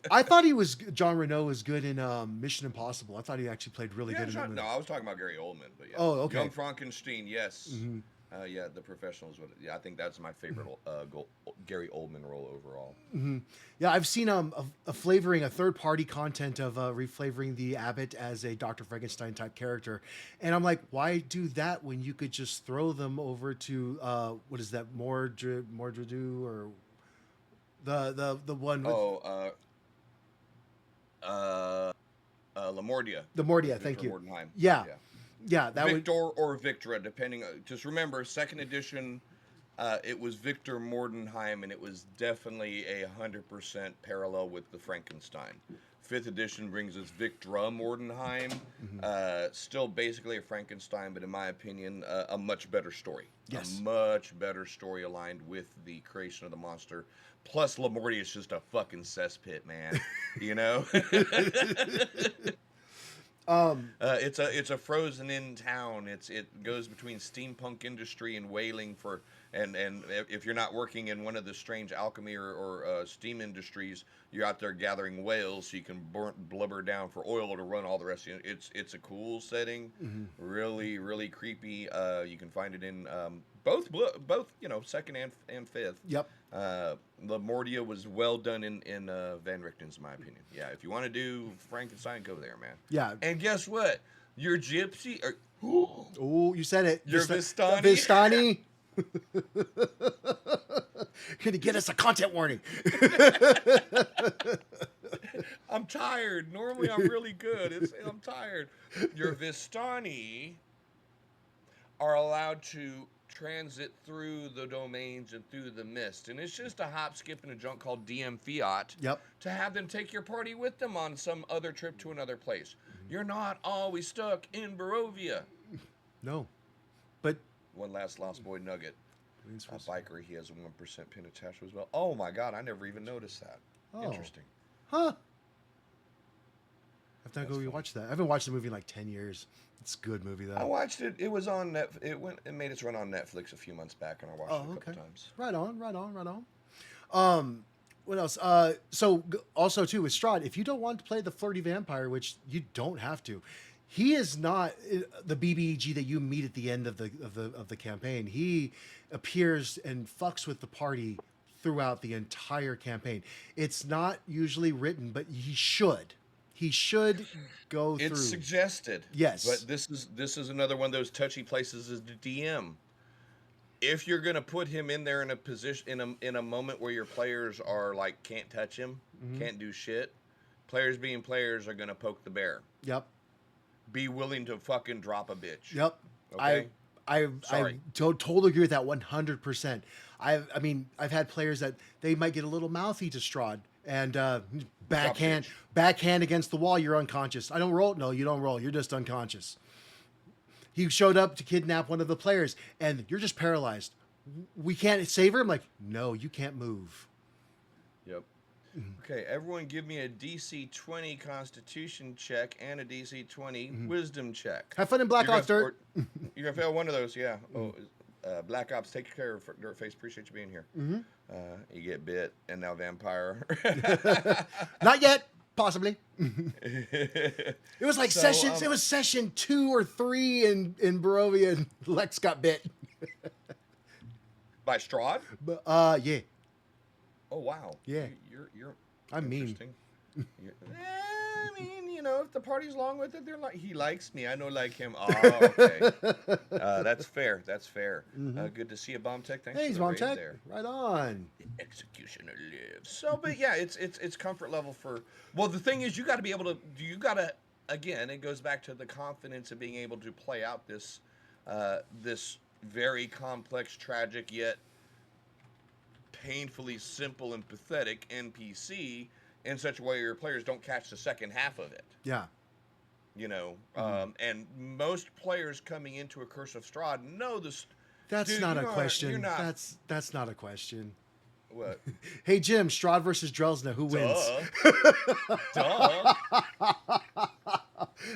S1: I thought Jean Reno was good in Mission Impossible. I thought he actually played really good in that movie.
S3: No, I was talking about Gary Oldman, but yeah.
S1: Oh, okay.
S3: Young Frankenstein, yes. Mm-hmm. The Professional is what. Yeah, I think that's my favorite Gary Oldman role overall.
S1: Mm-hmm. Yeah, I've seen a flavoring, a third-party content of reflavoring the Abbott as a Dr. Frankenstein type character, and I'm like, why do that when you could just throw them over to what is that, Mordredu or the one? With...
S3: Lamordia.
S1: The Mordia,
S3: Victor
S1: thank you.
S3: Mordenheim.
S1: Yeah. Yeah, that
S3: Victor or Victra, depending. Just remember, second edition, it was Victor Mordenheim, and it was definitely 100% parallel with the Frankenstein. Fifth edition brings us Victra Mordenheim, still basically a Frankenstein, but in my opinion, a much better story.
S1: Yes.
S3: A much better story aligned with the creation of the monster. Plus, Lamordia is just a fucking cesspit, man. You know? It's a frozen in town. It goes between steampunk industry and whaling for and if you're not working in one of the strange alchemy or steam industries, you're out there gathering whales so you can blubber down for oil to run all the rest of it. It's a cool setting, really really creepy. You can find it in both second and fifth.
S1: Yep.
S3: Lamordia was well done in Van Richten's, in my opinion. Yeah, if you want to do Frankenstein, go there, man.
S1: Yeah.
S3: And guess what? Your gypsy.
S1: Oh, you said it.
S3: Your Vistani.
S1: Vistani. Gonna get us a content warning.
S3: I'm tired. Normally I'm really good. I'm tired. Your Vistani are allowed to transit through the domains and through the mist, and it's just a hop, skip, and a jump called DM Fiat.
S1: Yep.
S3: To have them take your party with them on some other trip to another place. You're not always stuck in Barovia.
S1: No, but
S3: One last Lost Boy nugget. A biker, he has a 1% pin attached as well. Oh my god, I never even noticed that.
S1: Oh.
S3: Interesting.
S1: Huh. I have to go rewatch that. I haven't watched the movie in like 10 years. It's a good movie though.
S3: I watched it. It was on it made its run on Netflix a few months back, and I watched it a couple times.
S1: Right on. What else? Also too with Strahd, if you don't want to play the flirty vampire, which you don't have to, he is not the BBEG that you meet at the end of the campaign. He appears and fucks with the party throughout the entire campaign. It's not usually written, but he should. He should go through.
S3: It's suggested.
S1: Yes.
S3: But this is another one of those touchy places as the DM. If you're gonna put him in there in a position in a moment where your players are like can't touch him, can't do shit, players being players are gonna poke the bear.
S1: Yep.
S3: Be willing to fucking drop a bitch.
S1: Yep.
S3: Okay?
S1: I
S3: Sorry.
S1: totally agree with that 100%. I mean, I've had players that they might get a little mouthy to Strahd and backhand against the wall. You're unconscious. I don't roll. No, you don't roll. You're just unconscious. He showed up to kidnap one of the players, and you're just paralyzed. We can't save her. I'm like, no, you can't move.
S3: Yep. Okay, everyone give me a DC 20 Constitution check and a DC 20 Wisdom check.
S1: Have fun in Black Ops, Dirt.
S3: You're going to fail one of those, yeah. Black Ops, take care of Dirtface. Appreciate you being here. You get bit, and now Vampire.
S1: Not yet. Possibly. It was like sessions. It was session 2 or 3 in Barovia, and Lex got bit.
S3: By Strahd?
S1: But yeah.
S3: Oh wow.
S1: Yeah.
S3: You're.
S1: I'm mean.
S3: Interesting. I mean, if the party's along with it, they're like, he likes me. I know, like him. Oh, okay. That's fair. That's fair. Good to see you, Bomb Tech. Thanks.
S1: Hey,
S3: for the
S1: Bomb
S3: raid
S1: Tech.
S3: there.
S1: Right on.
S3: The executioner lives. So, but yeah, it's comfort level for. Well, the thing is, you got to be able to. You got to. Again, it goes back to the confidence of being able to play out this, this very complex, tragic yet painfully simple and pathetic NPC in such a way your players don't catch the second half of it.
S1: Yeah.
S3: And most players coming into a Curse of Strahd know this.
S1: That's
S3: Dude,
S1: not a
S3: you're
S1: question.
S3: not.
S1: That's not a question.
S3: What?
S1: Hey Jim, Strahd versus Drelsna, who wins?
S3: Duh.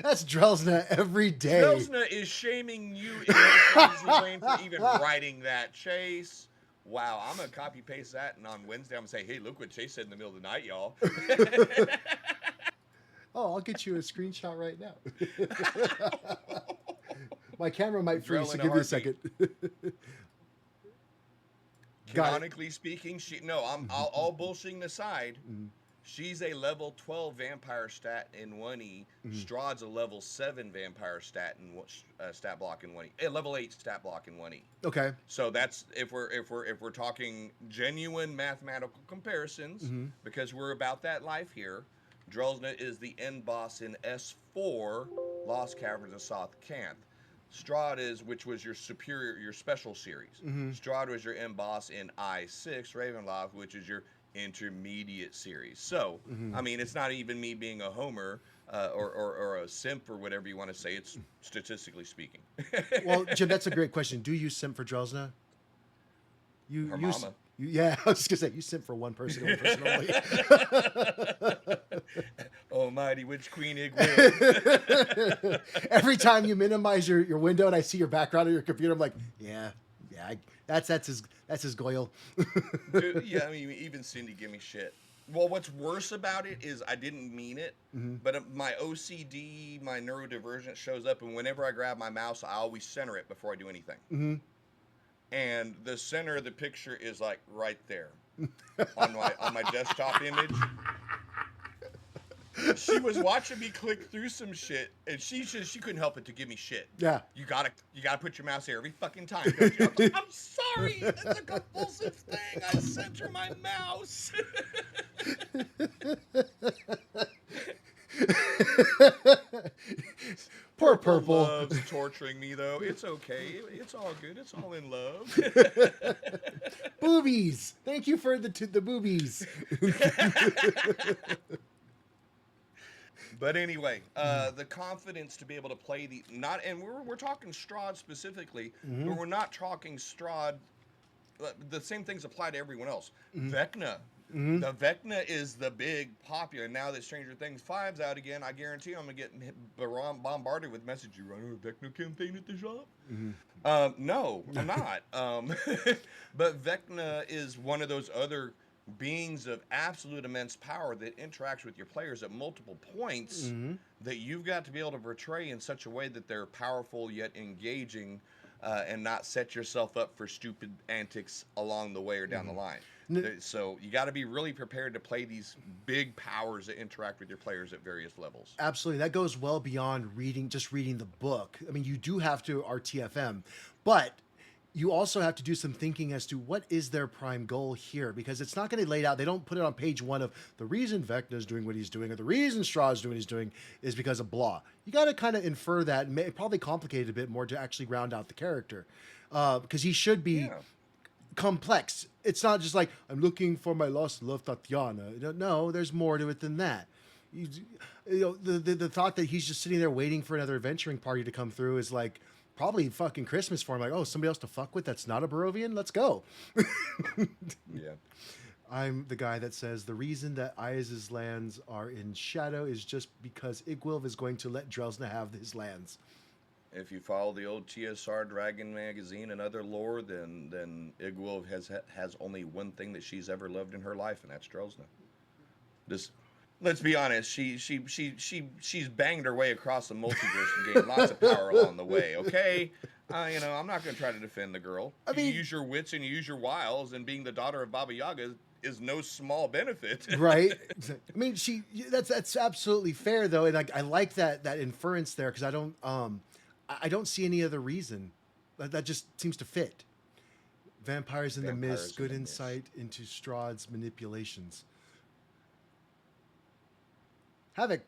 S1: That's Drelsna every day.
S3: Drelsna is shaming you in your crazy brain for even writing that, Chase. Wow, I'm gonna copy paste that, and on Wednesday I'm gonna say, "Hey, look what Chase said in the middle of the night, y'all."
S1: Oh, I'll get you a screenshot right now. My camera might freeze, so give me a second.
S3: Canonically speaking, all bullshitting aside, she's a level 12 vampire stat in 1E. Strahd's a level 7 vampire stat in stat block in 1E. Level 8 stat block in 1E.
S1: Okay.
S3: So that's if we're talking genuine mathematical comparisons, because we're about that life here. Drelsna is the end boss in S4, Lost Caverns of Soth Canth. Strahd is, which was your special series. Strahd was your end boss in I6, Ravenloft, which is your intermediate series. So, I mean, it's not even me being a homer or a simp or whatever you want to say. It's statistically speaking.
S1: Well, Jim, that's a great question. Do you simp for Drelsna?
S3: Her mama.
S1: Yeah, I was just gonna say you simp for one person, and one person only.
S3: Almighty Witch Queen Igwil.
S1: Every time you minimize your window and I see your background on your computer, I'm like, that's his goyle.
S3: Dude, yeah, I mean, even Cindy give me shit. Well, what's worse about it is I didn't mean it, but my OCD, my neurodivergent shows up, and whenever I grab my mouse, I always center it before I do anything. And the center of the picture is like right there on my desktop image. She was watching me click through some shit, and she couldn't help it to give me shit.
S1: Yeah.
S3: You gotta put your mouse there every fucking time. Don't you? I'm sorry. It's a compulsive thing. I center my mouse.
S1: Poor Purple.
S3: Loves torturing me though. It's okay. It's all good. It's all in love.
S1: Boobies. Thank you for the boobies.
S3: But anyway, the confidence to be able to play and we're talking Strahd specifically, but we're not talking Strahd. The same things apply to everyone else. Vecna. The Vecna is the big popular. Now that Stranger Things 5's out again, I guarantee I'm going to get bombarded with messages. You run a Vecna campaign at the shop? No, I'm not. But Vecna is one of those other beings of absolute immense power that interacts with your players at multiple points that you've got to be able to portray in such a way that they're powerful yet engaging and not set yourself up for stupid antics along the way or down the line. So you got to be really prepared to play these big powers that interact with your players at various levels.
S1: Absolutely. That goes well beyond reading the book. I mean, you do have to RTFM, but you also have to do some thinking as to what is their prime goal here, because it's not going to lay out. They don't put it on page one of the reason Vecna is doing what he's doing or the reason Strahd is doing what he's doing is because of blah. You got to kind of infer that and probably complicate it a bit more to actually round out the character, because he should be complex. It's not just like, I'm looking for my lost love Tatiana. No, there's more to it than that. You know, the thought that he's just sitting there waiting for another adventuring party to come through is like probably fucking Christmas for him. Like, oh, somebody else to fuck with that's not a Barovian? Let's go.
S3: Yeah.
S1: I'm the guy that says the reason that Ayaz's lands are in shadow is just because Igwilv is going to let Drelsna have his lands.
S3: If you follow the old TSR Dragon magazine and other lore, then Igwilv has only one thing that she's ever loved in her life, and that's Drelsna. Just let's be honest, she's banged her way across the multiverse and gained lots of power along the way. Okay, I'm not going to try to defend the girl. I mean, you use your wits and you use your wiles, and being the daughter of Baba Yaga is no small benefit.
S1: Right. I mean, that's absolutely fair though, and I like that inference there, because I don't see any other reason. That just seems to fit. Vampires in the Mist, good insight into Strahd's manipulations. Havoc.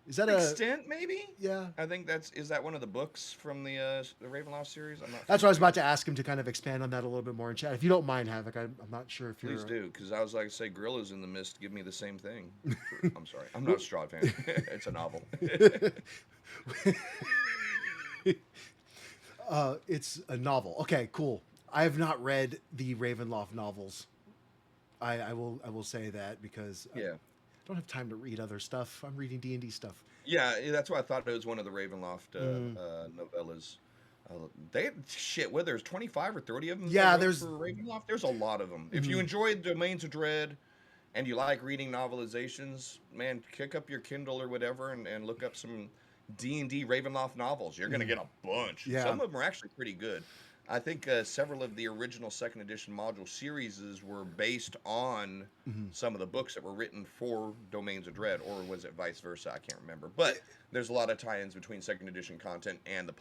S1: Is that
S3: extent maybe?
S1: Yeah.
S3: I think is that one of the books from the Ravenloft series? I'm not.
S1: That's what I was about to ask him to kind of expand on that a little bit more in chat. If you don't mind, Havoc, I'm not sure if you're.
S3: Please do, because I was like, say, Gorillas in the Mist, give me the same thing. I'm sorry, I'm not a Strahd fan. It's a novel.
S1: It's a novel. Okay, cool. I have not read the Ravenloft novels. I will say that because I don't have time to read other stuff. I'm reading D&D stuff.
S3: Yeah, that's why I thought it was one of the Ravenloft novellas. There's 25 or 30 of them.
S1: Yeah, there's
S3: for Ravenloft. There's a lot of them. If you enjoy Domains of Dread and you like reading novelizations, man, kick up your Kindle or whatever and look up some D&D Ravenloft novels. You're gonna get a bunch.
S1: Yeah.
S3: Some of them are actually pretty good. I think several of the original second edition module series were based on some of the books that were written for Domains of Dread, or was it vice versa? I can't remember. But there's a lot of tie-ins between second edition content and the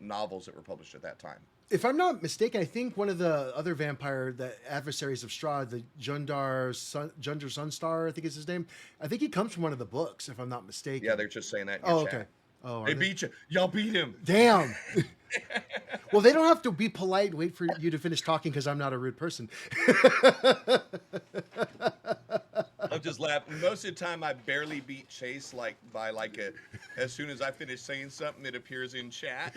S3: novels that were published at that time.
S1: If I'm not mistaken, I think one of the other vampire, the adversaries of Strahd, the Jundar Sunstar, I think is his name. I think he comes from one of the books, if I'm not mistaken.
S3: Yeah, they're just saying that in your chat.
S1: Okay. Oh,
S3: They beat you. Y'all beat him.
S1: Damn. Well, they don't have to be polite. Wait for you to finish talking because I'm not a rude person.
S3: I'm just laughing. Most of the time, I barely beat Chase as soon as I finish saying something, it appears in chat.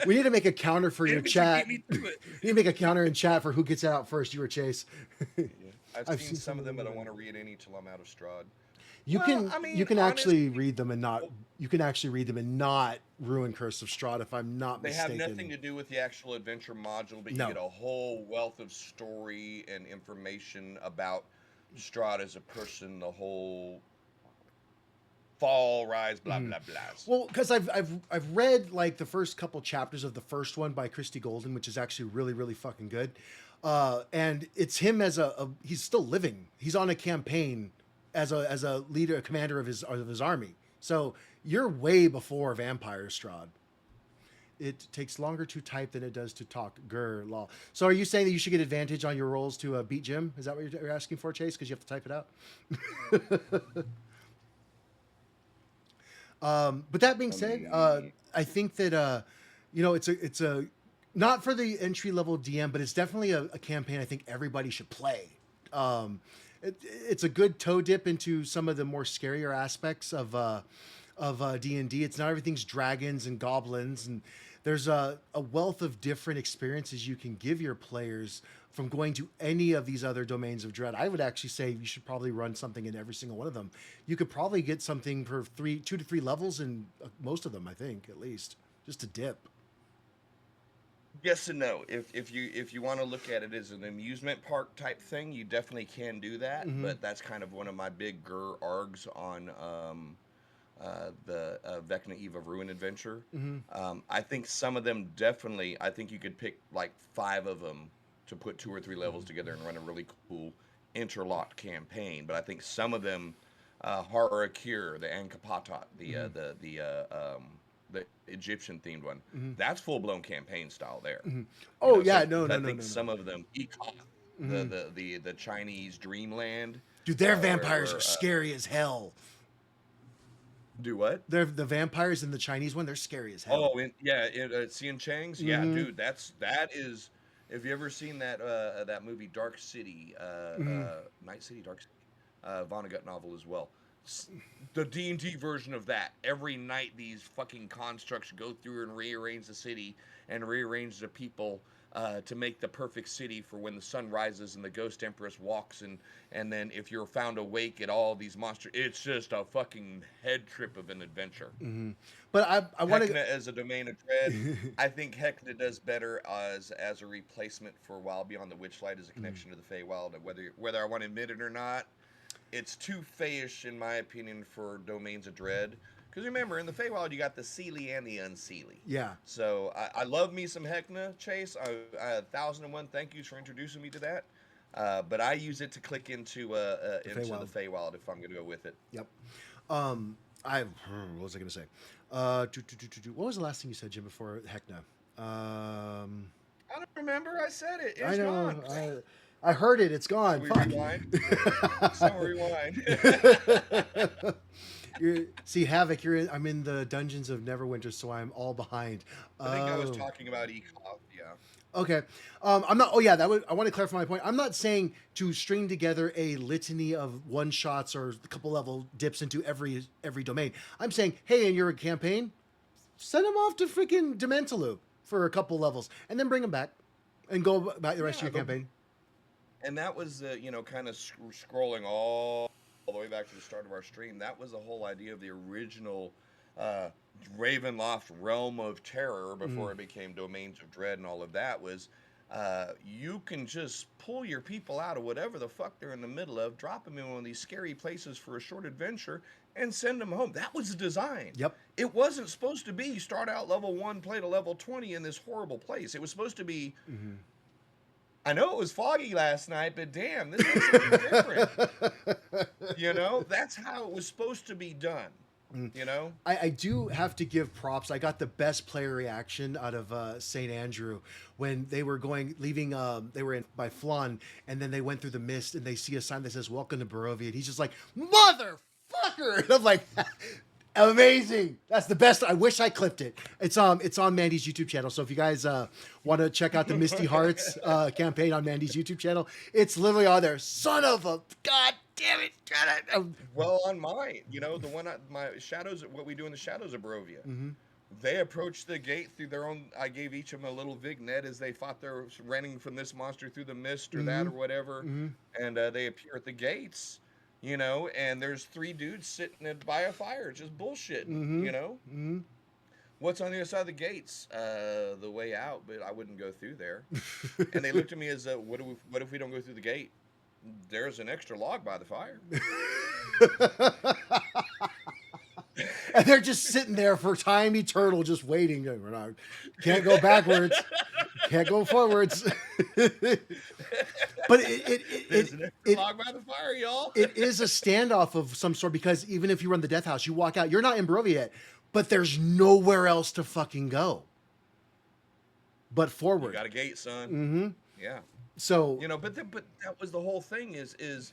S1: We need to make a counter for your
S3: Damn it, you
S1: chat.
S3: beat me to it.
S1: You need to make a counter in chat for who gets out first. You or Chase.
S3: I've seen some of them, but I don't want to read any till I'm out of Strahd.
S1: You
S3: Well,
S1: can actually read them and not. You can actually read them and not ruin Curse of Strahd, if I'm not
S3: They
S1: mistaken.
S3: have nothing to do with the actual adventure module, but you get a whole wealth of story and information about Strahd as a person, the whole fall, rise, blah blah blah.
S1: Well, because I've read like the first couple chapters of the first one by Christy Golden, which is actually really really fucking good, and it's him as he's still living. He's on a campaign as a leader, a commander of his army. So you're way before Vampire Strahd. It takes longer to type than it does to talk. Grr, lol. So are you saying that you should get advantage on your rolls to beat Jim? Is that what you're asking for, Chase? Because you have to type it out. But that being said, I think that it's a not for the entry level DM, but it's definitely a campaign I think everybody should play. It's a good toe dip into some of the more scarier aspects of D&D. It's not everything's dragons and goblins, and there's a wealth of different experiences you can give your players from going to any of these other domains of dread. I would actually say you should probably run something in every single one of them. You could probably get something for 2 to 3 levels in most of them, I think, at least, just a dip.
S3: Yes and no. If you want to look at it as an amusement park type thing, you definitely can do that.
S1: Mm-hmm.
S3: But that's kind of one of my big args on the Vecna Eve of Ruin adventure.
S1: Mm-hmm.
S3: I think some of them definitely. I think you could pick like 5 of them to put 2 or 3 levels together and run a really cool interlocked campaign. But I think some of them, Horror Cure, the Ankapatat, the Egyptian themed one, that's full blown campaign style there.
S1: Mm-hmm. Oh yeah, no.
S3: I think some of them, the Chinese Dreamland,
S1: dude, their vampires are scary as hell.
S3: Do what?
S1: The vampires in the Chinese one, they're scary as hell.
S3: Oh, Xian Chang's, yeah, dude, that is. Have you ever seen that movie Dark City, Night City, Dark City, Vonnegut novel as well? The D&D version of that. Every night these fucking constructs go through and rearrange the city and rearrange the people to make the perfect city for when the sun rises and the Ghost Empress walks, and then if you're found awake at all these monsters, it's just a fucking head trip of an adventure.
S1: Mm-hmm. But I want to,
S3: as a domain of dread, I think Hekna does better as a replacement for Wild Beyond the Witchlight as a connection to the Feywild. Whether I want to admit it or not, it's too Feyish in my opinion for domains of dread. Because remember, in the Feywild, you got the Seelie and the Unseelie.
S1: Yeah.
S3: So I love me some Hekna, Chase. 1001 thank yous for introducing me to that. But I use it to click into the Feywild if I'm going to go with it.
S1: Yep. What was I going to say? What was the last thing you said, Jim, before Hekna?
S3: I don't remember. I said it. It's
S1: I know.
S3: gone.
S1: I heard it. It's gone.
S3: So rewind. So rewind.
S1: See, Havoc, I'm in the dungeons of Neverwinter, so I'm all behind.
S3: I think I was talking about Ecop, yeah.
S1: Okay. I'm not. Oh yeah, I want to clarify my point. I'm not saying to string together a litany of one shots or a couple level dips into every domain. I'm saying, hey, in your campaign, send them off to freaking Dementaloop for a couple levels, and then bring them back, and go about the rest of your campaign. And
S3: that was, kind of scrolling all the way back to the start of our stream. That was the whole idea of the original Ravenloft Realm of Terror before it became Domains of Dread and all of that was you can just pull your people out of whatever the fuck they're in the middle of, drop them in one of these scary places for a short adventure, and send them home. That was the design.
S1: Yep.
S3: It wasn't supposed to be start out level 1, play to level 20 in this horrible place. It was supposed to be, I know it was foggy last night, but damn, this is something different. You know, that's how it was supposed to be done. You know,
S1: I do have to give props. I got the best player reaction out of St. Andrew when they were leaving. They were in by Flan, and then they went through the mist, and they see a sign that says "Welcome to Barovia," and he's just like, "Motherfucker!" And I'm like, amazing. That's the best. I wish I clipped it. It's on Mandy's YouTube channel. So if you guys want to check out the Misty Hearts campaign on Mandy's YouTube channel, it's literally on there. Son of a god damn it!
S3: well, on mine, you know, the one my shadows, what we do in the shadows of Barovia. They approached the gate through their own. I gave each of them a little vignette as they fought their running from this monster through the mist or that or whatever, and they appear at the gates. You know, and there's 3 dudes sitting by a fire, just bullshitting. You know, what's on the other side of the gates? The way out, but I wouldn't go through there. And they looked at me as, what if we don't go through the gate? There's an extra log by the fire.
S1: And they're just sitting there for time eternal, just waiting. We're not, can't go backwards, can't go forwards. But
S3: There's an extra log by the fire, y'all.
S1: It is a standoff of some sort, because even if you run the death house, you walk out, you're not in Barovia yet, but there's nowhere else to fucking go but forward.
S3: You got a gate, son. Yeah.
S1: So,
S3: you know, but that was the whole thing is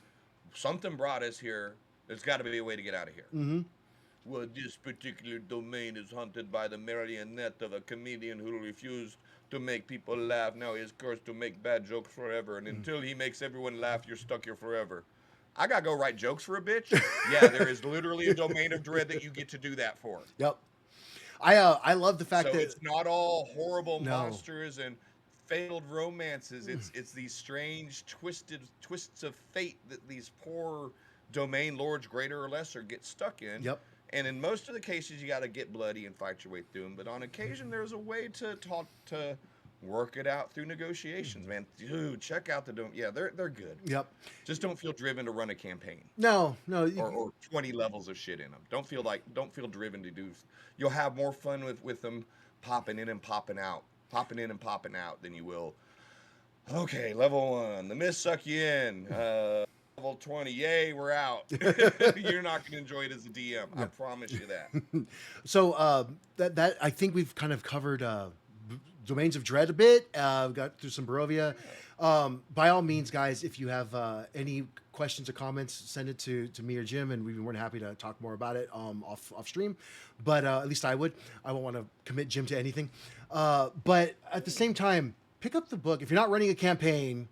S3: something brought us here. There's got to be a way to get out of here. Well, this particular domain is haunted by the marionette of a comedian who refused to make people laugh. Now he is cursed to make bad jokes forever. And until he makes everyone laugh, you're stuck here forever. I got to go write jokes for a bitch? Yeah, there is literally a domain of dread that you get to do that for.
S1: Yep. I love the fact that
S3: it's not all horrible monsters and failed romances. It's these strange twists of fate that these poor domain lords, greater or lesser, get stuck in.
S1: Yep.
S3: And in most of the cases, you got to get bloody and fight your way through them. But on occasion, there's a way to work it out through negotiations, man. Dude, check out the dome. Yeah, they're good.
S1: Yep.
S3: Just don't feel driven to run a campaign.
S1: No.
S3: Or 20 levels of shit in them. Don't feel driven to do. You'll have more fun with them popping in and popping out than you will. Okay, level 1. The mist suck you in. Level 20, yay, we're out. You're not going to enjoy it as a DM. I promise you that.
S1: So that I think we've kind of covered Domains of Dread a bit. We got through some Barovia. By all means, guys, if you have any questions or comments, send it to me or Jim, and we'd be more than happy to talk more about it off stream. But at least I would. I won't want to commit Jim to anything. But at the same time, pick up the book. If you're not running a campaign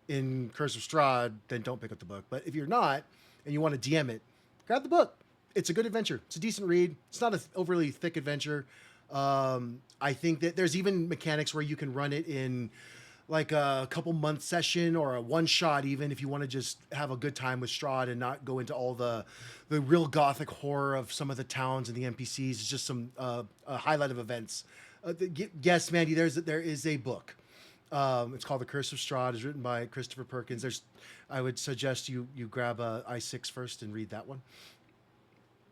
S1: in Curse of Strahd, then don't pick up the book. But if you're not, and you want to DM it, grab the book. It's a good adventure. It's a decent read. It's not an overly thick adventure. I think that there's even mechanics where you can run it in like a couple month session or a one shot, even if you want to just have a good time with Strahd and not go into all the real gothic horror of some of the towns and the NPCs. It's just some a highlight of events. Yes, Mandy, there is a book. It's called The Curse of Strahd. It's written by Christopher Perkins. I would suggest you grab I6 first and read that one.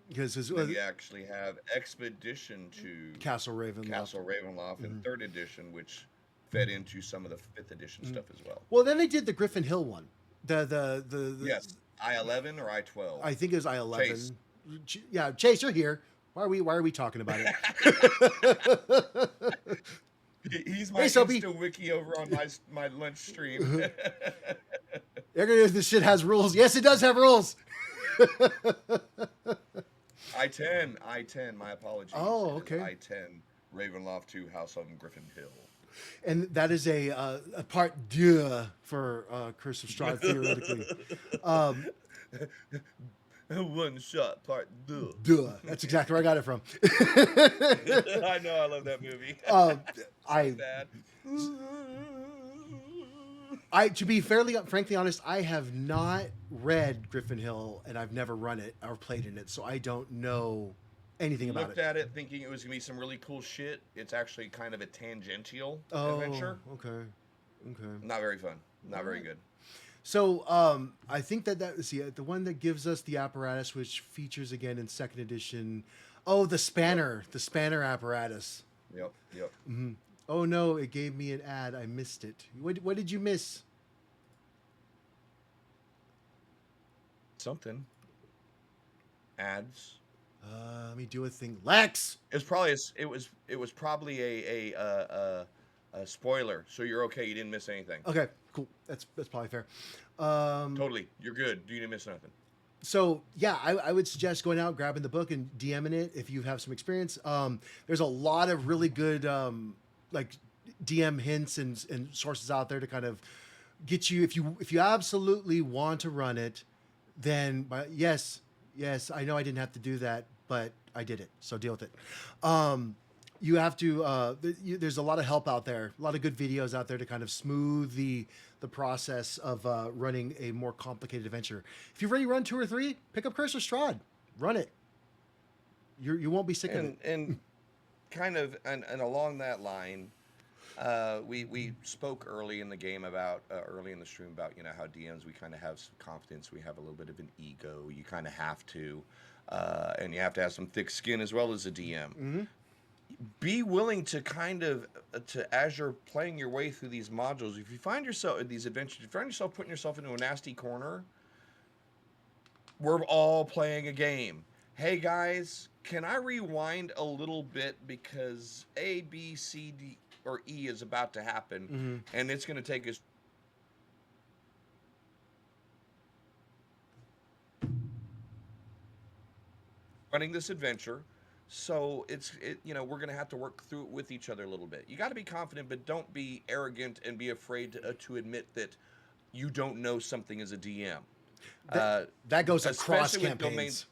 S1: Because
S3: we actually have Expedition to
S1: Castle Ravenloft
S3: in 3rd edition, which fed into some of the 5th edition stuff as well.
S1: Well, then they did the Griffin Hill one. The
S3: yes, I11 or I12.
S1: I think it was I11.
S3: Chase.
S1: Yeah, Chase, you're here. Why are we talking about it?
S3: He's my Insta wiki over on my lunch stream.
S1: This shit has rules. Yes, it does have rules.
S3: I-10, my apologies.
S1: Oh, okay.
S3: I-10, Ravenloft 2, House of Griffin Hill.
S1: And that is a part deux for Curse of Strahd, theoretically.
S3: One shot, part deux.
S1: Duh. That's exactly where I got it from.
S3: I know, I love that movie.
S1: To be frankly honest, I have not read Griffin Hill, and I've never run it or played in it, so I don't know anything about it.
S3: Looked at it thinking it was going to be some really cool shit. It's actually kind of a tangential adventure.
S1: Okay. Okay.
S3: Not very fun. Not very good.
S1: So I think the one that gives us the apparatus, which features again in second edition. Oh, the spanner apparatus.
S3: Yep. Yep.
S1: Oh no, it gave me an ad. I missed it. What did you miss?
S3: Something. Ads.
S1: Let me do a thing. Lex.
S3: It was probably a spoiler, so you're okay. You didn't miss anything.
S1: Okay, cool. That's probably fair.
S3: Totally, you're good. You didn't miss nothing.
S1: So yeah, I would suggest going out, grabbing the book, and DMing it if you have some experience. There's a lot of really good like DM hints and sources out there to kind of get you if you absolutely want to run it. Then yes, I know I didn't have to do that, but I did it. So deal with it. You have to. There's a lot of help out there, a lot of good videos out there to kind of smooth the process of running a more complicated adventure. If you've already run 2 or 3, pick up Curse of Strahd, run it. You won't be sick of it.
S3: And kind of and along that line, we spoke early in the game about early in the stream about how DMs, we kind of have some confidence, we have a little bit of an ego. You kind of have to, and you have to have some thick skin as well as a DM.
S1: Mm-hmm.
S3: Be willing to kind of as you're playing your way through these modules, if you find yourself in these adventures, if you find yourself putting yourself into a nasty corner, we're all playing a game. Hey guys, can I rewind a little bit because A, B, C, D, or E is about to happen, and it's going to take us running this adventure. So we're going to have to work through it with each other a little bit. You got to be confident, but don't be arrogant and be afraid to admit that you don't know something as a DM.
S1: That goes across campaigns.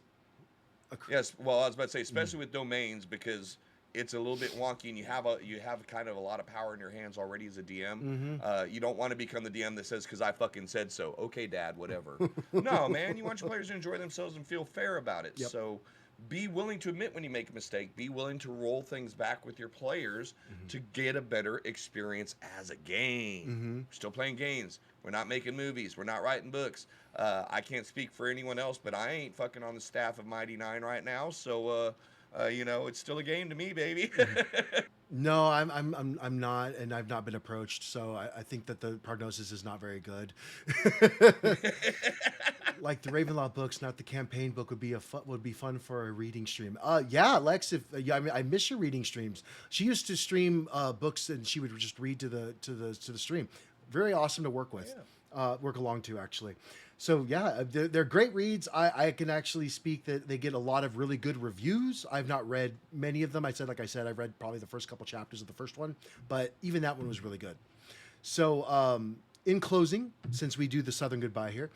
S3: Yes, well, I was about to say, especially with domains, because it's a little bit wonky, and you have kind of a lot of power in your hands already as a DM. You don't want to become the DM that says, "Because I fucking said so." Okay, Dad, whatever. No, man, you want your players to enjoy themselves and feel fair about it.
S1: Yep.
S3: So be willing to admit when you make a mistake. Be willing to roll things back with your players to get a better experience as a game. We're still playing games. We're not making movies. We're not writing books. I can't speak for anyone else, but I ain't fucking on the staff of Mighty Nine right now. So, it's still a game to me, baby.
S1: No, I'm not, and I've not been approached. So I think that the prognosis is not very good. Like the Ravenloft books, not the campaign book, would be fun for a reading stream. Yeah, Lex, I miss your reading streams. She used to stream books, and she would just read to the stream. Very awesome to work with, work along to actually. So yeah, they're great reads. I can actually speak that they get a lot of really good reviews. I've not read many of them. Like I said, I've read probably the first couple chapters of the first one, but even that one was really good. So in closing, since we do the Southern goodbye here,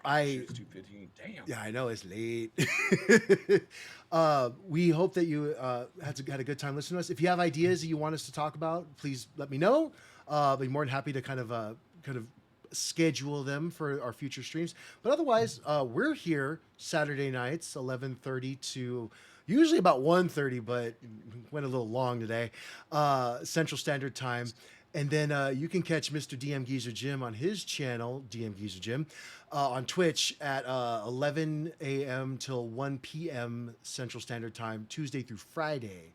S3: It's 2:15. Damn.
S1: yeah, I know it's late. We hope that you had a good time listening to us. If you have ideas that you want us to talk about, please let me know. I'll be more than happy to kind of schedule them for our future streams. But otherwise, we're here Saturday nights, 11:30 to usually about 1:30, but went a little long today, Central Standard Time. And then you can catch Mr. DM Geezer Jim on his channel, DM Geezer Jim, on Twitch at 11 a.m. till 1 p.m. Central Standard Time, Tuesday through Friday.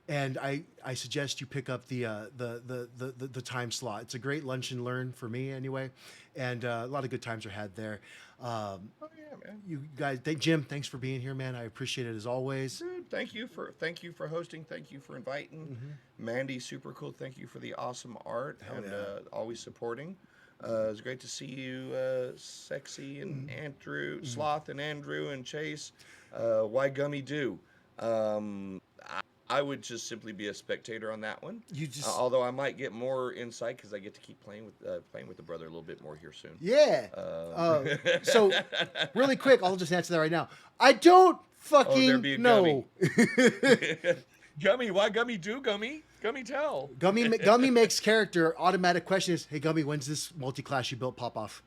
S1: And I suggest you pick up the time slot. It's a great lunch and learn for me anyway, and a lot of good times are had there.
S3: Oh yeah, man.
S1: You guys, Jim, thanks for being here, man. I appreciate it as always.
S3: Dude, thank you for hosting. Thank you for inviting. Mandy, super cool. Thank you for the awesome art and always supporting. It's great to see you, Sexy and Andrew, Sloth and Andrew and Chase. Why Gummy Do? I would just simply be a spectator on that one. Although I might get more insight because I get to keep playing with the brother a little bit more here soon.
S1: Yeah. So really quick, I'll just answer that right now. I don't fucking know.
S3: Gummy, why Gummy Do? Gummy tell.
S1: Gummy makes character. Automatic question is, hey Gummy, when's this multi-class you built pop off?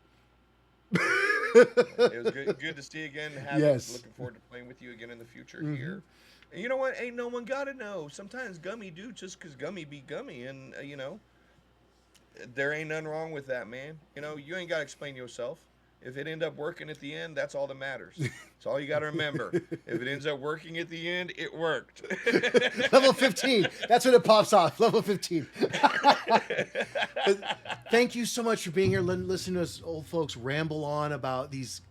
S3: It was good to see you again.
S1: Yes.
S3: Looking forward to playing with you again in the future here. And you know what? Ain't no one gotta know. Sometimes Gummy do just because Gummy be Gummy, and There ain't nothing wrong with that, man. You know, you ain't got to explain yourself. If it end up working at the end, that's all that matters. That's all you got to remember. If it ends up working at the end, it worked.
S1: Level 15. That's when it pops off. Level 15. But thank you so much for being here, listening to us old folks ramble on about these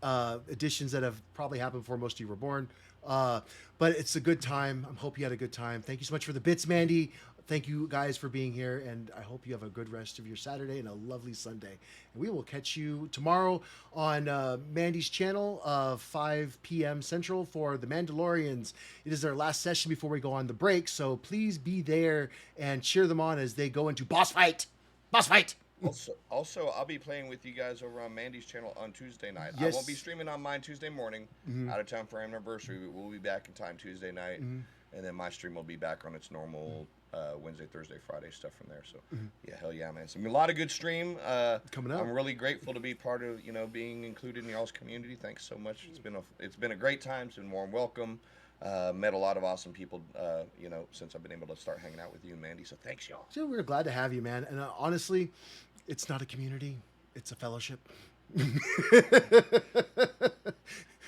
S1: editions that have probably happened before most of you were born. But it's a good time. I hope you had a good time. Thank you so much for the bits, Mandy. Thank you guys for being here, and I hope you have a good rest of your Saturday and a lovely Sunday. And we will catch you tomorrow on Mandy's channel, 5 p.m. Central, for the Mandalorians. It is their last session before we go on the break, so please be there and cheer them on as they go into boss fight. Boss fight.
S3: Also, I'll be playing with you guys over on Mandy's channel on Tuesday night.
S1: Yes.
S3: I won't be streaming on mine Tuesday morning. Out of town for our anniversary. We'll be back in time Tuesday night, and then my stream will be back on its normal Wednesday, Thursday, Friday stuff from there. So yeah, hell yeah, man. So a lot of good stream
S1: coming up.
S3: I'm really grateful to be part of being included in y'all's community. Thanks so much. It's been a great time. It's been warm welcome. Met a lot of awesome people, since I've been able to start hanging out with you and Mandy. So thanks, y'all.
S1: So we're glad to have you, man. And honestly, it's not a community; it's a fellowship.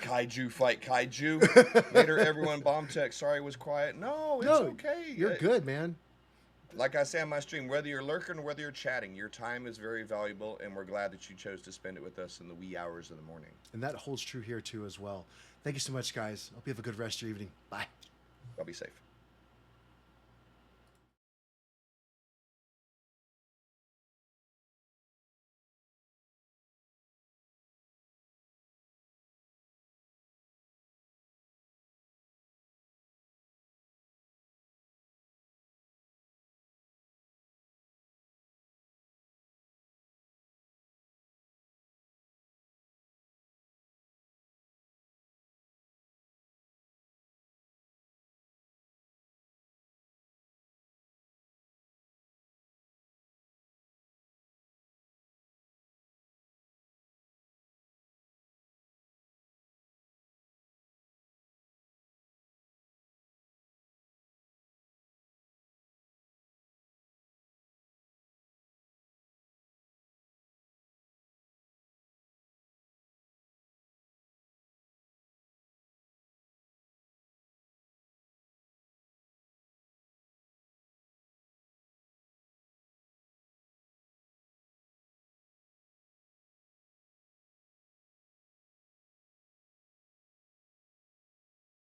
S3: Kaiju fight kaiju. Later, everyone. Bomb tech. Sorry, it was quiet. No, it's okay.
S1: You're good, man.
S3: Like I say on my stream, whether you're lurking or whether you're chatting, your time is very valuable, and we're glad that you chose to spend it with us in the wee hours of the morning.
S1: And that holds true here too as well. Thank you so much, guys. Hope you have a good rest of your evening. Bye.
S3: Y'all be safe.